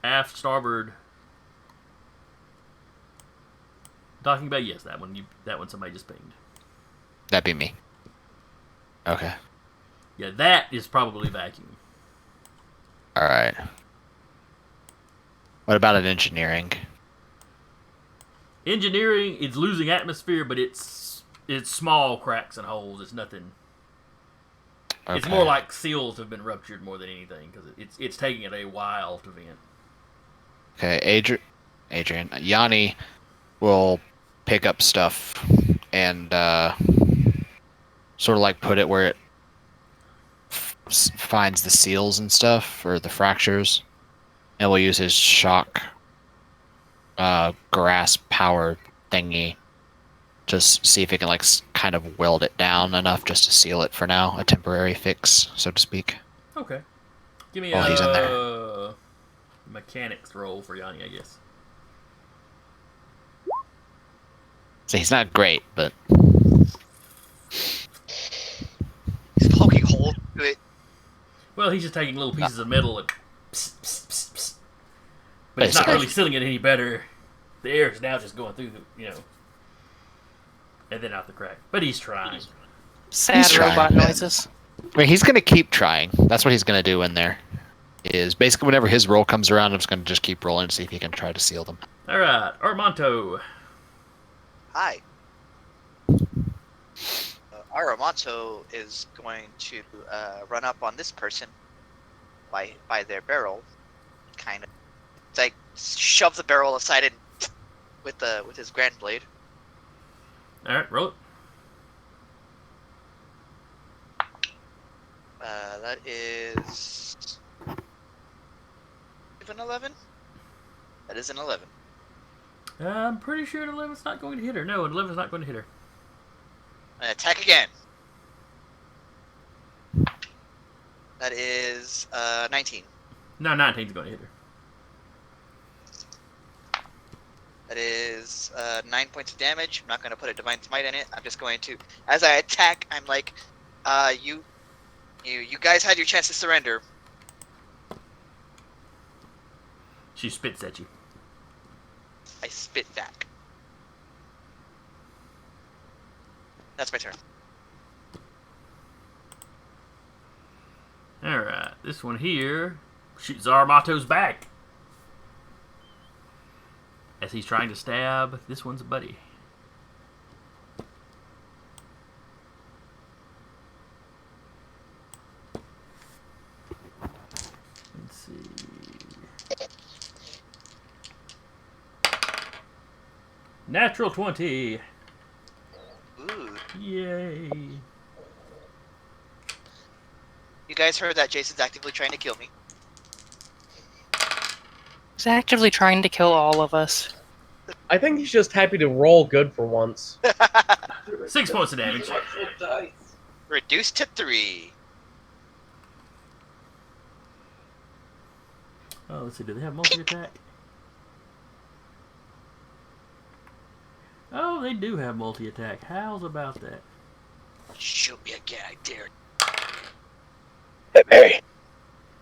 aft starboard docking bay. Yes, that one. That one somebody just pinged. That'd be me. Okay. Yeah, that is probably vacuum. All right. What about an engineering? Engineering is losing atmosphere, but it's small cracks and holes. It's nothing. Okay. It's more like seals have been ruptured more than anything because it's taking it a while to vent. Okay, Adrian, Yanni will pick up stuff and sort of like put it where it finds the seals and stuff, or the fractures, and we'll use his shock grass power thingy. Just see if it can kind of weld it down enough just to seal it for now, a temporary fix, so to speak. Okay. Give me He's in there. a mechanics roll for Yanni, I guess. So he's not great, but He's poking holes to it. Well, he's just taking little pieces of metal and pss, pss, pss, pss. But it's not Basically. really sealing it any better. The air is now just going through and then out the crack. But he's trying. Sad trying. robot noises. I mean, he's gonna keep trying. That's what he's gonna do in there. Is basically whenever his roll comes around, I'm just gonna just keep rolling and see if he can try to seal them. All right, Armanto. Hi. Aramonto is going to run up on this person by their barrel, kind of like shove the barrel aside and with his grand blade. All right, roll it. That is an 11. That is an 11. I'm pretty sure an 11's not going to hit her. No, an 11's not going to hit her. Attack again. That is 19. No, 19's going to hit her. That is 9 points of damage. I'm not going to put a divine smite in it. I'm just going to, as I attack, I'm like, you guys had your chance to surrender. She spits at you. I spit back. That's my turn. All right, this one here shoots Armato's back as he's trying to stab this one's buddy. Let's see. Natural 20. Ooh. Yay. You guys heard that Jason's actively trying to kill me. He's actively trying to kill all of us. I think he's just happy to roll good for once. 6 points of damage. Reduced to 3. Oh, let's see. Do they have multi-attack? Oh, they do have multi-attack. How's about that? Shoot me again, I dare. Hey, Mary.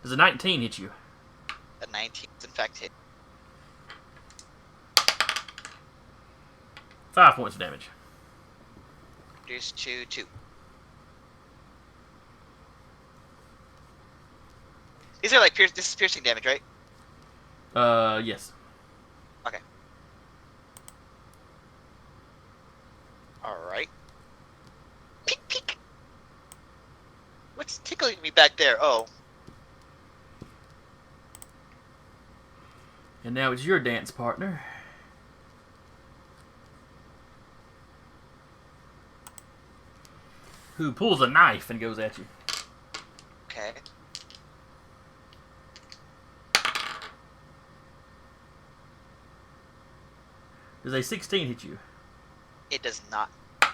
Does a 19 hit you? A 19 is in fact hit. 5 points of damage. Reduced to 2. These are like this is piercing damage, right? Yes. Okay. Alright. Peek, peek. What's tickling me back there? Oh. And now it's your dance partner. who pulls a knife and goes at you. Okay. Does a 16 hit you? It does not. How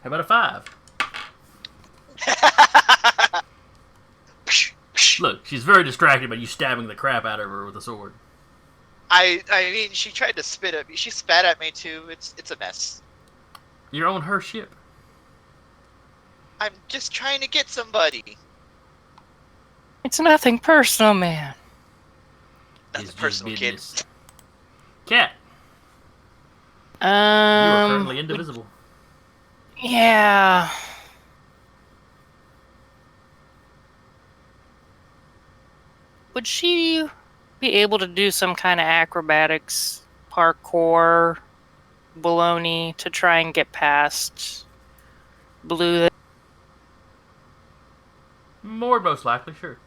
about a 5? Look, she's very distracted by you stabbing the crap out of her with a sword. I mean, she tried to spit at me. She spat at me too. It's a mess. You're on her ship. I'm just trying to get somebody. It's nothing personal, man. That's It's a just personal kid. business. Cat, you are Um, currently indivisible. yeah. Would she be able to do some kind of acrobatics, parkour, baloney to try and get past Blue? More most likely, sure.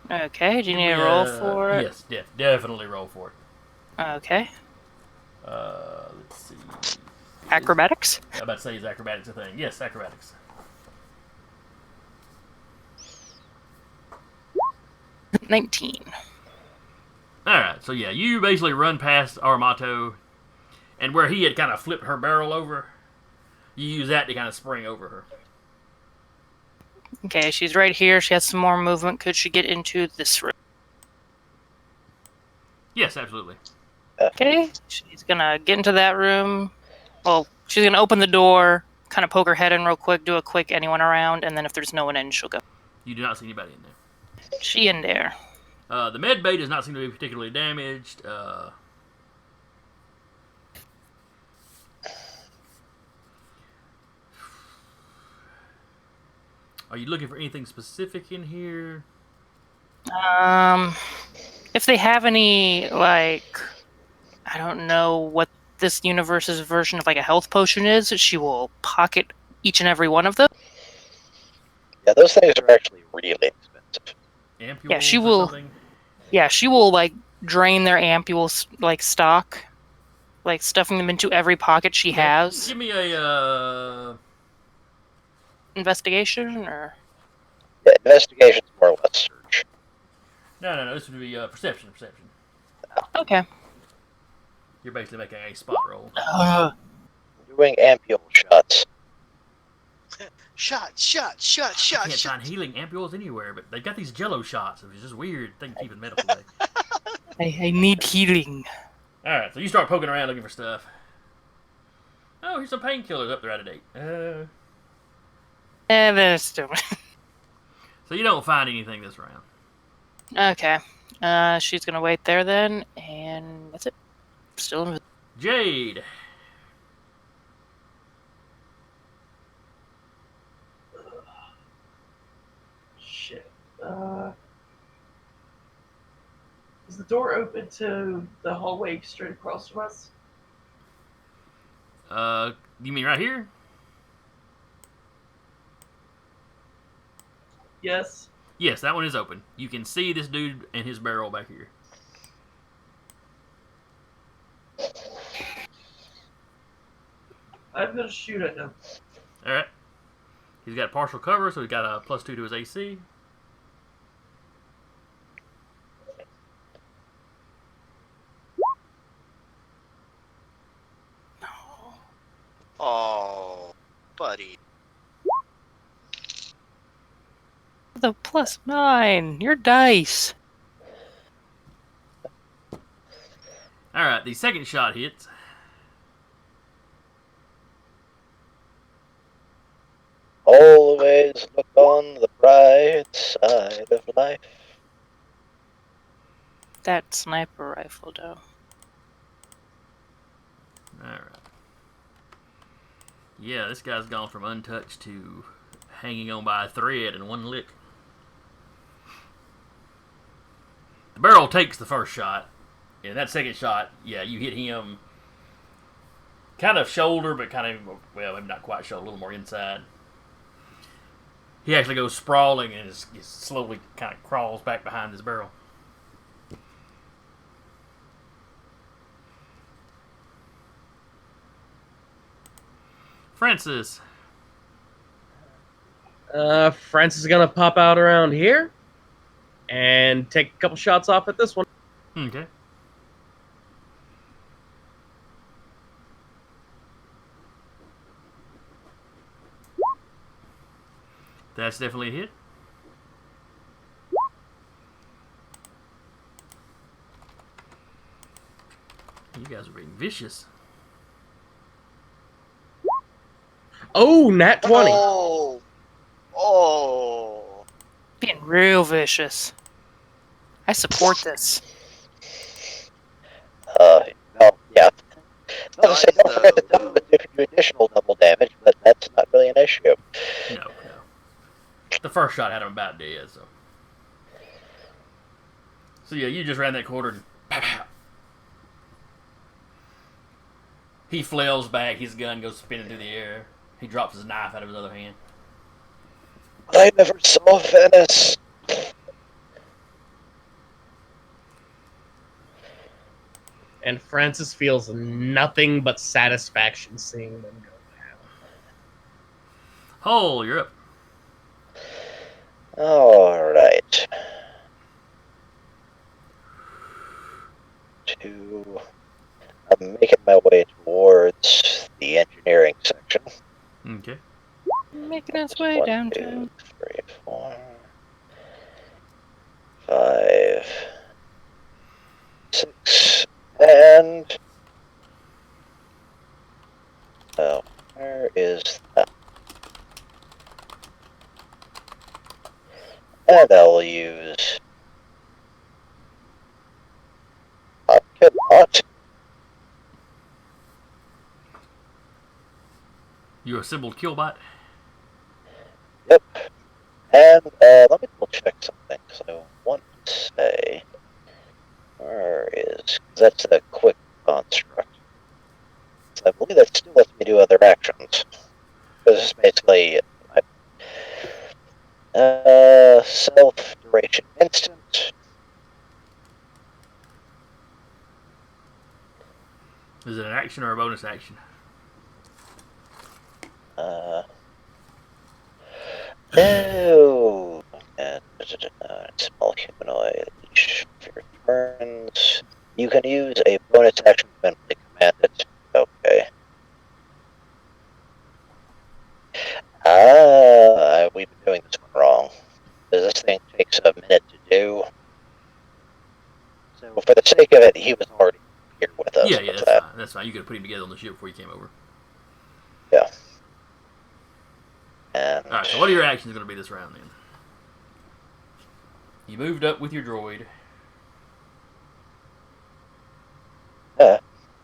Okay, do you Give need me a roll for it? Yes, definitely roll for it. Okay. Let's see. Acrobatics? I'm about to say, is acrobatics a thing? Yes, acrobatics. 19. Alright, so yeah, you basically run past Armato, and where he had kind of flipped her barrel over, you use that to kind of spring over her. Okay, she's right here. She has some more movement. Could she get into this room? Yes, absolutely. Okay, she's gonna get into that room. Well, she's gonna open the door, kind of poke her head in real quick, do a quick anyone around, and then if there's no one in, she'll go. You do not see anybody in there. She in there. The med bay does not seem to be particularly damaged. Are you looking for anything specific in here? If they have any, like, I don't know what this universe's version of like a health potion is, she will pocket each and every one of them. Yeah, those things are actually really expensive. Ampules Yeah, she or will. something? Yeah, she will like drain their ampules like stock, like stuffing them into every pocket she Okay. has. Give me a Investigation or Yeah, investigation's more or less search. no. This would be perception. okay. You're basically making a spot roll. Doing ampule shots. Shot. I can't find healing ampules anywhere, but they've got these Jello shots. It's just weird thing to keep in medical bay. I need healing. All right, so you start poking around looking for stuff. Oh, here's some painkillers up there out of date. And then it's still So you don't find anything this round. okay. She's gonna wait there then, and that's it. Still in. Jade. Shit. Is the door open to the hallway straight across from us? You mean right here? Yes. Yes, that one is open. You can see this dude and his barrel back here. I'm gonna shoot at him. All right. He's got partial cover, so he's got a +2 to his AC. Oh, buddy. The +9. Your dice. All right, the second shot hits. Always look on the bright side of life. That sniper rifle, though. All right. Yeah, this guy's gone from untouched to hanging on by a thread in one lick. The barrel takes the first shot. And that second shot, yeah, you hit him kind of shoulder, but kind of, well, maybe not quite shoulder, a little more inside. He actually goes sprawling and slowly kind of crawls back behind his barrel. Francis. Francis is gonna pop out around here and take a couple shots off at this one. Okay. That's definitely a hit. You guys are being vicious. Oh, nat 20. Oh. Oh. Being real vicious. I support this. Well, yeah. I was Does say, don't forget to though. double if you do additional double damage, but that's not really an issue. No. The first shot had him about dead, so. So yeah, you just ran that corner and pow, pow. He flails back, his gun goes spinning through the air. He drops his knife out of his other hand. I never saw Venice. And Francis feels nothing but satisfaction seeing them go down. Hole, you're up. Alright. I'm making my way towards the engineering section. Okay. Making its way 1, downtown. 2, 3, 4, 5, 6, and where is that? And I'll use Hopkins Hot. You assembled Killbot? Yep. And let me double check something. So I want to say, where is? Because that's a quick construct. So I believe that still lets me do other actions. Because it's basically self duration instant. Is it an action or a bonus action? No. Small humanoid. For your turns, you can use a bonus action to mentally command it. Okay. We've been doing this one wrong. This thing takes a minute to do. So for the sake of it, he was already here with us. Yeah, with that's that. fine. That's fine. You could have put him together on the ship before you came over. Yeah. And Alright, so what are your actions going to be this round then? You moved up with your droid.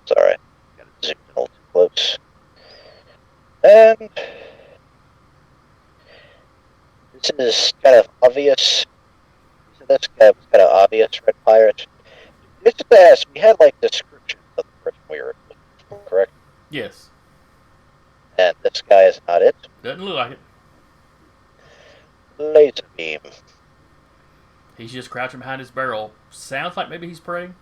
sorry, got to zoom in a little too close. And this is kind of obvious. So this guy was kind of obvious, Red Pirate. Just to ask, we had like descriptions of the person we were looking for, correct? Yes. And this guy is not it. Doesn't look like it. Laser beam. He's just crouching behind his barrel. Sounds like maybe he's praying.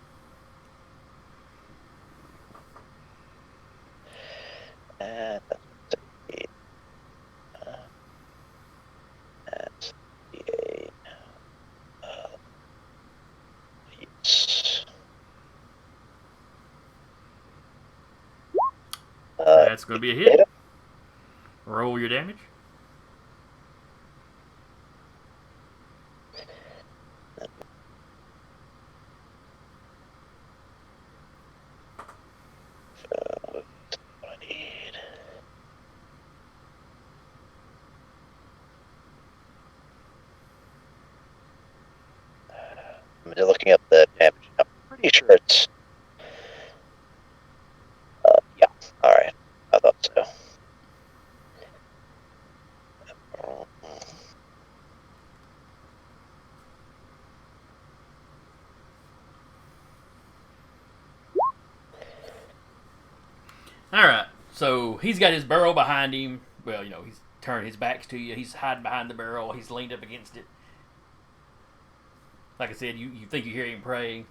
And that's the yes. That's going to be a hit. Hit him. Roll your damage. What I need. I'm just looking up the damage. I'm pretty sure it's. Yeah. All right. I thought so. Alright, so he's got his barrel behind him. Well, he's turned his back to you. He's hiding behind the barrel. He's leaned up against it. Like I said, you think you hear him praying.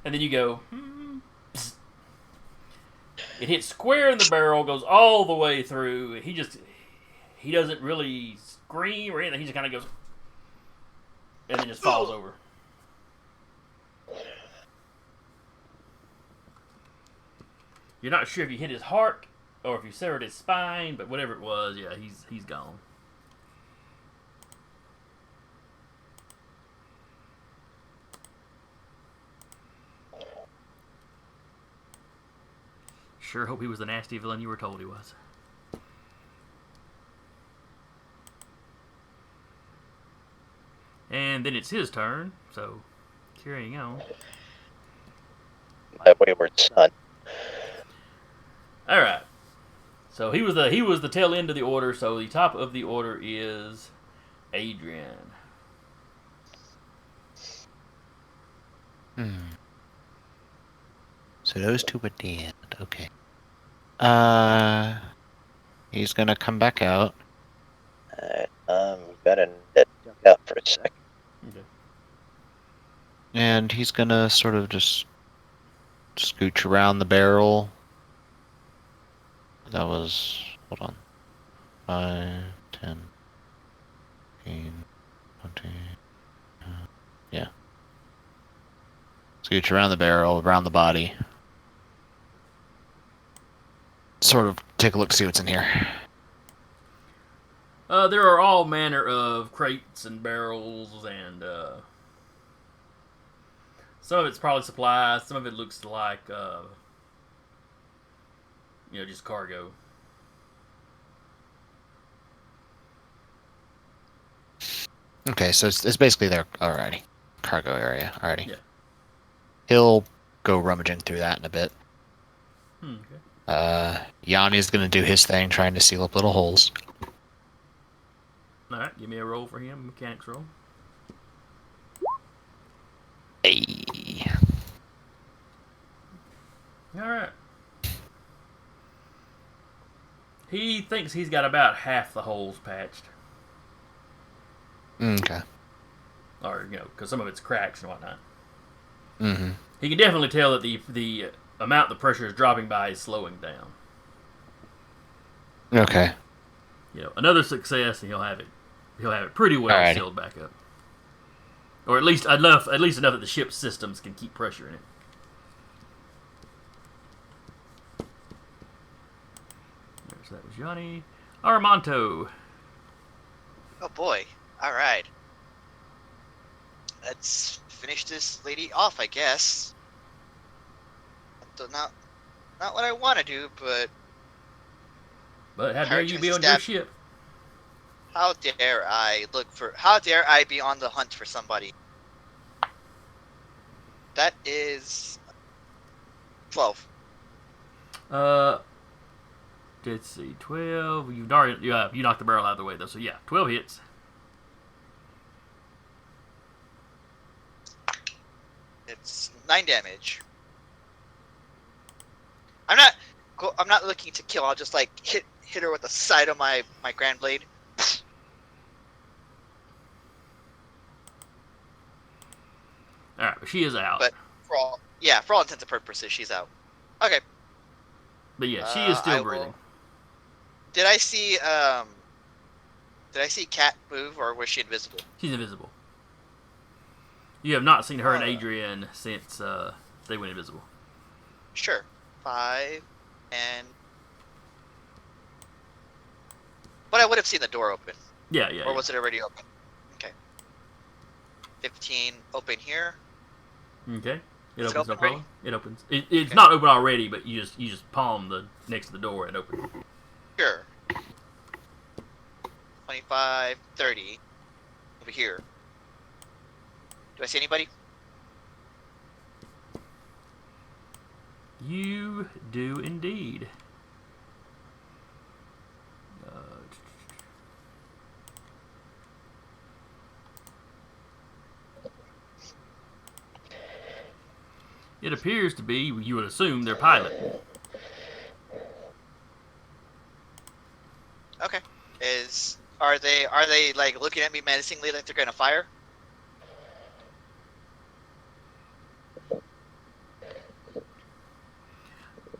And then you go, psst. It hits square in the barrel, goes all the way through. He doesn't really scream or anything. He just kind of goes, and then just falls over. You're not sure if you hit his heart or if you severed his spine, but whatever it was, yeah, he's gone. Sure hope he was the nasty villain you were told he was. And then it's his turn, so carrying on. My wayward son. All right. So he was the tail end of the order. So the top of the order is Adrian. So those two were dead. Okay. He's gonna come back out. Alright, gotta duck out for a sec. Okay. And he's gonna sort of just scooch around the barrel. That was, hold on. 5, 10, 15, 20. Yeah. Scooch around the barrel, around the body. Sort of take a look, see what's in here. There are all manner of crates and barrels, and some of it's probably supplies. Some of it looks like, just cargo. Okay, so it's basically their alrighty cargo area. Alrighty. Yeah. He'll go rummaging through that in a bit. Okay. Yanni's gonna do his thing, trying to seal up little holes. All right, give me a roll for him, mechanics roll. Hey. All right. He thinks he's got about half the holes patched, Okay. or because some of it's cracks and whatnot. Mm-hmm. He can definitely tell that the amount the pressure is dropping by is slowing down. Okay. Another success, and he'll have it pretty well Alrighty. sealed back up, or at least enough that the ship's systems can keep pressure in it. So that was Johnny. Armanto. Oh boy. Alright. Let's finish this lady off, I guess. Not what I want to do, but But how dare you be on your ship? how dare I be on the hunt for somebody? That is 12. Let's see, 12. You knocked the barrel out of the way though, so yeah, 12 hits. It's 9 damage. I'm not looking to kill. I'll just like hit her with the side of my grand blade. All right, but she is out. But for all intents and purposes, she's out. Okay. But yeah, she is still I breathing. will- Did I see Kat move, or was she invisible? She's invisible. You have not seen her and Uh. Adrian since they went invisible. Sure. 5 and. But I would have seen the door open. Yeah. Or was it already open? Okay. 15 open here. Okay. It Is it opens open no problem. already? It opens. It's Okay. not open already, but you just palm the next to the door and open it. Sure. 25, 30. Over here. Do I see anybody? You do indeed. It appears to be, you would assume, their pilot. Okay. Are they like looking at me menacingly like they're gonna fire?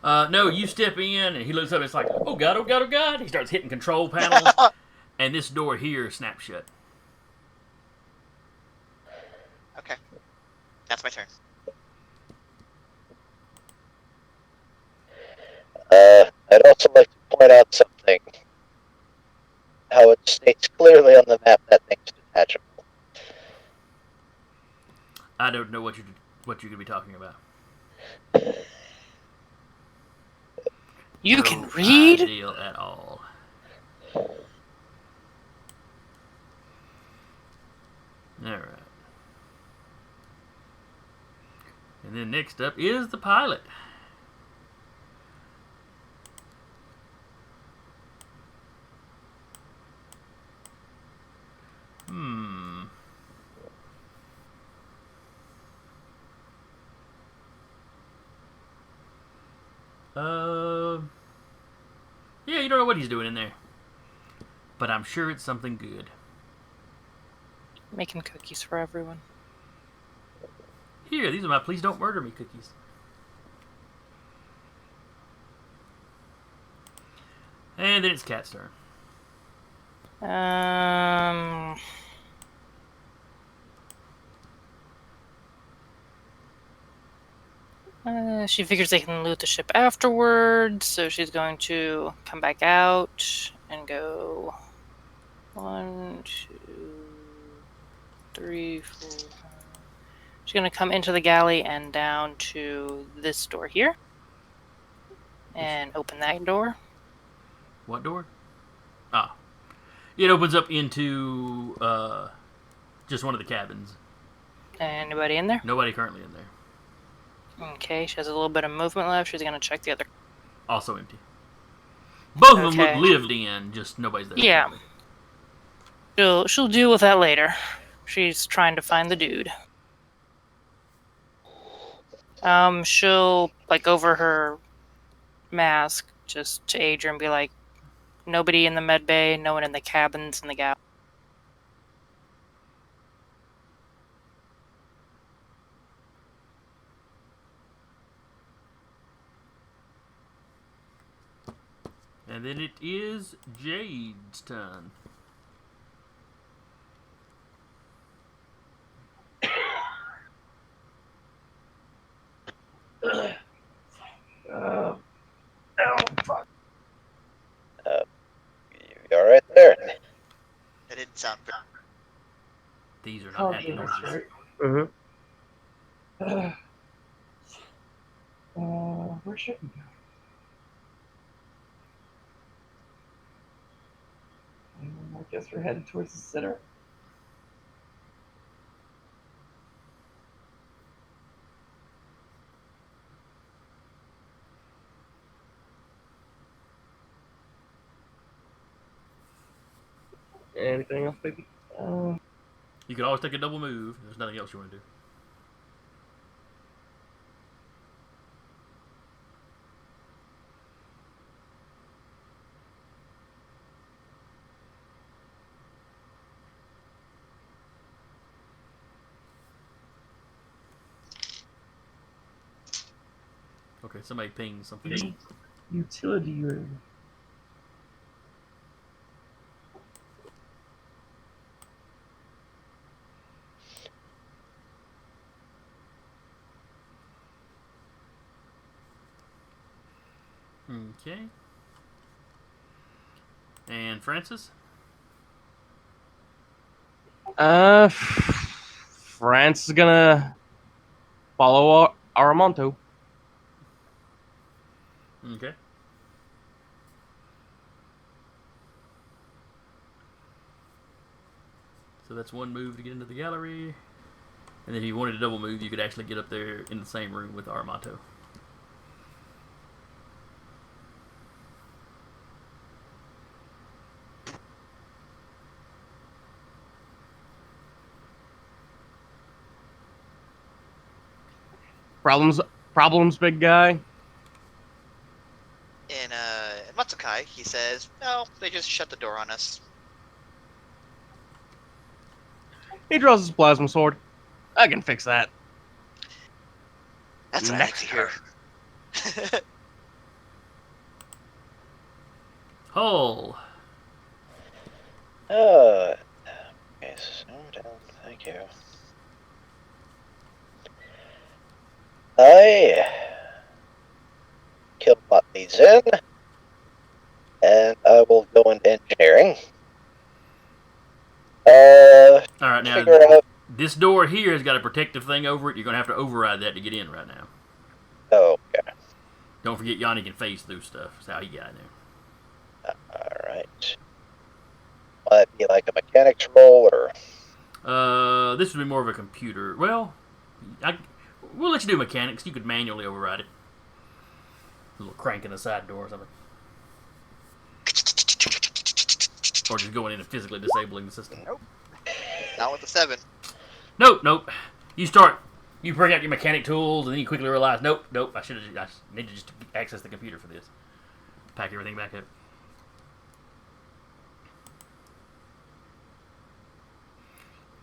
No, you step in, and he looks up. It's like, oh god, oh god, oh god. He starts hitting control panels, and this door here snaps shut. Okay. That's my turn. I'd also like to point out something. How it states clearly on the map that thing's detachable. I don't know what you're gonna be talking about. You No can read? idea at all. All right. And then next up is the pilot. Yeah, you don't know what he's doing in there. But I'm sure it's something good. Making cookies for everyone. Here, these are my please don't murder me cookies. And then it's Cat's turn. She figures they can loot the ship afterwards, so she's going to come back out and go 1, 2, 3, 4. She's going to come into the galley and down to this door here. And open that door. What door? Ah. It opens up into just one of the cabins. Anybody in there? Nobody currently in there. Okay, she has a little bit of movement left. She's going to check the other. Also empty. Both of them Okay. look lived in, just nobody's there. Yeah. She'll deal with that later. She's trying to find the dude. She'll, like, over her mask, just to Adrian, be like, nobody in the med bay, no one in the cabins in the galley. And then it is Jade's turn. Oh, fuck. You alright there? That didn't sound good. These are not Oh, happy yeah, noises. that's right. Where should we go? I guess we're headed towards the center. Anything else, baby? You could always take a double move. There's nothing else you want to do. Okay, somebody ping something. Utility room. Okay. And Francis? France is gonna follow Aramonto. Okay. So that's one move to get into the gallery. And then if you wanted to double move, you could actually get up there in the same room with Armato. Problems, big guy. In Matsukai, he says, no, they just shut the door on us. He draws his plasma sword. I can fix that. That's what Next I like to hear. Hull. Okay, slow down. Thank you. I killbot these in, and I will go into engineering. All right, now Figure out. this door here has got a protective thing over it. You're going to have to override that to get in right now. Okay. Don't forget Yanni can phase through stuff. That's how he got in there. Alright. Will that be like a mechanics roll, or? This would be more of a computer. Well, we'll let you do mechanics. You could manually override it. A little crank in the side door or something. Or just going in and physically disabling the system. Nope. Not with the 7. Nope. You bring out your mechanic tools, and then you quickly realize, nope. I need to just access the computer for this. Pack everything back up.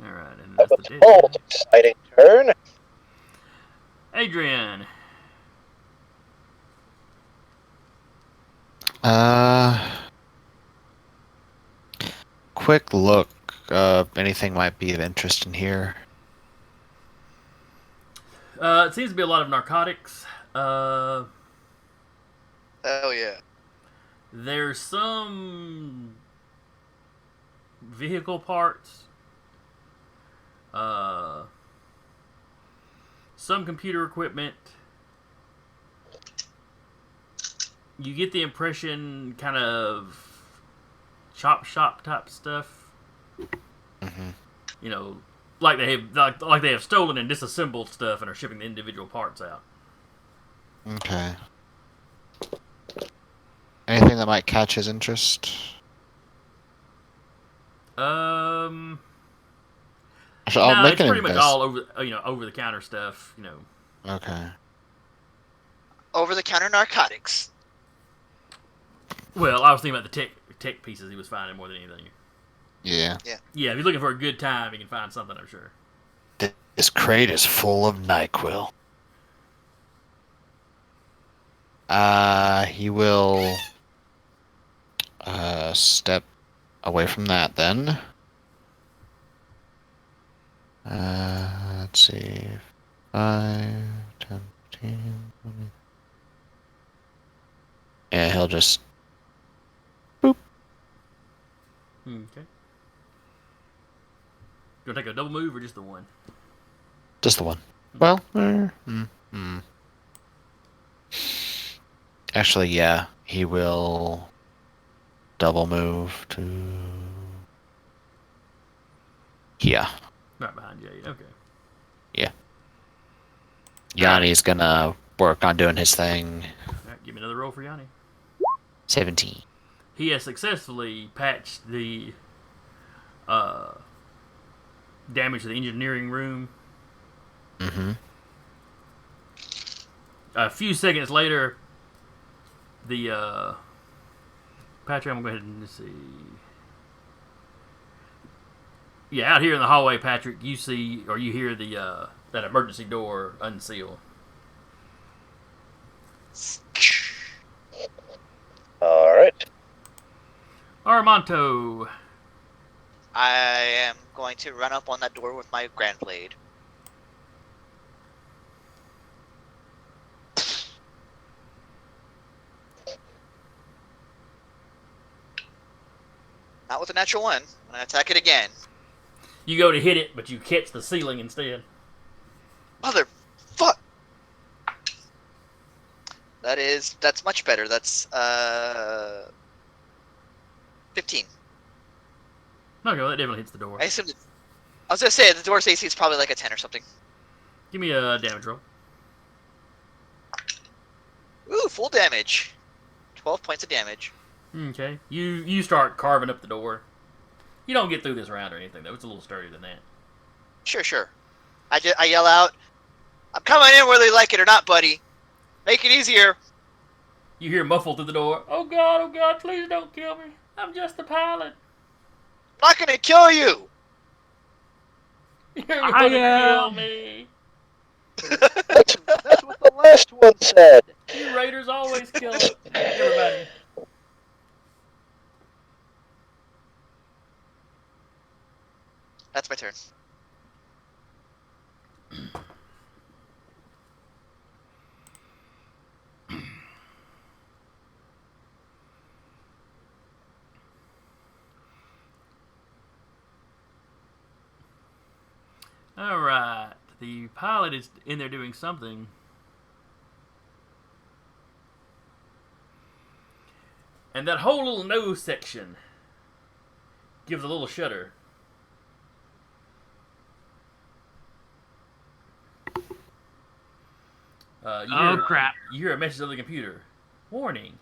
All right, and that's the Bold, exciting turn. Adrian. Quick look. Anything might be of interest in here. It seems to be a lot of narcotics. Hell yeah. There's some vehicle parts. Some computer equipment. You get the impression kind of chop shop type stuff. Mm-hmm. You know, like they have stolen and disassembled stuff and are shipping the individual parts out. Okay. Anything that might catch his interest? No, I'll make it's an pretty much all over the counter stuff. Okay. Over the counter narcotics. Well, I was thinking about the tech pieces he was finding more than anything. Yeah. Yeah, if you're looking for a good time, you can find something, I'm sure. This crate is full of NyQuil. He will step away from that then. Let's see. 5, 10, 15, 20. Yeah, he'll just boop. Okay. You want to take a double move or just the one? Just the one. Well, actually, yeah, he will double move to here. Right behind Jade. Okay. Yeah. Yanni's gonna work on doing his thing. All right, give me another roll for Yanni. 17. He has successfully patched the damage to the engineering room. Mm-hmm. A few seconds later, the Patrick, I'm going to go ahead and see. Yeah, out here in the hallway, Patrick, you see or you hear the that emergency door unseal. All right. Armanto. I am going to run up on that door with my grand blade. Not with a natural 1. I'm going to attack it again. You go to hit it, but you catch the ceiling instead. Motherfuck! That's much better. That's 15. No, that definitely hits the door. I was gonna say the door's AC is probably like a 10 or something. Give me a damage roll. Ooh, full damage. 12 points of damage. Okay. You start carving up the door. You don't get through this round or anything, though. It's a little sturdier than that. Sure. I yell out, "I'm coming in whether you like it or not, buddy. Make it easier." You hear muffled through the door. Oh God, please don't kill me. I'm just the pilot. I'm not gonna kill you. You're gonna kill me. That's what the last one said. You raiders always kill everybody. That's my turn. Alright. The pilot is in there doing something. And that whole little nose section gives a little shudder. Crap. You hear a message on the computer. Warning.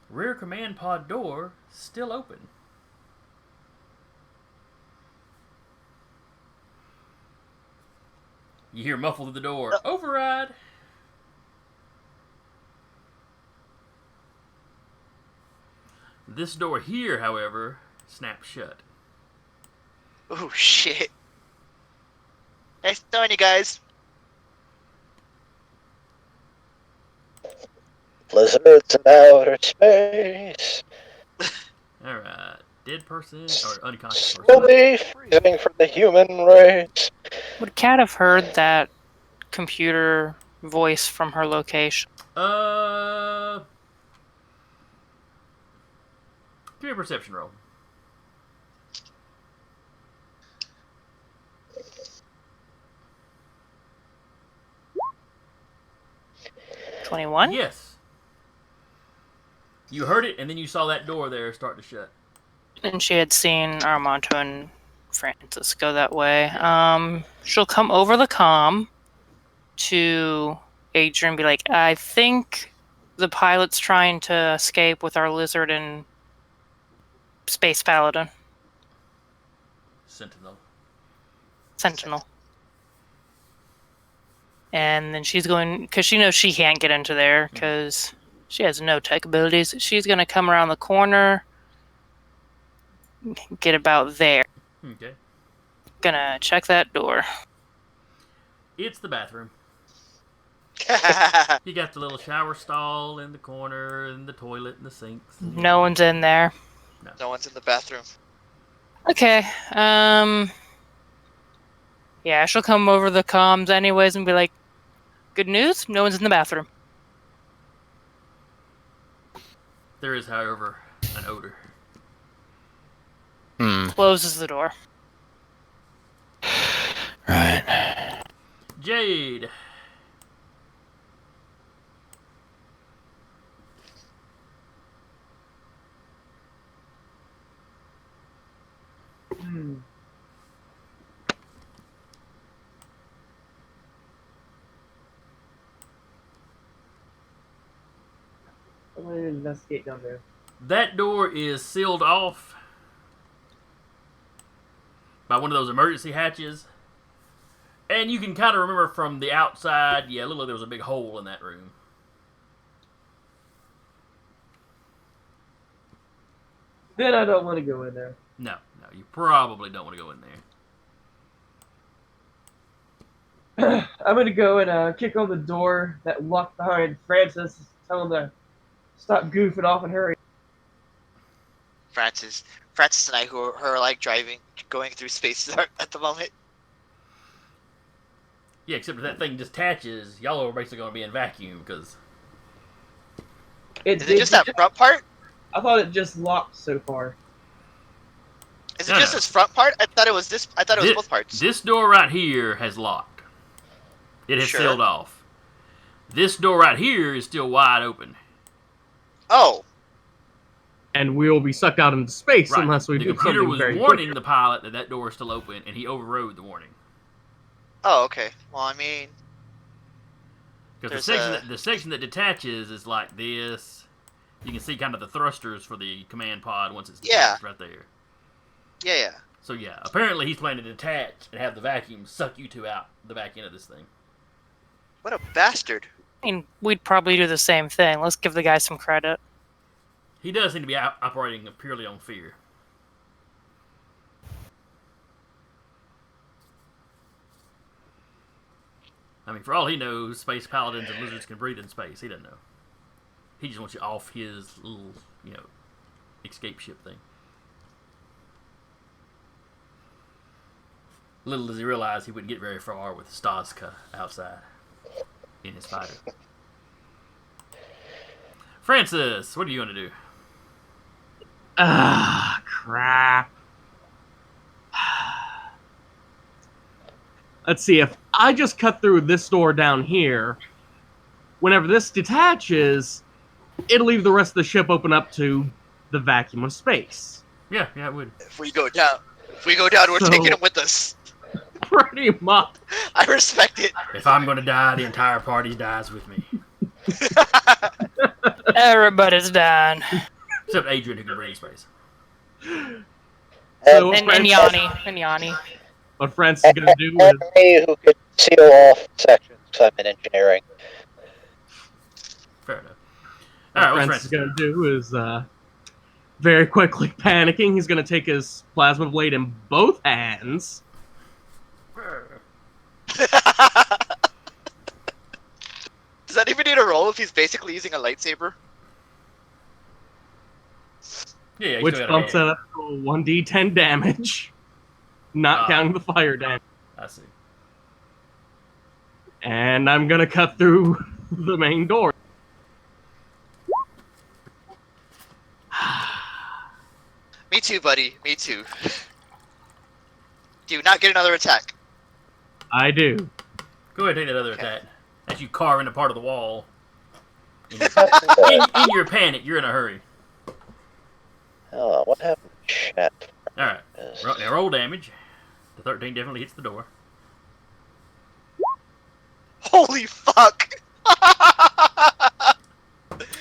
Rear command pod door still open. You hear muffled through the door. Override. This door here, however, snaps shut. Oh shit. Nice knowing you guys. Blizzards in outer space. Alright. Dead person or unconscious person? Slowly freezing from the human race. Would Kat have heard that computer voice from her location? Give me a perception roll. $21? Yes. You heard it, and then you saw that door there start to shut. And she had seen Armando and Francis go that way. She'll come over the comm to Adrian and be like, I think the pilot's trying to escape with our lizard and space paladin. Sentinel. And then she's going, because she knows she can't get into there because she has no tech abilities. She's going to come around the corner, get about there. Okay. Gonna check that door. It's the bathroom. You got the little shower stall in the corner, and the toilet, and the sinks. And No one's in there. No one's in the bathroom. Okay. Yeah, she'll come over the comms anyways and be like, good news, no one's in the bathroom. There is, however, an odor. Closes the door. Right. Jade. I'm gonna investigate down there. That door is sealed off by one of those emergency hatches. And you can kind of remember from the outside, yeah, it looked like there was a big hole in that room. Then I don't want to go in there. No, you probably don't want to go in there. I'm gonna go and kick on the door that locked behind Francis. Tell him to stop goofing off and hurry. Francis and I, who are like going through space at the moment. Yeah, except if that thing detaches, y'all are basically going to be in vacuum because... Is it just that front part? I thought it just locked so far. Is it just this front part? I thought it was this. I thought it was both parts. This door right here has locked. It has sealed off. This door right here is still wide open. Oh. And we'll be sucked out into space Right. unless we the do computer something was very warning quick. the pilot that door is still open, and he overrode the warning. Oh, okay. Well, I mean, Because There's the section that detaches is like this. You can see kind of the thrusters for the command pod once it's detached right there. yeah. So yeah, apparently he's planning to detach and have the vacuum suck you two out the back end of this thing. What a bastard. I mean, we'd probably do the same thing. Let's give the guy some credit. He does seem to be operating purely on fear. I mean, for all he knows, space paladins and lizards can breathe in space. He doesn't know. He just wants you off his little, escape ship thing. Little does he realize he wouldn't get very far with Staska outside in his fighter. Francis, what are you going to do? Ah, crap. Let's see, if I just cut through this door down here, whenever this detaches, it'll leave the rest of the ship open up to the vacuum of space. Yeah, it would. If we go down, we're So- taking him with us. Pretty much. I respect it. If I'm going to die, the entire party dies with me. Everybody's dying. Except Adrian, who can breathe space. So And Yanni. what Francis is going to do is... And me, who could seal off sections because I'm in engineering. Fair enough. What Alright, what's Francis is Francis? going to do is, very quickly panicking, he's going to take his plasma blade in both hands. Does that even need a roll if he's basically using a lightsaber? Yeah, he's Which still got a bumps hand. it up to 1d10 damage, not Ah. counting the fire damage. I see. And I'm gonna cut through the main door. Me too, buddy. Me too. Do not get another attack. I do. Go ahead and take that other Okay. attack. As you carve into part of the wall. In your panic, you're in a hurry. Oh, what happened to chat? Alright. Is- Now roll damage. The 13 definitely hits the door. Holy fuck!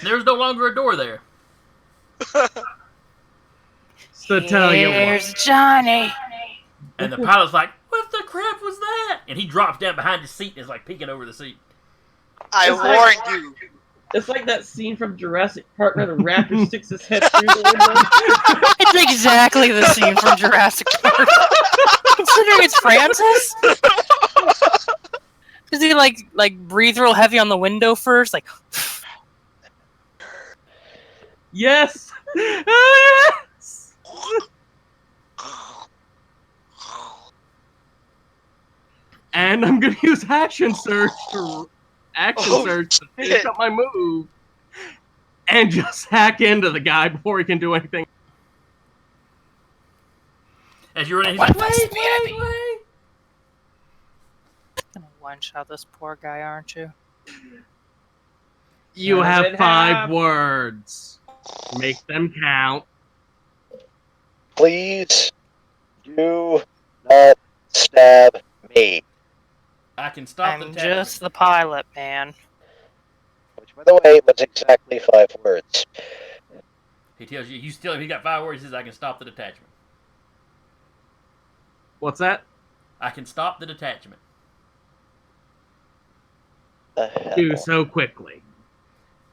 There's no longer a door there. So tell you what. Here's Johnny. And the pilot's like, what the crap was that? And he drops down behind his seat and is like peeking over the seat. I It's like- warned you. It's like that scene from Jurassic Park where the raptor sticks his head through the window. It's exactly the scene from Jurassic Park. Considering it's Francis? Does he like breathe real heavy on the window first? Like, Yes! Yes! And I'm gonna use action surge to finish shit. up my move and just hack into the guy before he can do anything. As you run in, he's What like, if wait, that's wait, wait. gonna one-shot this poor guy, aren't you? You What does have it 5 have? words. Make them count. Please do not stab me. I can stop the I'm attachment. just the pilot, man. Which, by the way, was exactly 5 words. He tells you, you still, he got 5 words, he says, I can stop the detachment. What's that? I can stop the detachment. The hell? Do so quickly.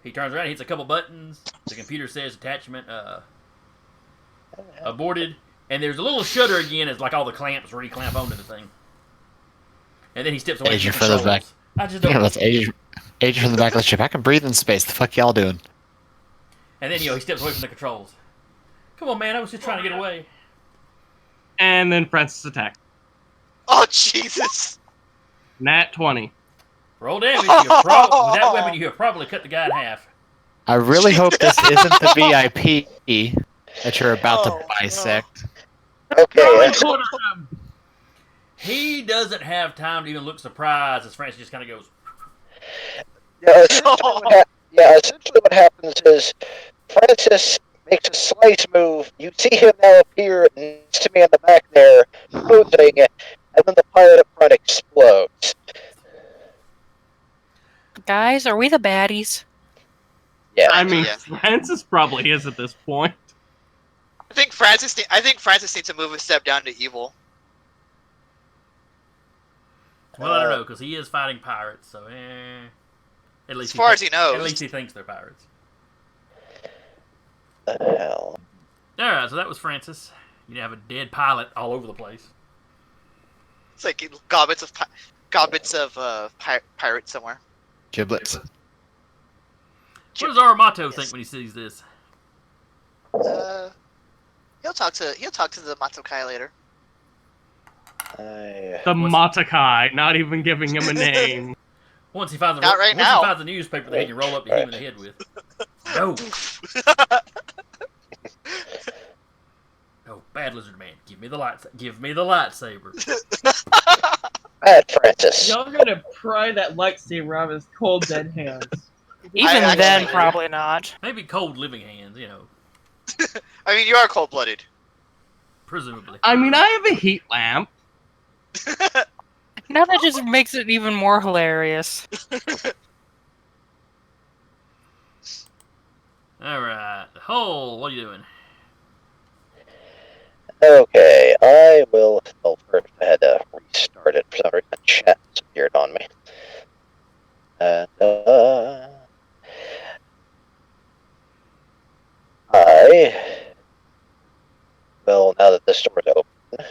He turns around, hits a couple buttons. The computer says attachment aborted. And there's a little shutter again as like all the clamps reclamp onto the thing. And then he steps away Agent from the for the back. controls. I just don't. Yeah, that's Agent from the back of the ship. I can breathe in space. The fuck y'all doing? And then, he steps away from the controls. Come on, man, I was just trying to get away. And then Francis attacks. Oh Jesus! Nat 20. Roll damage. With that weapon, you have probably cut the guy in half. I really hope this isn't the VIP that you're about Oh, to bisect. Okay, Really that's- good of him. He doesn't have time to even look surprised as Francis just kind of goes, essentially what happens is Francis makes a slice move. You see him now appear next to me in the back there, posing, and then the pirate up front explodes. Guys, are we the baddies? Yeah. I mean, Yeah. Francis probably is at this point. I think Francis needs to move a step down to evil. well, I don't know, because he is fighting pirates, so At least As far as he At knows. least he thinks they're pirates. The hell? Alright, so that was Francis. You have a dead pilot all over the place. It's like gobbets of pirates somewhere. Giblets. What does Aramato think when he sees this? He'll talk to the Matsukai later. The What's- Matakai, not even giving him a name. Once he finds Not right now. he finds a newspaper that he can roll up to him in the head with. No. Oh, bad lizard man, give me the lightsaber. Bad Francis. Y'all gonna pry that lightsaber out of his cold dead hands. Even actually- then, probably not. Maybe cold living hands, I mean, you are cold-blooded. presumably. I mean, I have a heat lamp. Now that just makes it even more hilarious. Alright, the hole, what are you doing? Okay, I will. Well, first I had to restart it for some reason. The chat disappeared on me. And, I will, now that this door is open,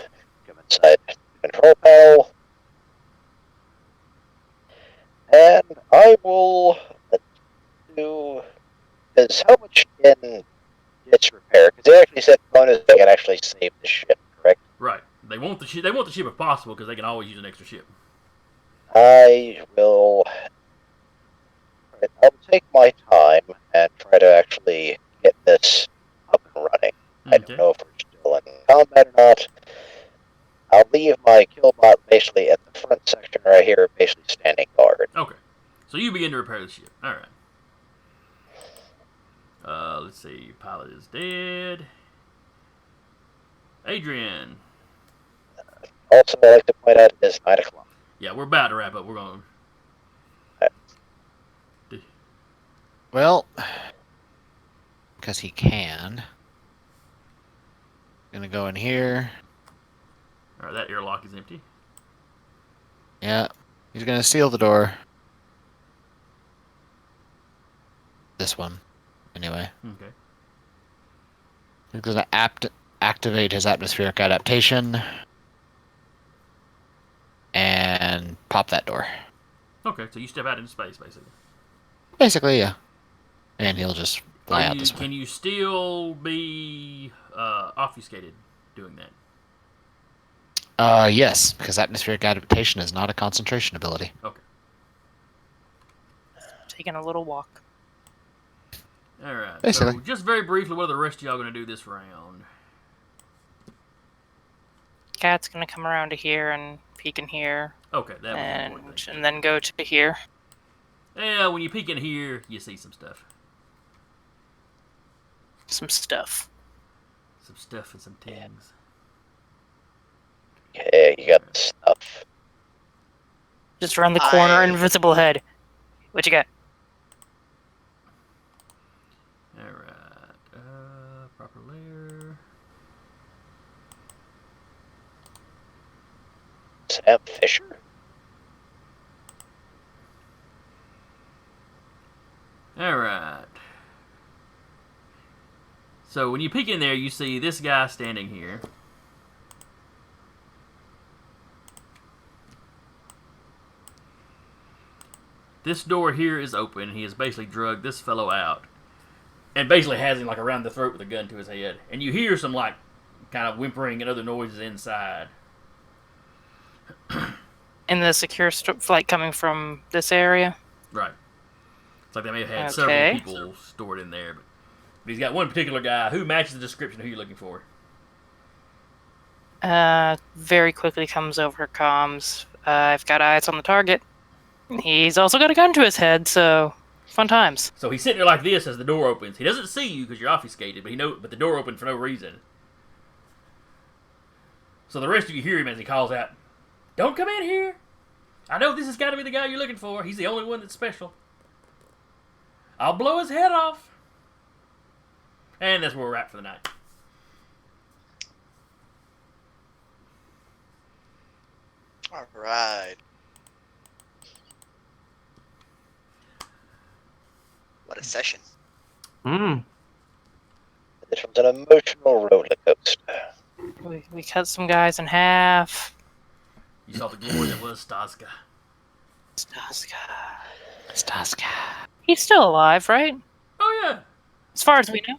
come inside the control panel. And I will do. Because how much can its repair? Because they actually said bonus they can actually save the ship, correct? Right. They want the ship if possible because they can always use an extra ship. I will. I'll take my time and try to actually get this up and running. I don't know if we're still in combat or not. I'll leave my killbot basically at the front section right here, basically standing guard. Okay. So you begin to repair the ship. Alright. Let's see. Pilot is dead. Adrian. Also, I'd like to point out it is 9 o'clock. Yeah, we're about to wrap up. We're going. Well, because he can. Gonna go in here. Alright, that airlock is empty. Yeah, he's gonna seal the door. This one, anyway. Okay. He's gonna activate his atmospheric adaptation and pop that door. Okay, so you step out into space, basically. Basically, yeah. And he'll just fly out this way. Can you still be obfuscated doing that? Yes, because atmospheric adaptation is not a concentration ability. Okay. Taking a little walk. Alright. Basically. So, just very briefly, what are the rest of y'all going to do this round? Cat's gonna come around to here and peek in here, Okay, that was the important thing. and then go to here. Yeah, when you peek in here, you see some stuff. Some stuff. Some stuff and some things. Okay, you got the stuff. Just around the corner, invisible head. What you got? Alright. Proper layer. Sam Fisher? Alright. So when you peek in there, you see this guy standing here. This door here is open. He has basically drugged this fellow out. And basically has him like around the throat with a gun to his head. And you hear some like kind of whimpering and other noises inside. In the secure flight coming from this area? Right. It's like they may have had Okay. several people stored in there. But he's got one particular guy who matches the description of who you're looking for. Very quickly comes over comms. I've got eyes on the target. He's also got a gun to his head, so fun times. So he's sitting there like this as the door opens. He doesn't see you because you're obfuscated, but the door opened for no reason. So the rest of you hear him as he calls out, "Don't come in here! I know this has got to be the guy you're looking for. He's the only one that's special. I'll blow his head off." And that's where we're at for the night. All right. What a session. Hmm. This was an emotional roller coaster. We cut some guys in half. You saw the glory that was Staska. Staska. He's still alive, right? Oh, yeah. As far as we know.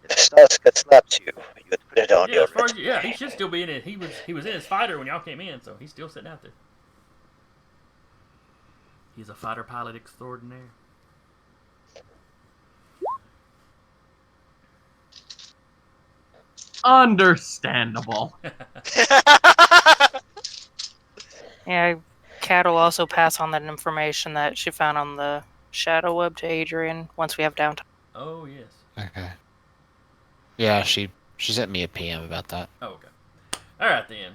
That's not you. You would put it on Yeah, your as far as resume. he should still be in it. He was in his fighter when y'all came in, so he's still sitting out there. He's a fighter pilot extraordinaire. Understandable. Yeah, Kat will also pass on that information that she found on the shadow web to Adrian once we have downtime. Oh yes. Okay. Yeah, she sent me a PM about that. Oh, okay. All right then.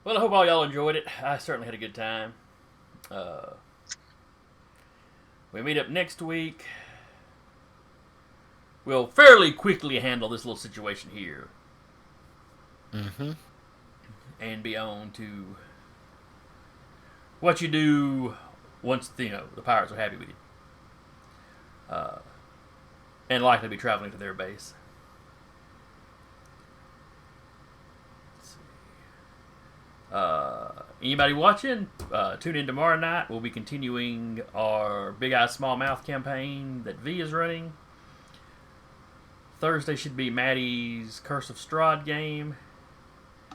Well, I hope all y'all enjoyed it. I certainly had a good time. We meet up next week. We'll fairly quickly handle this little situation here. Mm-hmm. And be on to what you do once the pirates are happy with you. And likely be traveling to their base. Let's see. Anybody watching? Tune in tomorrow night. We'll be continuing our Big Eye Small Mouth campaign that V is running. Thursday should be Maddie's Curse of Strahd game.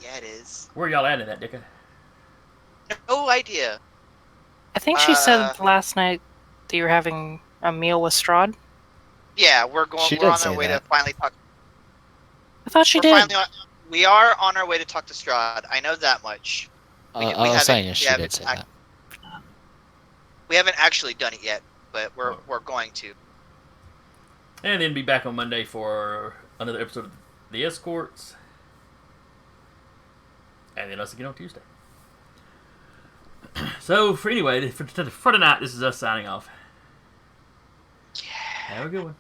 Yeah, it is. Where y'all at in that, Dicka? No idea. I think she said last night that you were having a meal with Strahd. Yeah, we're She on did say our way that. to finally talk. I thought she We're did. finally we are on our way to talk to Strahd. I know that much. I was saying yes, she did say that. We haven't actually done it yet, but we're going to. And then be back on Monday for another episode of The Escorts. And then us again on Tuesday. So, for tonight, this is us signing off. Yeah. Have a good one.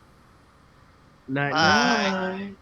Night, Bye. night.